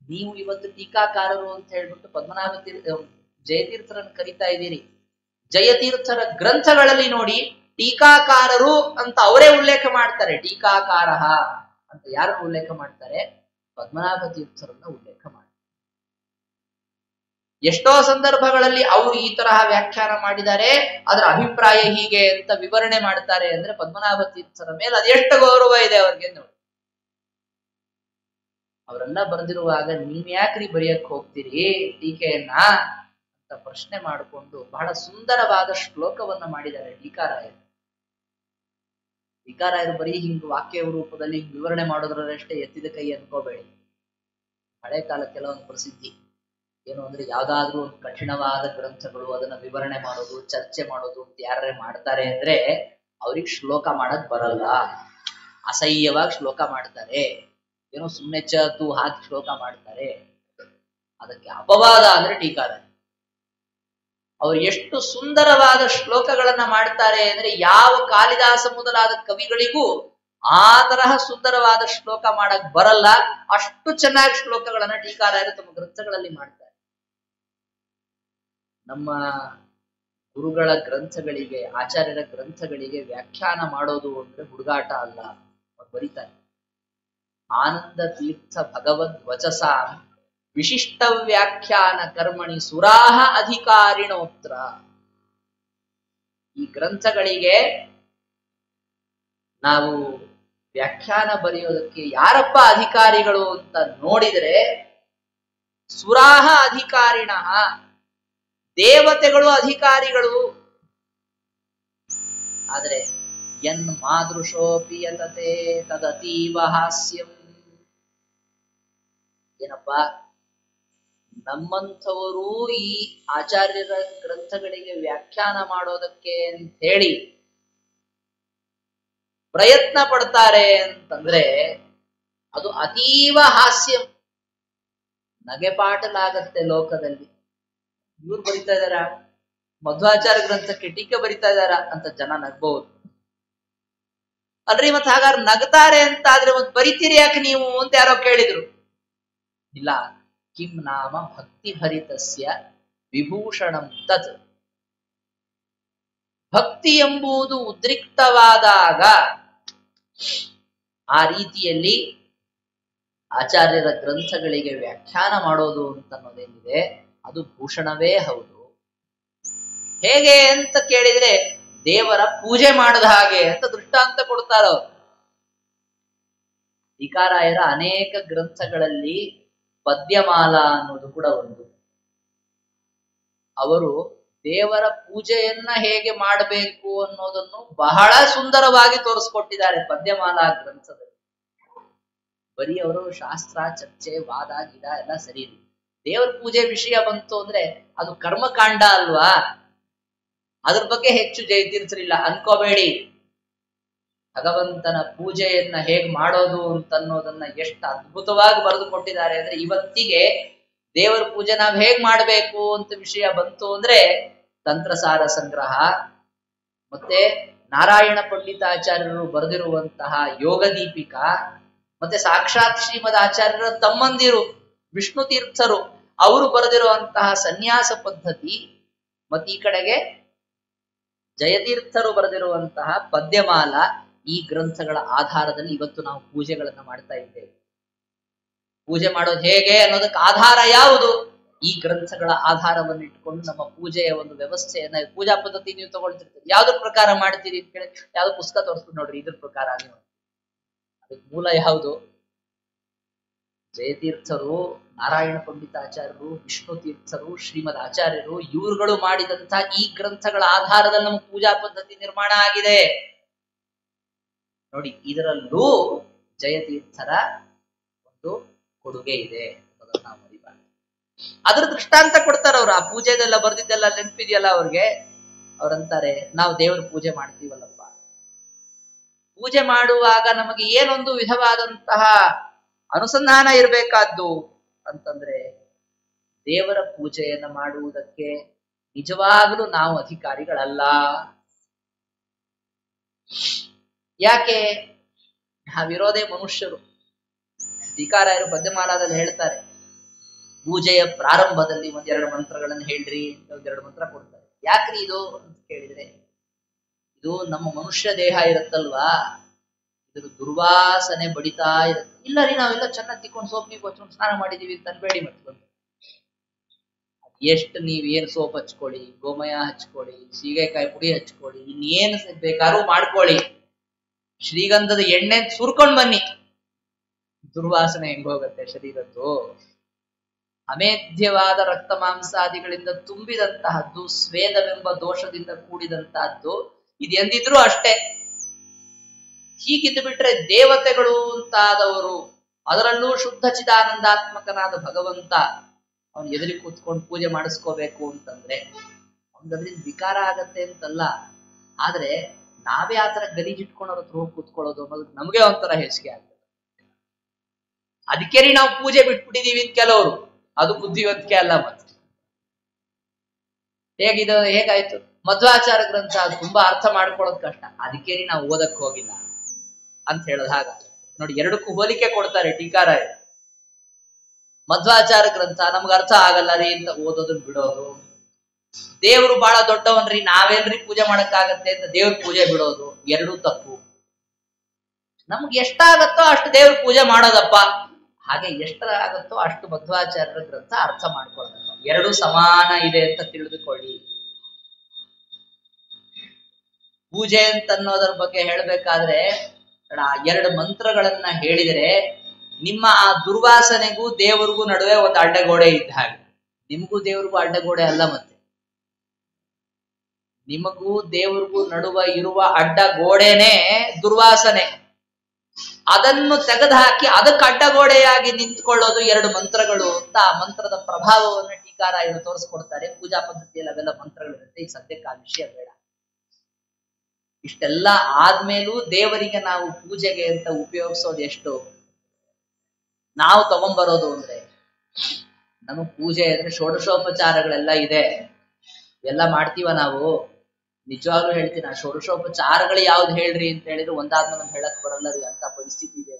ನೀವು ಇವತ್ತು ಟೀಕಾಕಾರರು ಅಂತ ಹೇಳ್ಬಿಟ್ಟು ಪದ್ಮನಾಭ ಜಯತೀರ್ಥರನ್ನು ಕರಿತಾ ಇದ್ದೀರಿ. ಜಯತೀರ್ಥರ ಗ್ರಂಥಗಳಲ್ಲಿ ನೋಡಿ ಟೀಕಾಕಾರರು ಅಂತ ಅವರೇ ಉಲ್ಲೇಖ ಮಾಡ್ತಾರೆ. ಟೀಕಾಕಾರ ಅಂತ ಯಾರನ್ನು ಉಲ್ಲೇಖ ಮಾಡ್ತಾರೆ? ಪದ್ಮನಾಭ ತೀರ್ಥರನ್ನ ಉಲ್ಲೇಖ ಮಾಡ್ತಾರೆ. ಎಷ್ಟೋ ಸಂದರ್ಭಗಳಲ್ಲಿ ಅವರು ಈ ತರಹ ವ್ಯಾಖ್ಯಾನ ಮಾಡಿದ್ದಾರೆ, ಅದರ ಅಭಿಪ್ರಾಯ ಹೀಗೆ ಅಂತ ವಿವರಣೆ ಮಾಡ್ತಾರೆ ಅಂದ್ರೆ ಪದ್ಮನಾಭ ತೀರ್ಥರ ಮೇಲೆ ಅದೆಷ್ಟು ಗೌರವ ಇದೆ ಅವ್ರಿಗೆ ನೋಡಿ. ಅವರೆಲ್ಲ ಬರೆದಿರುವಾಗ ನೀವ್ಯಾಕ್ರಿ ಬರೆಯಕ್ ಹೋಗ್ತೀರಿ ಟೀಕೆಯನ್ನ ಅಂತ ಪ್ರಶ್ನೆ ಮಾಡಿಕೊಂಡು ಬಹಳ ಸುಂದರವಾದ ಶ್ಲೋಕವನ್ನ ಮಾಡಿದ್ದಾರೆ ಟೀಕಾರಾಯರು. ಟೀಕಾರಾಯರು ಬರೀ ಹಿಂಗ್ ವಾಕ್ಯ ರೂಪದಲ್ಲಿ ಹಿಂಗ್ ವಿವರಣೆ ಮಾಡೋದ್ರಲ್ಲಷ್ಟೇ ಎತ್ತಿದ ಕೈ ಅನ್ಕೋಬೇಡಿ. ಹಳೆ ಕಾಲ ಕೆಲವೊಂದು ಪ್ರಸಿದ್ಧಿ ಏನು ಅಂದ್ರೆ ಯಾವ್ದಾದ್ರೂ ಒಂದು ಕಠಿಣವಾದ ಗ್ರಂಥಗಳು ಅದನ್ನ ವಿವರಣೆ ಮಾಡೋದು, ಚರ್ಚೆ ಮಾಡೋದು ಅಂತ ಯಾರೇ ಮಾಡ್ತಾರೆ ಅಂದ್ರೆ ಅವ್ರಿಗೆ ಶ್ಲೋಕ ಮಾಡಕ್ ಬರಲ್ಲ, ಅಸಹ್ಯವಾಗಿ ಶ್ಲೋಕ ಮಾಡ್ತಾರೆ, ಏನೋ ಸುಮ್ಮನೆ ಚತು ಹಾಕಿ ಶ್ಲೋಕ ಮಾಡ್ತಾರೆ. ಅದಕ್ಕೆ ಅಪವಾದ ಅಂದ್ರೆ ಟೀಕಾರಾಯ. ಅವ್ರು ಎಷ್ಟು ಸುಂದರವಾದ ಶ್ಲೋಕಗಳನ್ನ ಮಾಡ್ತಾರೆ ಅಂದ್ರೆ ಯಾವ ಕಾಳಿದಾಸ ಮೊದಲಾದ ಕವಿಗಳಿಗೂ ಆ ತರಹ ಸುಂದರವಾದ ಶ್ಲೋಕ ಮಾಡಕ್ ಬರಲ್ಲ. ಅಷ್ಟು ಚೆನ್ನಾಗಿ ಶ್ಲೋಕಗಳನ್ನ ಟೀಕಾರಾಯರು ತಮ್ಮ ಗ್ರಂಥಗಳಲ್ಲಿ ಮಾಡ್ತಾರೆ. ನಮ್ಮ ಗುರುಗಳ ಗ್ರಂಥಗಳಿಗೆ, ಆಚಾರ್ಯರ ಗ್ರಂಥಗಳಿಗೆ ವ್ಯಾಖ್ಯಾನ ಮಾಡೋದು ಅಂದ್ರೆ ಹುಡುಗಾಟ ಅಲ್ಲ. ಅವ್ರು ಬರೀತಾರೆ, ಆನಂದ ತೀರ್ಥ ಭಗವದ್ ವಚಸ ವಿಶಿಷ್ಟ ವ್ಯಾಖ್ಯಾನ ಕರ್ಮಣಿ ಸುರಾಹ ಅಧಿಕಾರಿಣೋತ್ರ. ಈ ಗ್ರಂಥಗಳಿಗೆ ನಾವು ವ್ಯಾಖ್ಯಾನ ಬರೆಯೋದಕ್ಕೆ ಯಾರಪ್ಪ ಅಧಿಕಾರಿಗಳು ಅಂತ ನೋಡಿದರೆ ಸುರಾಹ ಅಧಿಕಾರಿಣ, ದೇವತೆಗಳು ಅಧಿಕಾರಿಗಳು. ಆದರೆ ಯನ್ ಮಾದೃಶೋಪಿ ಯತತೆ ತದತೀವ ಹಾಸ್ಯಂ. ಏನಪ್ಪ, ನಮ್ಮಂಥವರು ಈ ಆಚಾರ್ಯರ ಗ್ರಂಥಗಳಿಗೆ ವ್ಯಾಖ್ಯಾನ ಮಾಡೋದಕ್ಕೆ ಅಂತ ಹೇಳಿ ಪ್ರಯತ್ನ ಪಡ್ತಾರೆ ಅಂತಂದ್ರೆ ಅದು ಅತೀವ ಹಾಸ್ಯಂ, ನಗೆಪಾಟಲಾಗತ್ತೆ ಲೋಕದಲ್ಲಿ. ಇವ್ರು ಬರಿತಾ ಇದಾರ, ಮಧ್ವಾಚಾರ್ಯ ಗ್ರಂಥಕ್ಕೆ ಟೀಕೆ ಬರಿತಾ ಇದಾರ ಅಂತ ಜನ ನಗ್ಬಹುದು. ಅಲ್ರಿ ಮತ್ ಹಾಗಾದ್ರೆ ನಗ್ತಾರೆ ಅಂತ ಆದ್ರೆ ಮತ್ ಬರಿತೀರಿ ಯಾಕೆ ನೀವು ಅಂತ ಯಾರೋ ಕೇಳಿದ್ರು. ಇಲ್ಲ, ಕಿಂ ನಾಮ ಭಕ್ತಿ ಭರಿತಸ್ಯ ವಿಭೂಷಣಂ ತತ್. ಭಕ್ತಿ ಎಂಬುದು ಉದ್ರಿಕ್ತವಾದಾಗ ಆ ರೀತಿಯಲ್ಲಿ ಆಚಾರ್ಯರ ಗ್ರಂಥಗಳಿಗೆ ವ್ಯಾಖ್ಯಾನ ಮಾಡೋದು ಅಂತ ಅನ್ನೋದೇನಿದೆ ಅದು ಭೂಷಣವೇ ಹೌದು. ಹೇಗೆ ಅಂತ ಕೇಳಿದ್ರೆ ದೇವರ ಪೂಜೆ ಮಾಡದ ಹಾಗೆ ಅಂತ ದೃಷ್ಟಾಂತ ಕೊಡ್ತಾರ. ಟೀಕಾರಾಯರ ಅನೇಕ ಗ್ರಂಥಗಳಲ್ಲಿ ಪದ್ಯಮಾಲ ಅನ್ನೋದು ಕೂಡ ಒಂದು. ಅವರು ದೇವರ ಪೂಜೆಯನ್ನ ಹೇಗೆ ಮಾಡಬೇಕು ಅನ್ನೋದನ್ನು ಬಹಳ ಸುಂದರವಾಗಿ ತೋರಿಸ್ಕೊಟ್ಟಿದ್ದಾರೆ ಪದ್ಯಮಾಲಾ ಗ್ರಂಥದಲ್ಲಿ. ಬರೀ ಅವರು ಶಾಸ್ತ್ರ, ಚರ್ಚೆ, ವಾದ, ಗಿಡ ಎಲ್ಲ ಸರಿ ಇದೆ. ದೇವರ ಪೂಜೆ ವಿಷಯ ಬಂತು ಅಂದ್ರೆ ಅದು ಕರ್ಮಕಾಂಡ ಅಲ್ವಾ, ಅದ್ರ ಬಗ್ಗೆ ಹೆಚ್ಚು ಜಯತೀರ್ಥರಿಲ್ಲ ಅನ್ಕೋಬೇಡಿ. ಭಗವಂತನ ಪೂಜೆಯನ್ನ ಹೇಗ್ ಮಾಡೋದು ಅಂತ ಅನ್ನೋದನ್ನ ಎಷ್ಟು ಅದ್ಭುತವಾಗಿ ಬರೆದು ಕೊಟ್ಟಿದ್ದಾರೆ ಅಂದ್ರೆ ಇವತ್ತಿಗೆ ದೇವರ ಪೂಜೆ ನಾವ್ ಹೇಗ್ ಮಾಡ್ಬೇಕು ಅಂತ ವಿಷಯ ಬಂತು ಅಂದ್ರೆ ತಂತ್ರಸಾರ ಸಂಗ್ರಹ, ಮತ್ತೆ ನಾರಾಯಣ ಪಂಡಿತಾಚಾರ್ಯರು ಬರೆದಿರುವಂತಹ ಯೋಗ ದೀಪಿಕಾ, ಮತ್ತೆ ಸಾಕ್ಷಾತ್ ಶ್ರೀಮದ್ ಆಚಾರ್ಯರ ತಮ್ಮಂದಿರು ವಿಷ್ಣು ತೀರ್ಥರು ಅವರು ಬರೆದಿರುವಂತಹ ಸನ್ಯಾಸ ಪದ್ಧತಿ, ಮತ್ತೆ ಈ ಕಡೆಗೆ ಜಯತೀರ್ಥರು ಬರೆದಿರುವಂತಹ ಪದ್ಯಮಾಲ, ಈ ಗ್ರಂಥಗಳ ಆಧಾರದಲ್ಲಿ ಇವತ್ತು ನಾವು ಪೂಜೆಗಳನ್ನ ಮಾಡ್ತಾ ಇದ್ದೇವೆ. ಪೂಜೆ ಮಾಡೋದು ಹೇಗೆ ಅನ್ನೋದಕ್ಕೆ ಆಧಾರ ಯಾವುದು? ಈ ಗ್ರಂಥಗಳ ಆಧಾರವನ್ನು ಇಟ್ಕೊಂಡು ನಮ್ಮ ಪೂಜೆಯ ಒಂದು ವ್ಯವಸ್ಥೆಯನ್ನ, ಪೂಜಾ ಪದ್ಧತಿ ನೀವು ತಗೊಳ್ತಿರ್ತೀರಿ, ಯಾವ್ದ್ರ ಪ್ರಕಾರ ಮಾಡ್ತೀರಿ ಅಂತ ಕೇಳಿ ಯಾವ್ದು ಪುಸ್ತಕ ತೋರಿಸ್ಬಿಟ್ಟು ನೋಡ್ರಿ ಇದ್ರ ಪ್ರಕಾರ ನೀವು. ಅದಕ್ಕೆ ಮೂಲ ಯಾವುದು? ಜಯತೀರ್ಥರು, ನಾರಾಯಣ ಪಂಡಿತಾಚಾರ್ಯರು, ವಿಷ್ಣು ತೀರ್ಥರು, ಶ್ರೀಮದ್ ಆಚಾರ್ಯರು ಇವ್ರುಗಳು ಮಾಡಿದಂತಹ ಈ ಗ್ರಂಥಗಳ ಆಧಾರದಲ್ಲಿ ನಮ್ಮ ಪೂಜಾ ಪದ್ಧತಿ ನಿರ್ಮಾಣ ಆಗಿದೆ ನೋಡಿ. ಇದರಲ್ಲೂ ಜಯತೀರ್ಥರ ಒಂದು ಕೊಡುಗೆ ಇದೆ ಅನ್ನೋದನ್ನ ನಾವು ಮರಿಬಾರ್ದು. ಅದ್ರ ದೃಷ್ಟಾಂತ ಕೊಡ್ತಾರ ಅವ್ರು. ಆ ಪೂಜೆದೆಲ್ಲ ಬರ್ದಿದ್ದೆಲ್ಲ ನೆನಪಿದೆಯಲ್ಲ ಅವ್ರಿಗೆ. ಅವ್ರಂತಾರೆ, ನಾವು ದೇವ್ರ ಪೂಜೆ ಮಾಡ್ತೀವಲ್ಲಪ್ಪ, ಪೂಜೆ ಮಾಡುವಾಗ ನಮಗೆ ಏನೊಂದು ವಿಧವಾದಂತಹ ಅನುಸಂಧಾನ ಇರಬೇಕಾದ್ದು ಅಂತಂದ್ರೆ, ದೇವರ ಪೂಜೆಯನ್ನ ಮಾಡುವುದಕ್ಕೆ ನಿಜವಾಗಲೂ ನಾವು ಅಧಿಕಾರಿಗಳಲ್ಲ. ಯಾಕೆ? ನಾವಿರೋದೇ ಮನುಷ್ಯರು. ಟೀಕಾರಾಯರು ಪದ್ಯಮಾಲಾದಲ್ಲಿ ಹೇಳ್ತಾರೆ, ಪೂಜೆಯ ಪ್ರಾರಂಭದಲ್ಲಿ ಒಂದೆರಡು ಮಂತ್ರಗಳನ್ನು ಹೇಳ್ರಿ ಅಂತ ಒಂದೆರಡು ಮಂತ್ರ ಕೊಡ್ತಾರೆ. ಯಾಕ್ರಿ ಇದು ಅಂತ ಕೇಳಿದ್ರೆ, ಇದು ನಮ್ಮ ಮನುಷ್ಯ ದೇಹ ಇರುತ್ತಲ್ವಾ, ಇದ್ರ ದುರ್ವಾಸನೆ ಬಡಿತಾ ಇರುತ್ತೆ. ಇಲ್ಲ ರೀ, ನಾವೆಲ್ಲ ಚೆನ್ನಾಗಿ ತಿಕ್ಕೊಂಡು ಸೋಪ್ ನೀವು ಹಚ್ಕೊಂಡು ಸ್ನಾನ ಮಾಡಿದೀವಿ ತಂದ್ಬೇಡಿ. ಮತ್ತೆ ಎಷ್ಟು ನೀವೇನು ಸೋಪ್ ಹಚ್ಕೊಳ್ಳಿ, ಗೋಮಯ ಹಚ್ಕೊಳ್ಳಿ, ಸೀಗೆಕಾಯಿ ಪುಡಿ ಹಚ್ಕೊಳ್ಳಿ, ಇನ್ನೇನು ಬೇಕಾದ್ರೂ ಮಾಡ್ಕೊಳ್ಳಿ, ಶ್ರೀಗಂಧದ ಎಣ್ಣೆ ಸುರ್ಕೊಂಡ್ ಬನ್ನಿ, ದುರ್ವಾಸನೆ ಹೆಂಗೋಗತ್ತೆ ಶರೀರದ್ದು. ಅಮೇಧ್ಯವಾದ ರಕ್ತ ಮಾಂಸಾದಿಗಳಿಂದ ತುಂಬಿದಂತಹದ್ದು, ಸ್ವೇದವೆಂಬ ದೋಷದಿಂದ ಕೂಡಿದಂತಹದ್ದು ಇದು ಎಂದಿದ್ರೂ ಅಷ್ಟೇ. ಹೀಗಿದ್ದು ಬಿಟ್ರೆ ದೇವತೆಗಳು ಅಂತಾದವರು, ಅದರಲ್ಲೂ ಶುದ್ಧ ಚಿದಾನಂದಾತ್ಮಕನಾದ ಭಗವಂತ ಅವನು ಎದುರಿ ಕೂತ್ಕೊಂಡು ಪೂಜೆ ಮಾಡಿಸ್ಕೋಬೇಕು ಅಂತಂದ್ರೆ ಅವನಿಗದ್ರಿಂದ ವಿಕಾರ ಆಗತ್ತೆ ಅಂತಲ್ಲ. ಆದ್ರೆ ನಾವೇ ಆತರ ಗಲೀಜಿಟ್ಕೊಂಡು ಅವ್ರ ಹತ್ರ ಹೋಗಿ ಕೂತ್ಕೊಳ್ಳೋದು ಅನ್ನೋದು ನಮಗೆ ಒಂಥರ ಹೇಸಿಗೆ ಆಗ್ತದೆ. ಅದಕ್ಕೆ ನಾವು ಪೂಜೆ ಬಿಟ್ಬಿಟ್ಟಿದೀವಿ ಅಂತ ಕೆಲವರು. ಅದು ಬುದ್ಧಿವಂತಿಕೆ ಅಲ್ಲ. ಮತ್ತೆ ಹೇಗಾಯ್ತು? ಮಧ್ವಾಚಾರ ಗ್ರಂಥ ತುಂಬಾ ಅರ್ಥ ಮಾಡ್ಕೊಳ್ಳೋದು ಕಷ್ಟ, ಅದಕ್ಕೆ ನಾವು ಓದಕ್ ಹೋಗಿಲ್ಲ ಅಂತ ಹೇಳೋದು. ಹಾಗ ನೋಡಿ, ಎರಡಕ್ಕೂ ಹೋಲಿಕೆ ಕೊಡ್ತಾರೆ ಟೀಕಾರಾಯ. ಮಧ್ವಾಚಾರ ಗ್ರಂಥ ನಮ್ಗೆ ಅರ್ಥ ಆಗಲ್ಲ ರೀ ಅಂತ ಓದೋದನ್ನ ಬಿಡೋದು, ದೇವ್ರು ಬಹಳ ದೊಡ್ಡವನ್ರಿ ನಾವೇನ್ರಿ ಪೂಜೆ ಮಾಡಕ್ಕಾಗತ್ತೆ ಅಂತ ದೇವ್ರ ಪೂಜೆ ಬಿಡೋದು, ಎರಡೂ ತಪ್ಪು. ನಮ್ಗೆ ಎಷ್ಟಾಗತ್ತೋ ಅಷ್ಟು ದೇವ್ರ ಪೂಜೆ ಮಾಡೋದಪ್ಪ, ಹಾಗೆ ಎಷ್ಟರಾಗತ್ತೋ ಅಷ್ಟು ಮಧ್ವಾಚಾರ್ಯರ ಗ್ರಂಥ ಅರ್ಥ ಮಾಡ್ಕೊಳ್ಳೋದಪ್ಪ. ಎರಡೂ ಸಮಾನ ಇದೆ ಅಂತ ತಿಳಿದುಕೊಳ್ಳಿ. ಪೂಜೆ ಅಂತ ಅನ್ನೋದರ ಬಗ್ಗೆ ಹೇಳ್ಬೇಕಾದ್ರೆ ಎರಡು ಮಂತ್ರಗಳನ್ನ ಹೇಳಿದರೆ ನಿಮ್ಮ ಆ ದುರ್ವಾಸನೆಗೂ ದೇವರಿಗೂ ನಡುವೆ ಒಂದು ಅಡ್ಡಗೋಡೆ ಇದ್ದ ಹಾಗೆ. ನಿಮಗೂ ದೇವ್ರಿಗೂ ಅಡ್ಡಗೋಡೆ ಅಲ್ಲ, ಮತ್ತೆ ನಿಮಗೂ ದೇವ್ರಿಗೂ ನಡುವ ಇರುವ ಅಡ್ಡಗೋಡೆನೇ ದುರ್ವಾಸನೆ. ಅದನ್ನು ತೆಗೆದುಹಾಕಿ ಅದಕ್ಕೆ ಅಡ್ಡಗೋಡೆಯಾಗಿ ನಿಂತ್ಕೊಳ್ಳೋದು ಎರಡು ಮಂತ್ರಗಳು ಅಂತ ಆ ಮಂತ್ರದ ಪ್ರಭಾವವನ್ನು ಟೀಕಾರಾಯರು ತೋರಿಸ್ಕೊಡ್ತಾರೆ. ಪೂಜಾ ಪದ್ಧತಿಯಲ್ಲಿ ಅವೆಲ್ಲ ಮಂತ್ರಗಳಿರುತ್ತೆ, ಈ ಸದ್ಯಕ್ಕೆ ಆ ವಿಷಯ ಬೇಡ. ಇಷ್ಟೆಲ್ಲ ಆದ್ಮೇಲೂ ದೇವರಿಗೆ ನಾವು ಪೂಜೆಗೆ ಅಂತ ಉಪಯೋಗಿಸೋದು ಎಷ್ಟು? ನಾವು ತಗೊಂಡ್ಬರೋದು ಅಂದ್ರೆ, ನಮಗ್ ಪೂಜೆ ಅಂದ್ರೆ ಷೋಡಶೋಪಚಾರಗಳೆಲ್ಲ ಇದೆ, ಎಲ್ಲ ಮಾಡ್ತೀವ ನಾವು. ನಿಜವಾಗ್ಲೂ ಹೇಳ್ತೀನಿ, ಆ ಷೋಡಶೋಪಚಾರಗಳು ಯಾವ್ದು ಹೇಳ್ರಿ ಅಂತ ಹೇಳಿದ್ರೆ ಒಂದಾದ್ಮೇಲೆ ಒಂದು ಹೇಳಕ್ ಬರಲ್ಲ ರೀ ಅಂತ ಪರಿಸ್ಥಿತಿ ಇದೆ.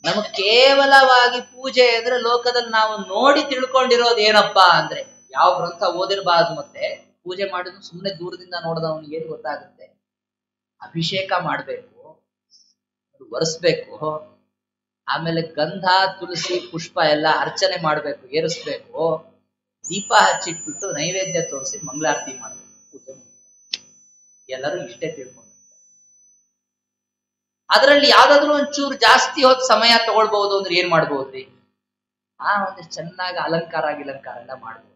ನಮಗ್ ಕೇವಲವಾಗಿ ಪೂಜೆ ಅಂದ್ರೆ ಲೋಕದಲ್ಲಿ ನಾವು ನೋಡಿ ತಿಳ್ಕೊಂಡಿರೋದು ಏನಪ್ಪಾ ಅಂದ್ರೆ, ಯಾವ ಗ್ರಂಥ ಓದಿರ್ಬಾರ್ದು. ಮತ್ತೆ ಪೂಜೆ ಮಾಡಿದ್ರು ಸುಮ್ಮನೆ ದೂರದಿಂದ ನೋಡಿದವನಿಗೆ ಏನು ಗೊತ್ತಾಗುತ್ತೆ? ಅಭಿಷೇಕ ಮಾಡ್ಬೇಕು, ಒರೆಸ್ಬೇಕು, ಆಮೇಲೆ ಗಂಧ ತುಳಸಿ ಪುಷ್ಪ ಎಲ್ಲ ಅರ್ಚನೆ ಮಾಡ್ಬೇಕು, ಏರಿಸ್ಬೇಕು, ದೀಪ ಹಚ್ಚಿಟ್ಬಿಟ್ಟು ನೈವೇದ್ಯ ತೋರಿಸಿ ಮಂಗಳಾರತಿ ಮಾಡ್ಬೇಕು, ಪೂಜೆ. ಎಲ್ಲರೂ ಇಷ್ಟೇ ತಿಳ್ಕೊಂಡು, ಅದರಲ್ಲಿ ಯಾವ್ದಾದ್ರು ಒಂಚೂರು ಜಾಸ್ತಿ ಹೊತ್ತು ಸಮಯ ತಗೊಳ್ಬಹುದು ಅಂದ್ರೆ ಏನ್ ಮಾಡ್ಬೋದ್ರಿ? ಒಂದಿಷ್ಟು ಚೆನ್ನಾಗಿ ಅಲಂಕಾರ ಎಲ್ಲ ಮಾಡ್ಬೋದು.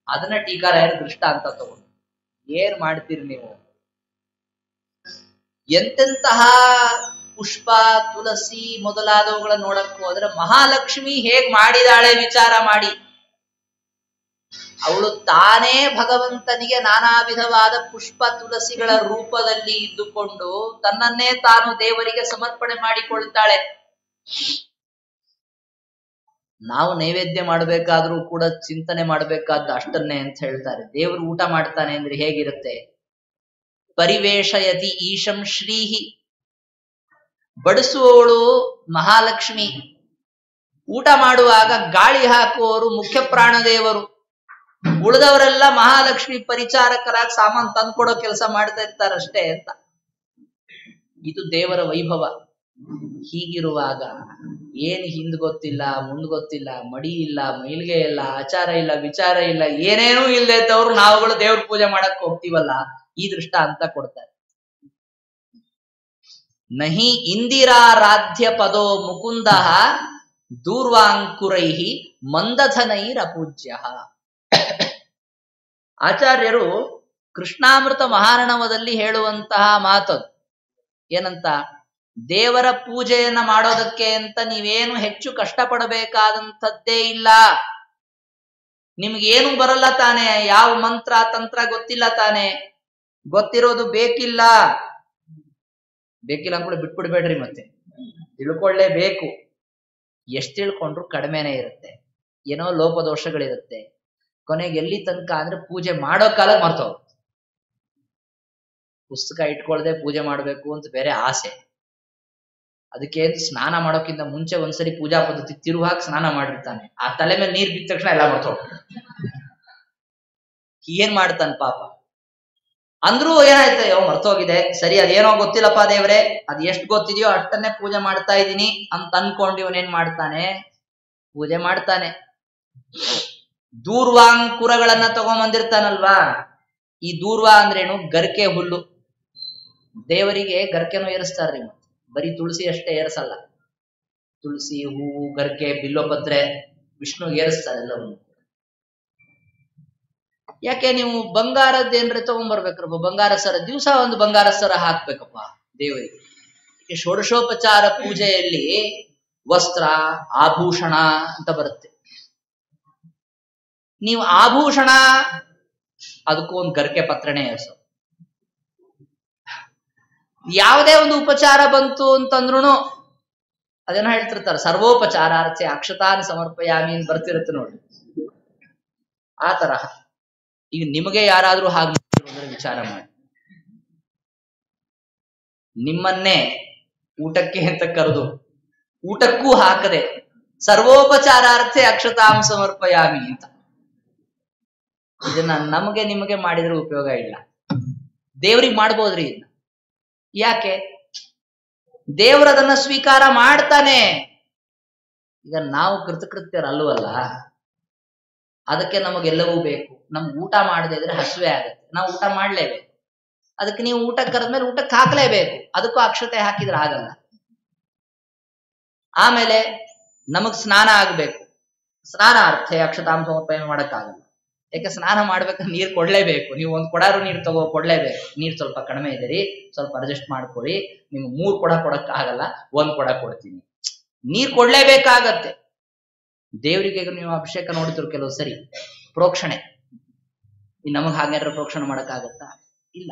ಅದನ್ನ ಟೀಕಾರಾಯರ ದೃಷ್ಟಾಂತ ತಗೊಂಡು ಏನ್ ಮಾಡ್ತೀರಿ ನೀವು? ಎಂತೆಂತಹ ಪುಷ್ಪ ತುಳಸಿ ಮೊದಲಾದವುಗಳ ನೋಡಕ್ ಹೋದ್ರೆ ಮಹಾಲಕ್ಷ್ಮಿ ಹೇಗ್ ಮಾಡಿದಾಳೆ ವಿಚಾರ ಮಾಡಿ. ಅವಳು ತಾನೇ ಭಗವಂತನಿಗೆ ನಾನಾ ವಿಧವಾದ ಪುಷ್ಪ ತುಳಸಿಗಳ ರೂಪದಲ್ಲಿ ಇದ್ದುಕೊಂಡು ತನ್ನನ್ನೇ ತಾನು ದೇವರಿಗೆ ಸಮರ್ಪಣೆ ಮಾಡಿಕೊಳ್ತಾಳೆ. ನಾವು ನೈವೇದ್ಯ ಮಾಡಬೇಕಾದ್ರೂ ಕೂಡ ಚಿಂತನೆ ಮಾಡಬೇಕಾದ ಅಷ್ಟನ್ನೇ ಅಂತ ಹೇಳ್ತಾರೆ. ದೇವರು ಊಟ ಮಾಡ್ತಾನೆ ಅಂದ್ರೆ ಹೇಗಿರುತ್ತೆ? ಪರಿವೇಶಯತಿ ಈಶಂ ಶ್ರೀಹಿ, ಬಡಿಸುವವಳು ಮಹಾಲಕ್ಷ್ಮಿ. ಊಟ ಮಾಡುವಾಗ ಗಾಳಿ ಹಾಕುವವರು ಮುಖ್ಯ ಪ್ರಾಣದೇವರು, ಉಳಿದವರೆಲ್ಲ ಮಹಾಲಕ್ಷ್ಮಿ ಪರಿಚಾರಕರಾಗಿ ಸಾಮಾನು ತಂದ್ಕೊಡೋ ಕೆಲಸ ಮಾಡ್ತಾ ಇರ್ತಾರಷ್ಟೇ ಅಂತ. ಇದು ದೇವರ ವೈಭವ. ಹೀಗಿರುವಾಗ ಏನ್ ಹಿಂದ್ ಗೊತ್ತಿಲ್ಲ, ಮುಂದ್ ಗೊತ್ತಿಲ್ಲ, ಮಡಿ ಇಲ್ಲ, ಮೈಲ್ಗೆ ಇಲ್ಲ, ಆಚಾರ ಇಲ್ಲ, ವಿಚಾರ ಇಲ್ಲ, ಏನೇನೂ ಇಲ್ಲದೆ ಇದ್ದವ್ರು ನಾವುಗಳು ದೇವ್ರ ಪೂಜೆ ಮಾಡಕ್ ಹೋಗ್ತೀವಲ್ಲ, ಈ ದೃಷ್ಟ ಅಂತ ಕೊಡ್ತಾರೆ. ನಹಿ ಇಂದಿರಾರಾಧ್ಯ ಪದೋ ಮುಕುಂದ ದೂರ್ವಾಂಕುರೈಹಿ ಮಂದಧನೈರಪೂಜ್ಯ. ಆಚಾರ್ಯರು ಕೃಷ್ಣಾಮೃತ ಮಹಾರಣವದಲ್ಲಿ ಹೇಳುವಂತಹ ಮಾತದು ಏನಂತ? ದೇವರ ಪೂಜೆಯನ್ನ ಮಾಡೋದಕ್ಕೆ ಅಂತ ನೀವೇನು ಹೆಚ್ಚು ಕಷ್ಟಪಡಬೇಕಾದಂಥದ್ದೇ ಇಲ್ಲ. ನಿಮ್ಗೇನು ಬರಲ್ಲ ತಾನೆ, ಯಾವ ಮಂತ್ರ ತಂತ್ರ ಗೊತ್ತಿಲ್ಲ ತಾನೆ, ಗೊತ್ತಿರೋದು ಬೇಕಿಲ್ಲ. ಬೇಕಿಲ್ಲ ಅಂದ್ಬಿಟ್ಟು ಬಿಟ್ಬಿಡ್ಬೇಡ್ರಿ, ಮತ್ತೆ ತಿಳ್ಕೊಳ್ಳೇಬೇಕು. ಎಷ್ಟು ತಿಳ್ಕೊಂಡ್ರು ಕಡಿಮೆನೇ ಇರುತ್ತೆ, ಏನೋ ಲೋಪದೋಷಗಳಿರುತ್ತೆ. ಕೊನೆಗೆ ಎಲ್ಲಿ ತನಕ ಅಂದ್ರೆ ಪೂಜೆ ಮಾಡೋ ಕಾಲ ಮರ್ತೋಗುತ್ತೆ. ಪುಸ್ತಕ ಇಟ್ಕೊಳ್ದೆ ಪೂಜೆ ಮಾಡ್ಬೇಕು ಅಂತ ಬೇರೆ ಆಸೆ. ಅದಕ್ಕೆ ಸ್ನಾನ ಮಾಡೋಕ್ಕಿಂತ ಮುಂಚೆ ಒಂದ್ಸರಿ ಪೂಜಾ ಪದ್ಧತಿ ತಿರುವಾಗಿ ಸ್ನಾನ ಮಾಡಿರ್ತಾನೆ, ಆ ತಲೆ ಮೇಲೆ ನೀರ್ ಬಿದ್ದ ತಕ್ಷಣ ಎಲ್ಲ ಮರ್ತೋಗ್ತಾನೆ. ಏನ್ ಮಾಡ್ತಾನೆ ಪಾಪ. ಅಂದ್ರೂ ಏನಾಯ್ತು, ಮರ್ತೋಗಿದೆ, ಸರಿ ಅದೇನೋ ಗೊತ್ತಿಲ್ಲಪ್ಪ ದೇವ್ರೆ, ಅದ್ ಎಷ್ಟು ಗೊತ್ತಿದೆಯೋ ಅಷ್ಟನ್ನೇ ಪೂಜೆ ಮಾಡ್ತಾ ಇದ್ದೀನಿ ಅಂತ ಅನ್ಕೊಂಡು ಇವನೇನ್ ಮಾಡ್ತಾನೆ, ಪೂಜೆ ಮಾಡ್ತಾನೆ. ದೂರ್ವಾಂಕುರಗಳನ್ನ ತಗೊಂಬಂದಿರ್ತಾನಲ್ವಾ. ಈ ದೂರ್ವ ಅಂದ್ರೇನು, ಗರ್ಕೆ ಹುಲ್ಲು. ದೇವರಿಗೆ ಗರ್ಕೆನೂ ಏರಿಸ್ತಾರ್ರಿ, ಬರೀ ತುಳಸಿ ಅಷ್ಟೇ ಏರ್ಸಲ್ಲ. ತುಳಸಿ, ಹೂವು, ಗರ್ಕೆ, ಬಿಲ್ಲೋಪತ್ರೆ ವಿಷ್ಣು ಏರಿಸ್ತಾರೆ ಎಲ್ಲವನ್ನು. ಯಾಕೆ ನೀವು ಬಂಗಾರದ್ದು ಏನ್ರೆ ತಗೊಂಡ್ಬರ್ಬೇಕ್ರಪ್ಪ, ಬಂಗಾರ ಸರ, ದಿವಸ ಒಂದು ಬಂಗಾರ ಸರ ಹಾಕ್ಬೇಕಪ್ಪ ದೇವರಿಗೆ. ಷೋಡಶೋಪಚಾರ ಪೂಜೆಯಲ್ಲಿ ವಸ್ತ್ರ, ಆಭೂಷಣ ಅಂತ ಬರುತ್ತೆ. ನೀವು ಆಭೂಷಣ ಅದಕ್ಕೂ ಒಂದು ಗರ್ಕೆ ಪತ್ರನೇ ಏರ್ಸೋ. ಯಾವುದೇ ಒಂದು ಉಪಚಾರ ಬಂತು ಅಂತಂದ್ರು ಅದೇನೋ ಹೇಳ್ತಿರ್ತಾರೆ, ಸರ್ವೋಪಚಾರಾರ್ಥೆ ಅಕ್ಷತಾನ್ ಸಮರ್ಪಯಾಮಿ ಅಂತ ಬರ್ತಿರುತ್ತೆ ನೋಡಿ. ಆ ತರಹ ಈಗ ನಿಮಗೆ ಯಾರಾದ್ರೂ ಹಾಗೆ ವಿಚಾರ ಮಾಡಿ, ನಿಮ್ಮನ್ನೇ ಊಟಕ್ಕೆ ಅಂತ ಕರೆದು ಊಟಕ್ಕೂ ಹಾಕದೆ ಸರ್ವೋಪಚಾರಾರ್ಥೆ ಅಕ್ಷತಾಂ ಸಮರ್ಪಯಾಮಿ ಅಂತ, ಇದನ್ನ ನಮಗೆ ನಿಮಗೆ ಮಾಡಿದ್ರೆ ಉಪಯೋಗ ಇಲ್ಲ. ದೇವ್ರಿಗೆ ಮಾಡ್ಬೋದ್ರಿ ಇದನ್ನ. ಯಾಕೆ? ದೇವರದನ್ನ ಸ್ವೀಕಾರ ಮಾಡ್ತಾನೆ. ಈಗ ನಾವು ಕೃತಕೃತ್ಯರಲ್ವಲ್ಲ, ಅದಕ್ಕೆ ನಮಗೆಲ್ಲವೂ ಬೇಕು. ನಮ್ಗೆ ಊಟ ಮಾಡದೇ ಇದ್ರೆ ಹಸುವೆ ಆಗುತ್ತೆ, ನಾವು ಊಟ ಮಾಡ್ಲೇಬೇಕು. ಅದಕ್ಕೆ ನೀವು ಊಟಕ್ಕೆ ಕರೆದ್ಮೇಲೆ ಊಟಕ್ಕೆ ಹಾಕ್ಲೇಬೇಕು, ಅದಕ್ಕೂ ಅಕ್ಷತೆ ಹಾಕಿದ್ರೆ ಆಗಲ್ಲ. ಆಮೇಲೆ ನಮಗ್ ಸ್ನಾನ ಆಗ್ಬೇಕು, ಸ್ನಾನಾರ್ಥೆ ಅಕ್ಷತಾಂ ಸಮರ್ಪಣೆ ಮಾಡಕ್ಕಾಗಲ್ಲ. ಯಾಕೆ? ಸ್ನಾನ ಮಾಡ್ಬೇಕಾದ್ರೆ ನೀರ್ ಕೊಡ್ಲೇಬೇಕು. ನೀವು ಒಂದ್ ಕೊಡಾರು ನೀರ್ ಕೊಡ್ಲೇಬೇಕು. ನೀರ್ ಸ್ವಲ್ಪ ಕಡಿಮೆ ಇದೆ ರೀ, ಸ್ವಲ್ಪ ಅಡ್ಜಸ್ಟ್ ಮಾಡ್ಕೊಳ್ಳಿ, ನಿಮ್ಗೆ 3 ಕೊಡ ಕೊಡಕ್ ಆಗಲ್ಲ, 1 ಕೊಡ ಕೊಡ್ತೀನಿ. ನೀರ್ ಕೊಡ್ಲೇಬೇಕಾಗತ್ತೆ. ದೇವರಿಗೆ ನೀವು ಅಭಿಷೇಕ ನೋಡ್ತಿರು ಕೆಲವು ಸರಿ ಪ್ರೋಕ್ಷಣೆ, ನಮಗ್ ಹಾಗೇನಾರ ಪ್ರೋಕ್ಷಣೆ ಮಾಡಕ್ಕಾಗತ್ತಾ? ಇಲ್ಲ.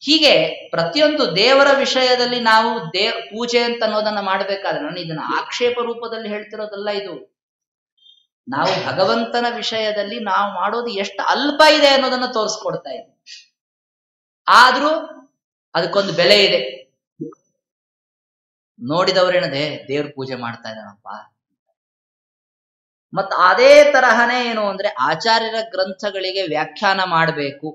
ಹೀಗೆ ಪ್ರತಿಯೊಂದು ದೇವರ ವಿಷಯದಲ್ಲಿ ನಾವು ಪೂಜೆ ಅಂತ ಅನ್ನೋದನ್ನ ಮಾಡ್ಬೇಕಾದ್ರೆ, ನಾನು ಇದನ್ನ ಆಕ್ಷೇಪ ರೂಪದಲ್ಲಿ ಹೇಳ್ತಿರೋದಲ್ಲ. ಇದು ನಾವು ಭಗವಂತನ ವಿಷಯದಲ್ಲಿ ನಾವು ಮಾಡೋದು ಎಷ್ಟು ಅಲ್ಪ ಇದೆ ಅನ್ನೋದನ್ನ ತೋರಿಸ್ಕೊಡ್ತಾ ಇದ್ದೀವಿ. ಆದ್ರೂ ಅದಕ್ಕೊಂದು ಬೆಲೆ ಇದೆ. ನೋಡಿದವರೇನದೆ ದೇವ್ರ ಪೂಜೆ ಮಾಡ್ತಾ ಇದ್ದಾನಪ್ಪ. ಮತ್ತ ಅದೇ ತರಹನೇ ಏನು ಅಂದ್ರೆ, ಆಚಾರ್ಯರ ಗ್ರಂಥಗಳಿಗೆ ವ್ಯಾಖ್ಯಾನ ಮಾಡಬೇಕು.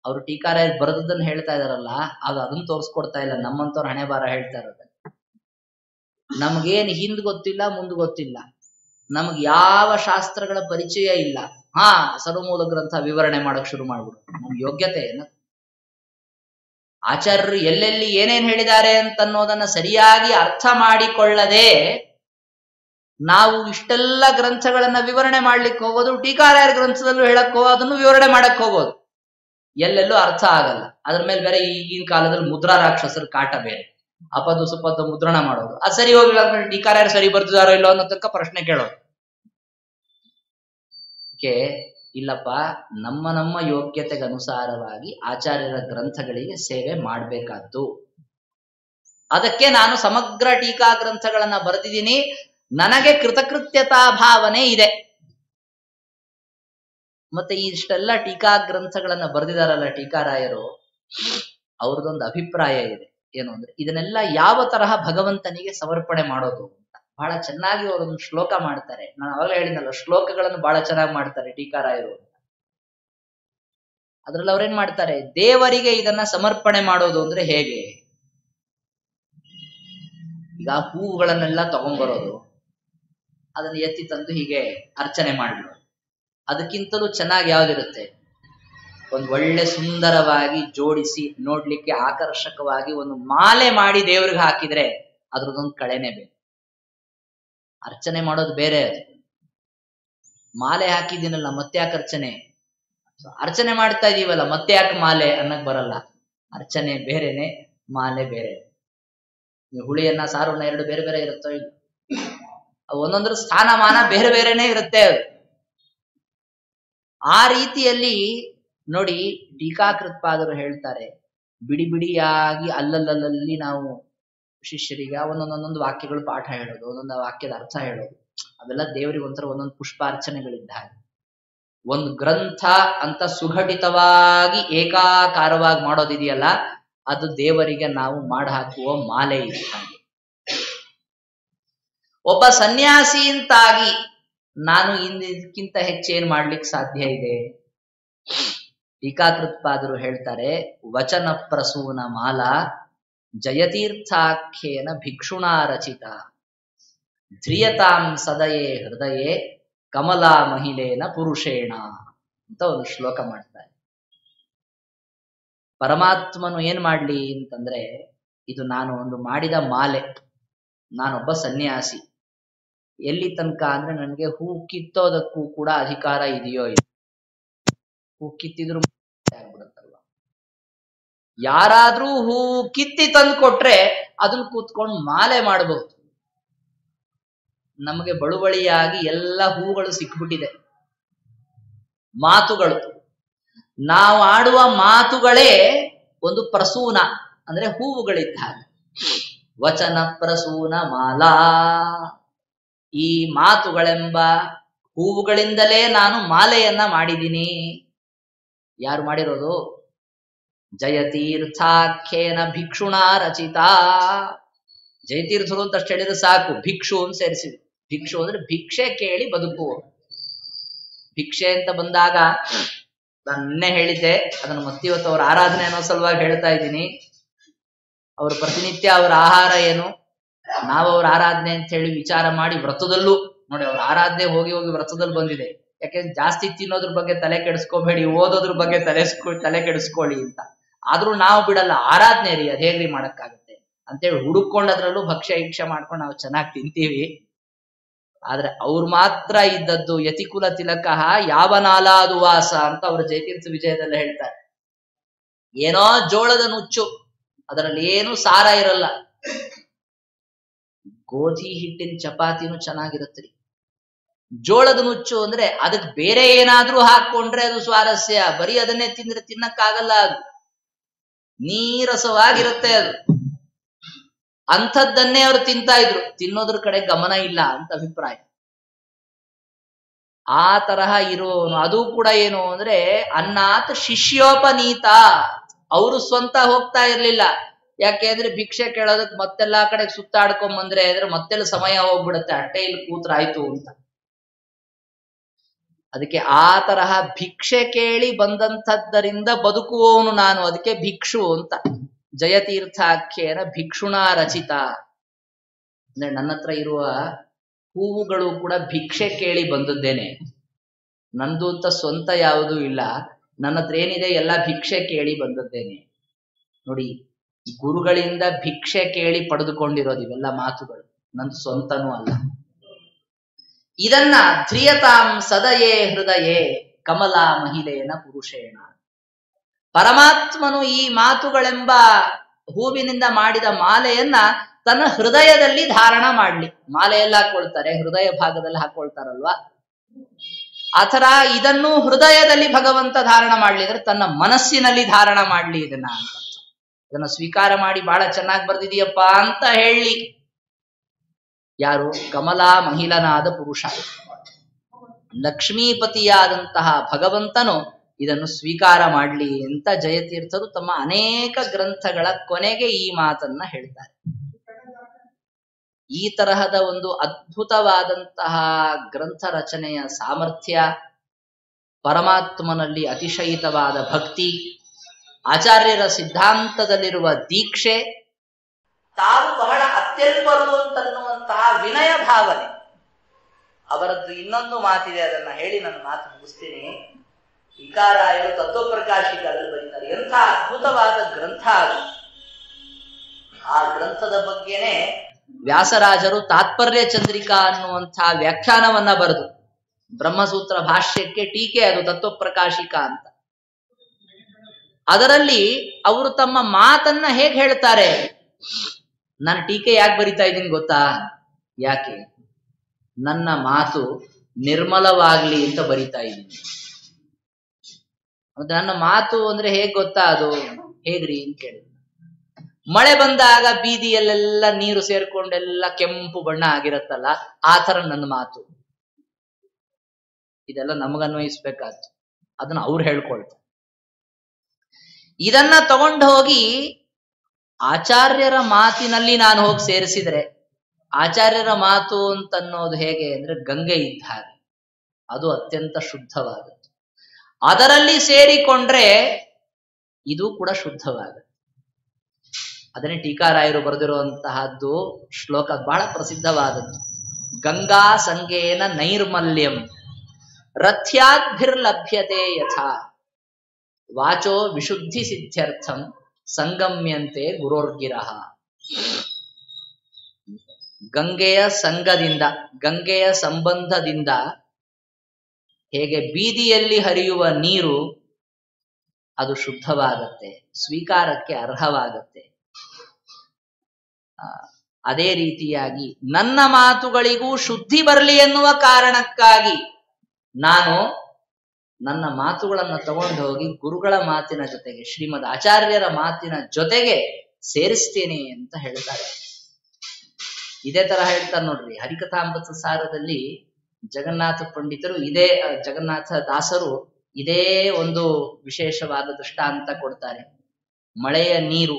ಅವರು ಟೀಕಾರಾಯರು ಬರೆದದನ್ನ ಹೇಳ್ತಾ ಇದಾರಲ್ಲ, ಅದನ್ನ ತೋರಿಸ್ಕೊಡ್ತಾ ಇಲ್ಲ. ನಮ್ಮಂತವ್ರ ಹಣೆ ಬಾರ ಹೇಳ್ತಾ ಇರೋದು. ನಮ್ಗೇನು ಹಿಂದ್ ಗೊತ್ತಿಲ್ಲ, ಮುಂದ್ ಗೊತ್ತಿಲ್ಲ, ನಮ್ಗೆ ಯಾವ ಶಾಸ್ತ್ರಗಳ ಪರಿಚಯ ಇಲ್ಲ. ಸರ್ವಮೂಲ ಗ್ರಂಥ ವಿವರಣೆ ಮಾಡಕ್ ಶುರು ಮಾಡ್ಬಿಡು. ನಮ್ಗೆ ಯೋಗ್ಯತೆ ಏನು? ಆಚಾರ್ಯರು ಎಲ್ಲೆಲ್ಲಿ ಏನೇನ್ ಹೇಳಿದ್ದಾರೆ ಅಂತನ್ನೋದನ್ನ ಸರಿಯಾಗಿ ಅರ್ಥ ಮಾಡಿಕೊಳ್ಳದೆ ನಾವು ಇಷ್ಟೆಲ್ಲ ಗ್ರಂಥಗಳನ್ನ ವಿವರಣೆ ಮಾಡ್ಲಿಕ್ಕೆ ಹೋಗೋದು, ಟೀಕಾರಾಯರ ಗ್ರಂಥದಲ್ಲೂ ಹೇಳಕ್ ಹೋಗೋದು, ಅದನ್ನು ವಿವರಣೆ ಮಾಡಕ್ ಹೋಗೋದು, ಎಲ್ಲೆಲ್ಲೂ ಅರ್ಥ ಆಗಲ್ಲ. ಅದ್ರ ಮೇಲೆ ಬೇರೆ ಈಗಿನ ಕಾಲದಲ್ಲಿ ಮುದ್ರಾ ರಾಕ್ಷಸರ ಕಾಟ ಬೇರೆ, ಅಪದು ಸುಪದ್ದು ಮುದ್ರಣ ಮಾಡೋದು. ಅದು ಸರಿ ಹೋಗಿಲ್ಲ ಅಂದ್ರೆ ಟೀಕಾರಾಯರು ಸರಿ ಬರ್ತಿದಾರೋ ಇಲ್ಲೋ ಅನ್ನೋ ತನಕ ಪ್ರಶ್ನೆ ಕೇಳೋದು. ಇಲ್ಲಪ್ಪ, ನಮ್ಮ ಯೋಗ್ಯತೆಗೆ ಅನುಸಾರವಾಗಿ ಆಚಾರ್ಯರ ಗ್ರಂಥಗಳಿಗೆ ಸೇವೆ ಮಾಡ್ಬೇಕಾದ್ದು. ಅದಕ್ಕೆ ನಾನು ಸಮಗ್ರ ಟೀಕಾ ಗ್ರಂಥಗಳನ್ನ ಬರೆದಿದ್ದೀನಿ. ನನಗೆ ಕೃತಕೃತ್ಯತಾ ಭಾವನೆ ಇದೆ. ಮತ್ತೆ ಇಷ್ಟೆಲ್ಲ ಟೀಕಾ ಗ್ರಂಥಗಳನ್ನ ಬರೆದಿದಾರಲ್ಲ ಟೀಕಾರಾಯರು, ಅವ್ರದೊಂದು ಅಭಿಪ್ರಾಯ ಇದೆ. ಏನು ಅಂದ್ರೆ, ಇದನ್ನೆಲ್ಲ ಯಾವ ತರಹ ಭಗವಂತನಿಗೆ ಸಮರ್ಪಣೆ ಮಾಡೋದು ಅಂತ ಬಹಳ ಚೆನ್ನಾಗಿ ಅವರೊಂದು ಶ್ಲೋಕ ಮಾಡ್ತಾರೆ. ನಾನು ಅವಾಗಲೇ ಹೇಳಿದ್ನಲ್ಲ, ಶ್ಲೋಕಗಳನ್ನು ಬಹಳ ಚೆನ್ನಾಗಿ ಮಾಡ್ತಾರೆ ಟೀಕಾರಾಯರು. ಅದ್ರಲ್ಲಿ ಅವ್ರೇನ್ ಮಾಡ್ತಾರೆ, ದೇವರಿಗೆ ಇದನ್ನ ಸಮರ್ಪಣೆ ಮಾಡೋದು ಅಂದ್ರೆ ಹೇಗೆ? ಈಗ ಹೂವುಗಳನ್ನೆಲ್ಲ ತಗೊಂಡ್ಬರೋದು, ಅದನ್ನ ಎತ್ತಿ ತಂದು ಹೀಗೆ ಅರ್ಚನೆ ಮಾಡ್ಬಿಡೋದು. ಅದಕ್ಕಿಂತಲೂ ಚೆನ್ನಾಗಿ ಯಾವ್ದಿರುತ್ತೆ, ಒಂದು ಒಳ್ಳೆ ಸುಂದರವಾಗಿ ಜೋಡಿಸಿ ನೋಡ್ಲಿಕ್ಕೆ ಆಕರ್ಷಕವಾಗಿ ಒಂದು ಮಾಲೆ ಮಾಡಿ ದೇವ್ರಿಗೆ ಹಾಕಿದ್ರೆ ಅದ್ರದೊಂದು ಕಳೆನೆ ಬೇಕು. ಅರ್ಚನೆ ಮಾಡೋದು ಬೇರೆ, ಮಾಲೆ ಹಾಕಿದ್ದೀನಲ್ಲ ಮತ್ತೆ ಯಾಕೆ ಅರ್ಚನೆ? ಅರ್ಚನೆ ಮಾಡ್ತಾ ಇದೀವಲ್ಲ ಮತ್ತೆ ಯಾಕೆ ಮಾಲೆ ಅನ್ನಕ್ ಬರಲ್ಲ. ಅರ್ಚನೆ ಬೇರೆನೆ, ಮಾಲೆ ಬೇರೆ. ಹುಳಿಯನ್ನ ಸಾರನ್ನ ಎರಡು ಬೇರೆ ಬೇರೆ ಇರುತ್ತೋ ಇಲ್ಲ, ಒಂದೊಂದ್ರ ಸ್ಥಾನಮಾನ ಬೇರೆ ಬೇರೆನೆ ಇರುತ್ತೆ ಅದು. ಆ ರೀತಿಯಲ್ಲಿ ನೋಡಿ ಟೀಕಾಕೃತ್ಪಾದರು ಹೇಳ್ತಾರೆ, ಬಿಡಿ ಬಿಡಿಯಾಗಿ ಅಲ್ಲಲ್ಲಲ್ಲಿ ನಾವು ಶಿಷ್ಯರಿಗೆ ಒಂದೊಂದೊಂದೊಂದು ವಾಕ್ಯಗಳು ಪಾಠ ಹೇಳೋದು, ಒಂದೊಂದು ವಾಕ್ಯದ ಅರ್ಥ ಹೇಳೋದು, ಅವೆಲ್ಲ ದೇವರಿಗೆ ಒಂಥರ ಒಂದೊಂದು ಪುಷ್ಪಾರ್ಚನೆಗಳಿದ್ದ ಹಾಗೆ. ಒಂದು ಗ್ರಂಥ ಅಂತ ಸುಘಟಿತವಾಗಿ ಏಕಾಕಾರವಾಗಿ ಮಾಡೋದಿದೆಯಲ್ಲ, ಅದು ದೇವರಿಗೆ ನಾವು ಮಾಡಿ ಹಾಕುವ ಮಾಲೆ ಇದೆ. ಹಾಗೆ ಒಬ್ಬ ಸನ್ಯಾಸಿ ಅಂತಾಗಿ ನಾನು ಇದಕ್ಕಿಂತ ಹೆಚ್ಚೇನ್ ಮಾಡ್ಲಿಕ್ಕೆ ಸಾಧ್ಯ ಇದೆ? ಟೀಕಾಕೃತ್ಪಾದರು ಹೇಳ್ತಾರೆ, ವಚನ ಪ್ರಸೂನ ಮಾಲಾ ಜಯತೀರ್ಥಾಖ್ಯೇನ ಭಿಕ್ಷುಣಾ ರಚಿತ ಧ್ರಿಯತಾಂ ಸದಯೇ ಹೃದಯೇ ಕಮಲಾ ಮಹಿಳೆನ ಪುರುಷೇಣ ಅಂತ ಒಂದು ಶ್ಲೋಕ ಮಾಡ್ತಾರೆ. ಪರಮಾತ್ಮನು ಏನ್ ಮಾಡ್ಲಿ ಅಂತಂದ್ರೆ, ಇದು ನಾನು ಒಂದು ಮಾಡಿದ ಮಾಲೆ, ನಾನೊಬ್ಬ ಸನ್ಯಾಸಿ. ಎಲ್ಲಿ ತನಕ ಅಂದ್ರೆ ನನಗೆ ಹೂ ಕಿತ್ತೋದಕ್ಕೂ ಕೂಡ ಅಧಿಕಾರ ಇದೆಯೋ ಇಲ್ಲ. ಹೂ ಕಿತ್ತಿದ್ರು ಆಗ್ಬಿಡುತ್ತಲ್ವ. ಯಾರಾದ್ರೂ ಹೂ ಕಿತ್ತಿ ತಂದು ಕೊಟ್ರೆ ಅದನ್ನ ಕೂತ್ಕೊಂಡು ಮಾಲೆ ಮಾಡಬಹುದು. ನಮಗೆ ಬಳುವಳಿಯಾಗಿ ಎಲ್ಲ ಹೂಗಳು ಸಿಕ್ಬಿಟ್ಟಿದೆ. ಮಾತುಗಳು, ನಾವು ಆಡುವ ಮಾತುಗಳೇ ಒಂದು ಪ್ರಸೂನ, ಅಂದ್ರೆ ಹೂವುಗಳಿದ್ದ ಹಾಗೆ. ವಚನ ಪ್ರಸೂನ ಮಾಲಾ, ಈ ಮಾತುಗಳೆಂಬ ಹೂವುಗಳಿಂದಲೇ ನಾನು ಮಾಲೆಯನ್ನ ಮಾಡಿದ್ದೀನಿ. ಯಾರು ಮಾಡಿರೋದು? ಜಯತೀರ್ಥಾಖ್ಯೇನ ಭಿಕ್ಷುಣಾ ರಚಿತ. ಜಯತೀರ್ಥರು ಅಂತ ಅಷ್ಟು ಹೇಳಿದ್ರೆ ಸಾಕು, ಭಿಕ್ಷು ಅಂತ ಸೇರಿಸಿದ್ರು. ಭಿಕ್ಷು ಅಂದ್ರೆ ಭಿಕ್ಷೆ ಕೇಳಿ ಬದುಕುವ. ಭಿಕ್ಷೆ ಅಂತ ಬಂದಾಗ ನಾನು ನಿನ್ನೆ ಹೇಳಿದ್ದೆ, ಅದನ್ನು ಮತ್ತಿವತ್ತು ಅವರ ಆರಾಧನೆ ಅನ್ನೋ ಸಲುವಾಗಿ ಹೇಳ್ತಾ ಇದ್ದೀನಿ. ಅವ್ರ ಪ್ರತಿನಿತ್ಯ ಅವರ ಆಹಾರ ಏನು, ನಾವು ಅವ್ರ ಆರಾಧನೆ ಅಂತ ಹೇಳಿ ವಿಚಾರ ಮಾಡಿ ವ್ರತದಲ್ಲೂ ನೋಡಿ, ಅವ್ರ ಆರಾಧನೆ ಹೋಗಿ ಹೋಗಿ ವ್ರತದಲ್ಲಿ ಬಂದಿದೆ. ಯಾಕೆಂದ್ರೆ ಜಾಸ್ತಿ ತಿನ್ನೋದ್ರ ಬಗ್ಗೆ ತಲೆ ಕೆಡಿಸ್ಕೋಬೇಡಿ, ಓದೋದ್ರ ಬಗ್ಗೆ ತಲೆ ಕೆಡಿಸ್ಕೊಳ್ಳಿ ಅಂತ. ಆದ್ರೂ ನಾವು ಬಿಡಲ್ಲ, ಆರಾಧನೆ ರೀ, ಅದ್ ಹೇಗ್ರಿ ಮಾಡಕ್ಕಾಗತ್ತೆ ಅಂತೇಳಿ ಹುಡುಕೊಂಡು ಅದ್ರಲ್ಲೂ ಭಕ್ಷ್ಯ ಇಕ್ಷೆ ಮಾಡ್ಕೊಂಡು ನಾವು ಚೆನ್ನಾಗಿ ತಿಂತೀವಿ. ಆದ್ರೆ ಅವ್ರು ಮಾತ್ರ ಇದ್ದದ್ದು ಯತಿಕುಲ ತಿಲಕಃ ಯಾವನಾಲಾದು ವಾಸ ಅಂತ ಅವರು ಜಯತೀರ್ಥ ವಿಜಯದಲ್ಲಿ ಹೇಳ್ತಾರೆ. ಏನೋ ಜೋಳದ ನುಚ್ಚು, ಅದರಲ್ಲಿ ಏನು ಸಾರ ಇರಲ್ಲ. ಗೋಧಿ ಹಿಟ್ಟಿನ ಚಪಾತಿನೂ ಚೆನ್ನಾಗಿರುತ್ತ್ರಿ. ಜೋಳದ ನುಚ್ಚು ಅಂದ್ರೆ ಅದಕ್ಕೆ ಬೇರೆ ಏನಾದ್ರೂ ಹಾಕೊಂಡ್ರೆ ಅದು ಸ್ವಾರಸ್ಯ. ಬರೀ ಅದನ್ನೇ ತಿಂದ್ರೆ ತಿನ್ನಕ್ಕಾಗಲ್ಲ, ಅದು ನೀರಸವಾಗಿರುತ್ತೆ ಅದು. ಅಂಥದ್ದನ್ನೇ ಅವರು ತಿಂತಾ ಇದ್ರು, ತಿನ್ನೋದ್ರ ಕಡೆ ಗಮನ ಇಲ್ಲ ಅಂತ ಅಭಿಪ್ರಾಯ. ಆ ತರಹ ಇರೋನು. ಅದು ಕೂಡ ಏನು ಅಂದ್ರೆ ಅನ್ನಾತ್ ಶಿಷ್ಯೋಪನೀತ. ಅವರು ಸ್ವಂತ ಹೋಗ್ತಾ ಇರ್ಲಿಲ್ಲ. ಯಾಕೆಂದ್ರೆ ಭಿಕ್ಷೆ ಕೇಳೋದಕ್ ಮತ್ತೆಲ್ಲಾ ಕಡೆ ಸುತ್ತಾಡ್ಕೊಂಬಂದ್ರೆ ಅಂದ್ರೆ ಮತ್ತೆಲ್ಲ ಸಮಯ ಹೋಗ್ಬಿಡುತ್ತೆ, ಅಟ್ಟೆ ಇಲ್ಲಿ ಕೂತ್ರಾಯ್ತು ಅಂತ. ಅದಕ್ಕೆ ಆ ತರಹ ಭಿಕ್ಷೆ ಕೇಳಿ ಬಂದಂಥದ್ದರಿಂದ ಬದುಕುವವನು ನಾನು, ಅದಕ್ಕೆ ಭಿಕ್ಷು ಅಂತ. ಜಯತೀರ್ಥಾಖ್ಯೇನ ಭಿಕ್ಷುಣಾ ರಚಿತ ಅಂದ್ರೆ ನನ್ನ ಹತ್ರ ಇರುವ ಹೂವುಗಳು ಕೂಡ ಭಿಕ್ಷೆ ಕೇಳಿ ಬಂದದ್ದೇನೆ. ನಂದು ಅಂತ ಸ್ವಂತ ಯಾವುದೂ ಇಲ್ಲ, ನನ್ನ ಹತ್ರ ಏನಿದೆ ಎಲ್ಲ ಭಿಕ್ಷೆ ಕೇಳಿ ಬಂದದ್ದೇನೆ. ನೋಡಿ, ಗುರುಗಳಿಂದ ಭಿಕ್ಷೆ ಕೇಳಿ ಪಡೆದುಕೊಂಡಿರೋದು ಇವೆಲ್ಲ ಮಾತುಗಳು, ನಂದು ಸ್ವಂತನೂ ಅಲ್ಲ. ಇದನ್ನ ಧ್ರಿಯತಾಂ ಸದಯೇ ಹೃದಯೇ ಕಮಲಾ ಮಹಿಳೆಯನ ಪುರುಷೇಣ. ಪರಮಾತ್ಮನು ಈ ಮಾತುಗಳೆಂಬ ಹೂವಿನಿಂದ ಮಾಡಿದ ಮಾಲೆಯನ್ನ ತನ್ನ ಹೃದಯದಲ್ಲಿ ಧಾರಣ ಮಾಡ್ಲಿ. ಮಾಲೆಯೆಲ್ಲ ಹಾಕೊಳ್ತಾರೆ, ಹೃದಯ ಭಾಗದಲ್ಲಿ ಹಾಕೊಳ್ತಾರಲ್ವಾ, ಆ ತರ ಇದನ್ನು ಹೃದಯದಲ್ಲಿ ಭಗವಂತ ಧಾರಣ ಮಾಡ್ಲಿ ಅಂದ್ರೆ ತನ್ನ ಮನಸ್ಸಿನಲ್ಲಿ ಧಾರಣ ಮಾಡ್ಲಿ ಇದನ್ನ ಅಂತ. ಇದನ್ನ ಸ್ವೀಕಾರ ಮಾಡಿ ಬಹಳ ಚೆನ್ನಾಗಿ ಬರ್ದಿದೀಯಪ್ಪ ಅಂತ ಹೇಳಿ. ಯಾರು? ಕಮಲಾ ಮಹಿಳನಾದ ಪುರುಷ, ಲಕ್ಷ್ಮೀಪತಿಯಾದಂತಹ ಭಗವಂತನು ಇದನ್ನು ಸ್ವೀಕಾರ ಮಾಡ್ಲಿ ಅಂತ ಜಯತೀರ್ಥರು ತಮ್ಮ ಅನೇಕ ಗ್ರಂಥಗಳ ಕೊನೆಗೆ ಈ ಮಾತನ್ನ ಹೇಳ್ತಾರೆ. ಈ ತರಹದ ಒಂದು ಅದ್ಭುತವಾದಂತಹ ಗ್ರಂಥ ರಚನೆಯ ಸಾಮರ್ಥ್ಯ, ಪರಮಾತ್ಮನಲ್ಲಿ ಅತಿಶಯಿತವಾದ ಭಕ್ತಿ, ಆಚಾರ್ಯರ ಸಿದ್ಧಾಂತದಲ್ಲಿರುವ ದೀಕ್ಷೆ, ತಾವು ಬಹಳ ಅತ್ಯಲ್ಪರು ಅಂತನ್ನುವಂತಹ ವಿನಯ ಭಾವನೆ. ಅವರದ್ದು ಇನ್ನೊಂದು ಮಾತಿದೆ, ಅದನ್ನ ಹೇಳಿ ನನ್ನ ಮಾತು ಮುಗಿಸ್ತೀನಿ. ವಿಕಾರಾಯರು ತತ್ವಪ್ರಕಾಶಿಕರಲ್ಲಿ ಬರೀತಾರೆ, ಎಂಥ ಅದ್ಭುತವಾದ ಗ್ರಂಥ ಅದು. ಆ ಗ್ರಂಥದ ಬಗ್ಗೆನೆ ವ್ಯಾಸರಾಜರು ತಾತ್ಪರ್ಯ ಚಂದ್ರಿಕಾ ಅನ್ನುವಂತಹ ವ್ಯಾಖ್ಯಾನವನ್ನ ಬರೆದು, ಬ್ರಹ್ಮಸೂತ್ರ ಭಾಷ್ಯಕ್ಕೆ ಟೀಕೆ ಅದು ತತ್ವಪ್ರಕಾಶಿಕ ಅಂತ. ಅದರಲ್ಲಿ ಅವರು ತಮ್ಮ ಮಾತನ್ನ ಹೇಗೆ ಹೇಳ್ತಾರೆ, ನಾನು ಟೀಕೆ ಯಾಕೆ ಬರಿತಾ ಇದ್ದೀನಿ ಗೊತ್ತಾ? ಯಾಕೆ? ನನ್ನ ಮಾತು ನಿರ್ಮಲವಾಗ್ಲಿ ಅಂತ ಬರಿತಾ ಇದ್ದೀನಿ. ಮತ್ತೆ ನನ್ನ ಮಾತು ಅಂದ್ರೆ ಹೇಗ್ ಗೊತ್ತಾ? ಅದು ಹೇಗ್ರಿ ಅಂತ ಕೇಳಿ, ಮಳೆ ಬಂದಾಗ ಬೀದಿಯಲ್ಲೆಲ್ಲ ನೀರು ಸೇರ್ಕೊಂಡೆಲ್ಲ ಕೆಂಪು ಬಣ್ಣ ಆಗಿರತ್ತಲ್ಲ, ಆ ತರ ನನ್ನ ಮಾತು. ಇದೆಲ್ಲ ನಮಗನ್ವಯಿಸ್ಬೇಕಾದ್ದು, ಅದನ್ನ ಅವ್ರು ಹೇಳ್ಕೊಳ್ತಾರೆ. ಇದನ್ನ ತಗೊಂಡು ಹೋಗಿ ಆಚಾರ್ಯರ ಮಾತಿನಲ್ಲಿ ನಾನು ಹೋಗಿ ಸೇರಿಸಿದ್ರೆ, ಆಚಾರ್ಯರ ಮಾತು ಅಂತನ್ನೋದು ಹೇಗೆ ಅಂದ್ರೆ ಗಂಗೆ ಇದ್ದ ಹಾಗೆ, ಅದು ಅತ್ಯಂತ ಶುದ್ಧವಾದದ್ದು. ಅದರಲ್ಲಿ ಸೇರಿಕೊಂಡ್ರೆ ಇದು ಕೂಡ ಶುದ್ಧವಾಗುತ್ತೆ. ಅದನ್ನೇ ಟೀಕಾರಾಯರು ಬರೆದಿರುವಂತಹದ್ದು ಶ್ಲೋಕ ಬಹಳ ಪ್ರಸಿದ್ಧವಾದದ್ದು. ಗಂಗಾ ಸಂಗೇನ ನೈರ್ಮಲ್ಯಂ ರಥ್ಯಾದ್ಭಿರ್ಲಭ್ಯತೆ ಯಥಾ ವಾಚೋ ವಿಶುದ್ಧಿ ಸಿದ್ಧ್ಯರ್ಥಂ ಸಂಗಮ್ಯಂತೆ ಗುರೋರ್ಗಿರಹ. ಗಂಗೆಯ ಸಂಗದಿಂದ, ಗಂಗೆಯ ಸಂಬಂಧದಿಂದ ಹೇಗೆ ಬೀದಿಯಲ್ಲಿ ಹರಿಯುವ ನೀರು ಅದು ಶುದ್ಧವಾಗತ್ತೆ, ಸ್ವೀಕಾರಕ್ಕೆ ಅರ್ಹವಾಗತ್ತೆ, ಅದೇ ರೀತಿಯಾಗಿ ನನ್ನ ಮಾತುಗಳಿಗೂ ಶುದ್ಧಿ ಬರಲಿ ಎನ್ನುವ ಕಾರಣಕ್ಕಾಗಿ ನಾನು ನನ್ನ ಮಾತುಗಳನ್ನು ತಗೊಂಡು ಹೋಗಿ ಗುರುಗಳ ಮಾತಿನ ಜೊತೆಗೆ, ಶ್ರೀಮದ್ ಆಚಾರ್ಯರ ಮಾತಿನ ಜೊತೆಗೆ ಸೇರಿಸ್ತೇನೆ ಅಂತ ಹೇಳ್ತಾರೆ. ಇದೇ ತರ ಹೇಳ್ತಾರೆ ನೋಡ್ರಿ, ಹರಿಕಥಾಮೃತ ಸಾರದಲ್ಲಿ ಜಗನ್ನಾಥ ಪಂಡಿತರು ಜಗನ್ನಾಥ ದಾಸರು ಇದೇ ಒಂದು ವಿಶೇಷವಾದ ದೃಷ್ಟಾಂತ ಕೊಡ್ತಾರೆ. ಮಳೆಯ ನೀರು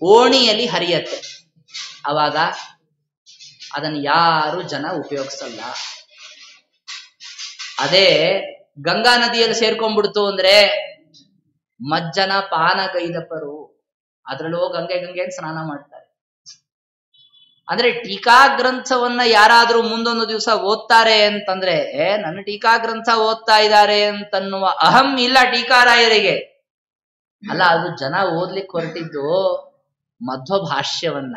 ಓಣಿಯಲ್ಲಿ ಹರಿಯತ್ತೆ, ಅವಾಗ ಅದನ್ನು ಯಾರು ಜನ ಉಪಯೋಗಿಸಲ್ಲ. ಅದೇ ಗಂಗಾ ನದಿಯಲ್ಲಿ ಸೇರ್ಕೊಂಡ್ಬಿಡ್ತು ಅಂದ್ರೆ ಮಜ್ಜನ ಪಾನಗೈದಪರು ಅದ್ರಲ್ಲೋ ಗಂಗೆ ಅಂತ ಸ್ನಾನ ಮಾಡ್ತಾರೆ. ಅಂದ್ರೆ ಟೀಕಾ ಗ್ರಂಥವನ್ನ ಯಾರಾದ್ರೂ ಮುಂದೊಂದು ದಿವಸ ಓದ್ತಾರೆ ಅಂತಂದ್ರೆ, ನನ್ನ ಟೀಕಾ ಗ್ರಂಥ ಓದ್ತಾ ಇದ್ದಾರೆ ಅಂತನ್ನುವ ಅಹಂ ಇಲ್ಲ ಟೀಕಾರಾಯರಿಗೆ. ಅಲ್ಲ, ಅದು ಜನ ಓದ್ಲಿಕ್ಕೆ ಹೊರಟಿದ್ದು ಮಧ್ವಭಾಷ್ಯವನ್ನ,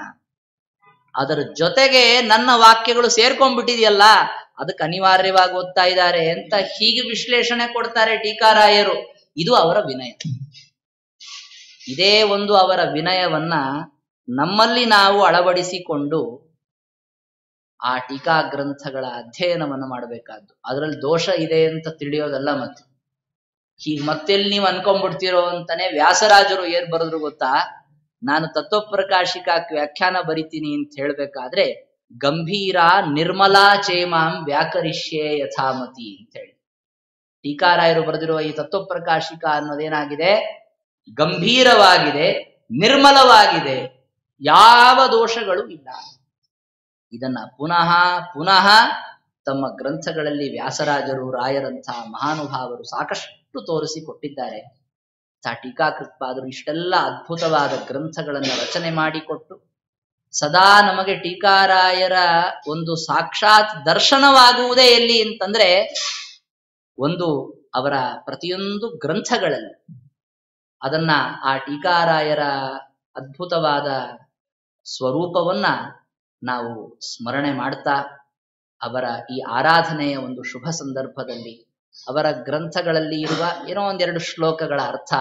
ಅದರ ಜೊತೆಗೆ ನನ್ನ ವಾಕ್ಯಗಳು ಸೇರ್ಕೊಂಡ್ಬಿಟ್ಟಿದೆಯಲ್ಲ, ಅದಕ್ಕೆ ಅನಿವಾರ್ಯವಾಗಿ ಓದ್ತಾ ಇದ್ದಾರೆ ಅಂತ ಹೀಗೆ ವಿಶ್ಲೇಷಣೆ ಕೊಡ್ತಾರೆ ಟೀಕಾರಾಯರು. ಇದು ಅವರ ವಿನಯ. ಇದೇ ಒಂದು ಅವರ ವಿನಯವನ್ನ ನಮ್ಮಲ್ಲಿ ನಾವು ಅಳವಡಿಸಿಕೊಂಡು ಆ ಟೀಕಾ ಗ್ರಂಥಗಳ ಅಧ್ಯಯನವನ್ನು ಮಾಡಬೇಕಾದ್ದು. ಅದರಲ್ಲಿ ದೋಷ ಇದೆ ಅಂತ ತಿಳಿಯೋದಲ್ಲ. ಮತ್ತೆ ಹೀಗೆ ಮತ್ತೆಲ್ಲಿ ನೀವು ಅನ್ಕೊಂಡ್ಬಿಡ್ತೀರೋ ಅಂತಾನೆ ವ್ಯಾಸರಾಜರು ಏನ್ ಬರೆದ್ರು ಗೊತ್ತಾ? ನಾನು ತತ್ವಪ್ರಕಾಶಿಕಕ್ಕೆ ವ್ಯಾಖ್ಯಾನ ಬರಿತೀನಿ ಅಂತ ಹೇಳ್ಬೇಕಾದ್ರೆ ಗಂಭೀರ ನಿರ್ಮಲಾ ಚೇಮಾಂ ವ್ಯಾಕರಿಷ್ಯೆ ಯಥಾಮತಿ ಅಂತ ಹೇಳಿ ಟೀಕಾರಾಯರು ಬರೆದಿರುವ ಈ ತತ್ವಪ್ರಕಾಶಿಕ ಅನ್ನೋದೇನಾಗಿದೆ? ಗಂಭೀರವಾಗಿದೆ, ನಿರ್ಮಲವಾಗಿದೆ, ಯಾವ ದೋಷಗಳು ಇಲ್ಲ. ಇದನ್ನ ಪುನಃ ಪುನಃ ತಮ್ಮ ಗ್ರಂಥಗಳಲ್ಲಿ ವ್ಯಾಸರಾಜರು, ರಾಯರಂತಹ ಮಹಾನುಭಾವರು ಸಾಕಷ್ಟು ತೋರಿಸಿಕೊಟ್ಟಿದ್ದಾರೆ. ಟೀಕಾಕೃತ್ಪಾದರು ಇಷ್ಟೆಲ್ಲ ಅದ್ಭುತವಾದ ಗ್ರಂಥಗಳನ್ನು ರಚನೆ ಮಾಡಿಕೊಟ್ಟು ಸದಾ ನಮಗೆ ಟೀಕಾರಾಯರ ಒಂದು ಸಾಕ್ಷಾತ್ ದರ್ಶನವಾಗುವುದೇ ಎಲ್ಲಿ ಅಂತಂದ್ರೆ, ಒಂದು ಅವರ ಪ್ರತಿಯೊಂದು ಗ್ರಂಥಗಳಲ್ಲಿ ಅದನ್ನ ಆ ಟೀಕಾರಾಯರ ಅದ್ಭುತವಾದ ಸ್ವರೂಪವನ್ನ ನಾವು ಸ್ಮರಣೆ ಮಾಡ್ತಾ, ಅವರ ಈ ಆರಾಧನೆಯ ಒಂದು ಶುಭ ಸಂದರ್ಭದಲ್ಲಿ ಅವರ ಗ್ರಂಥಗಳಲ್ಲಿ ಇರುವ ಏನೋ ಒಂದೆರಡು ಶ್ಲೋಕಗಳ ಅರ್ಥ,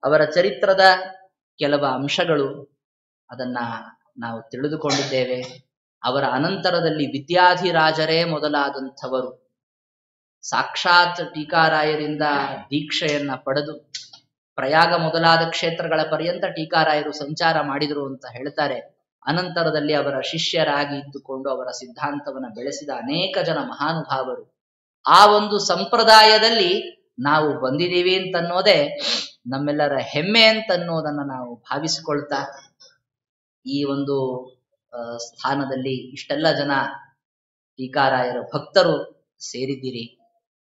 ಅವರ ಚರಿತ್ರದ ಕೆಲವು ಅಂಶಗಳು, ಅದನ್ನ ನಾವು ತಿಳಿದುಕೊಂಡಿದ್ದೇವೆ. ಅವರ ಅನಂತರದಲ್ಲಿ ವಿದ್ಯಾಧಿರಾಜರೇ ಮೊದಲಾದಂಥವರು ಸಾಕ್ಷಾತ್ ಟೀಕಾರಾಯರಿಂದ ದೀಕ್ಷೆಯನ್ನ ಪಡೆದು ಪ್ರಯಾಗ ಮೊದಲಾದ ಕ್ಷೇತ್ರಗಳ ಪರ್ಯಂತ ಟೀಕಾರಾಯರು ಸಂಚಾರ ಮಾಡಿದರು ಅಂತ ಹೇಳ್ತಾರೆ. ಅನಂತರದಲ್ಲಿ ಅವರ ಶಿಷ್ಯರಾಗಿ ಇದ್ದುಕೊಂಡು ಅವರ ಸಿದ್ಧಾಂತವನ್ನು ಬೆಳೆಸಿದ ಅನೇಕ ಜನ ಮಹಾನುಭಾವರು. ಆ ಒಂದು ಸಂಪ್ರದಾಯದಲ್ಲಿ ನಾವು ಬಂದಿದ್ದೀವಿ ಅಂತನ್ನೋದೇ ನಮ್ಮೆಲ್ಲರ ಹೆಮ್ಮೆ ಅಂತನ್ನೋದನ್ನ ನಾವು ಭಾವಿಸಿಕೊಳ್ತಾ, ಈ ಒಂದು ಸ್ಥಾನದಲ್ಲಿ ಇಷ್ಟೆಲ್ಲ ಜನ ಟೀಕಾರಾಯರ ಭಕ್ತರು ಸೇರಿದ್ದೀರಿ.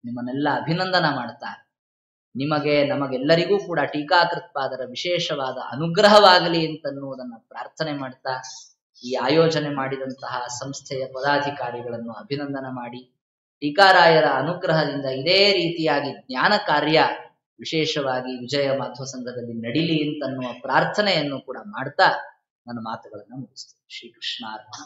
ನಿಮ್ಮನ್ನೆಲ್ಲ ಅಭಿನಂದನ ಮಾಡ್ತಾ, ನಿಮಗೆ ನಮಗೆಲ್ಲರಿಗೂ ಕೂಡ ಟೀಕಾಕೃತ್ಪಾದರ ವಿಶೇಷವಾದ ಅನುಗ್ರಹವಾಗಲಿ ಅಂತನ್ನುವುದನ್ನು ಪ್ರಾರ್ಥನೆ ಮಾಡ್ತಾ, ಈ ಆಯೋಜನೆ ಮಾಡಿದಂತಹ ಸಂಸ್ಥೆಯ ಪದಾಧಿಕಾರಿಗಳನ್ನು ಅಭಿನಂದನೆ ಮಾಡಿ, ಟೀಕಾರಾಯರ ಅನುಗ್ರಹದಿಂದ ಇದೇ ರೀತಿಯಾಗಿ ಜ್ಞಾನ ಕಾರ್ಯ ವಿಶೇಷವಾಗಿ ವಿಜಯ ಮಾಧ್ವ ಸಂಘದಲ್ಲಿ ನಡೀಲಿ ಅಂತನ್ನುವ ಪ್ರಾರ್ಥನೆಯನ್ನು ಕೂಡ ಮಾಡ್ತಾ ನನ್ನ ಮಾತುಗಳನ್ನು ಮುಗಿಸ್ತೇನೆ. ಶ್ರೀಕೃಷ್ಣಾರ್ಪಣ.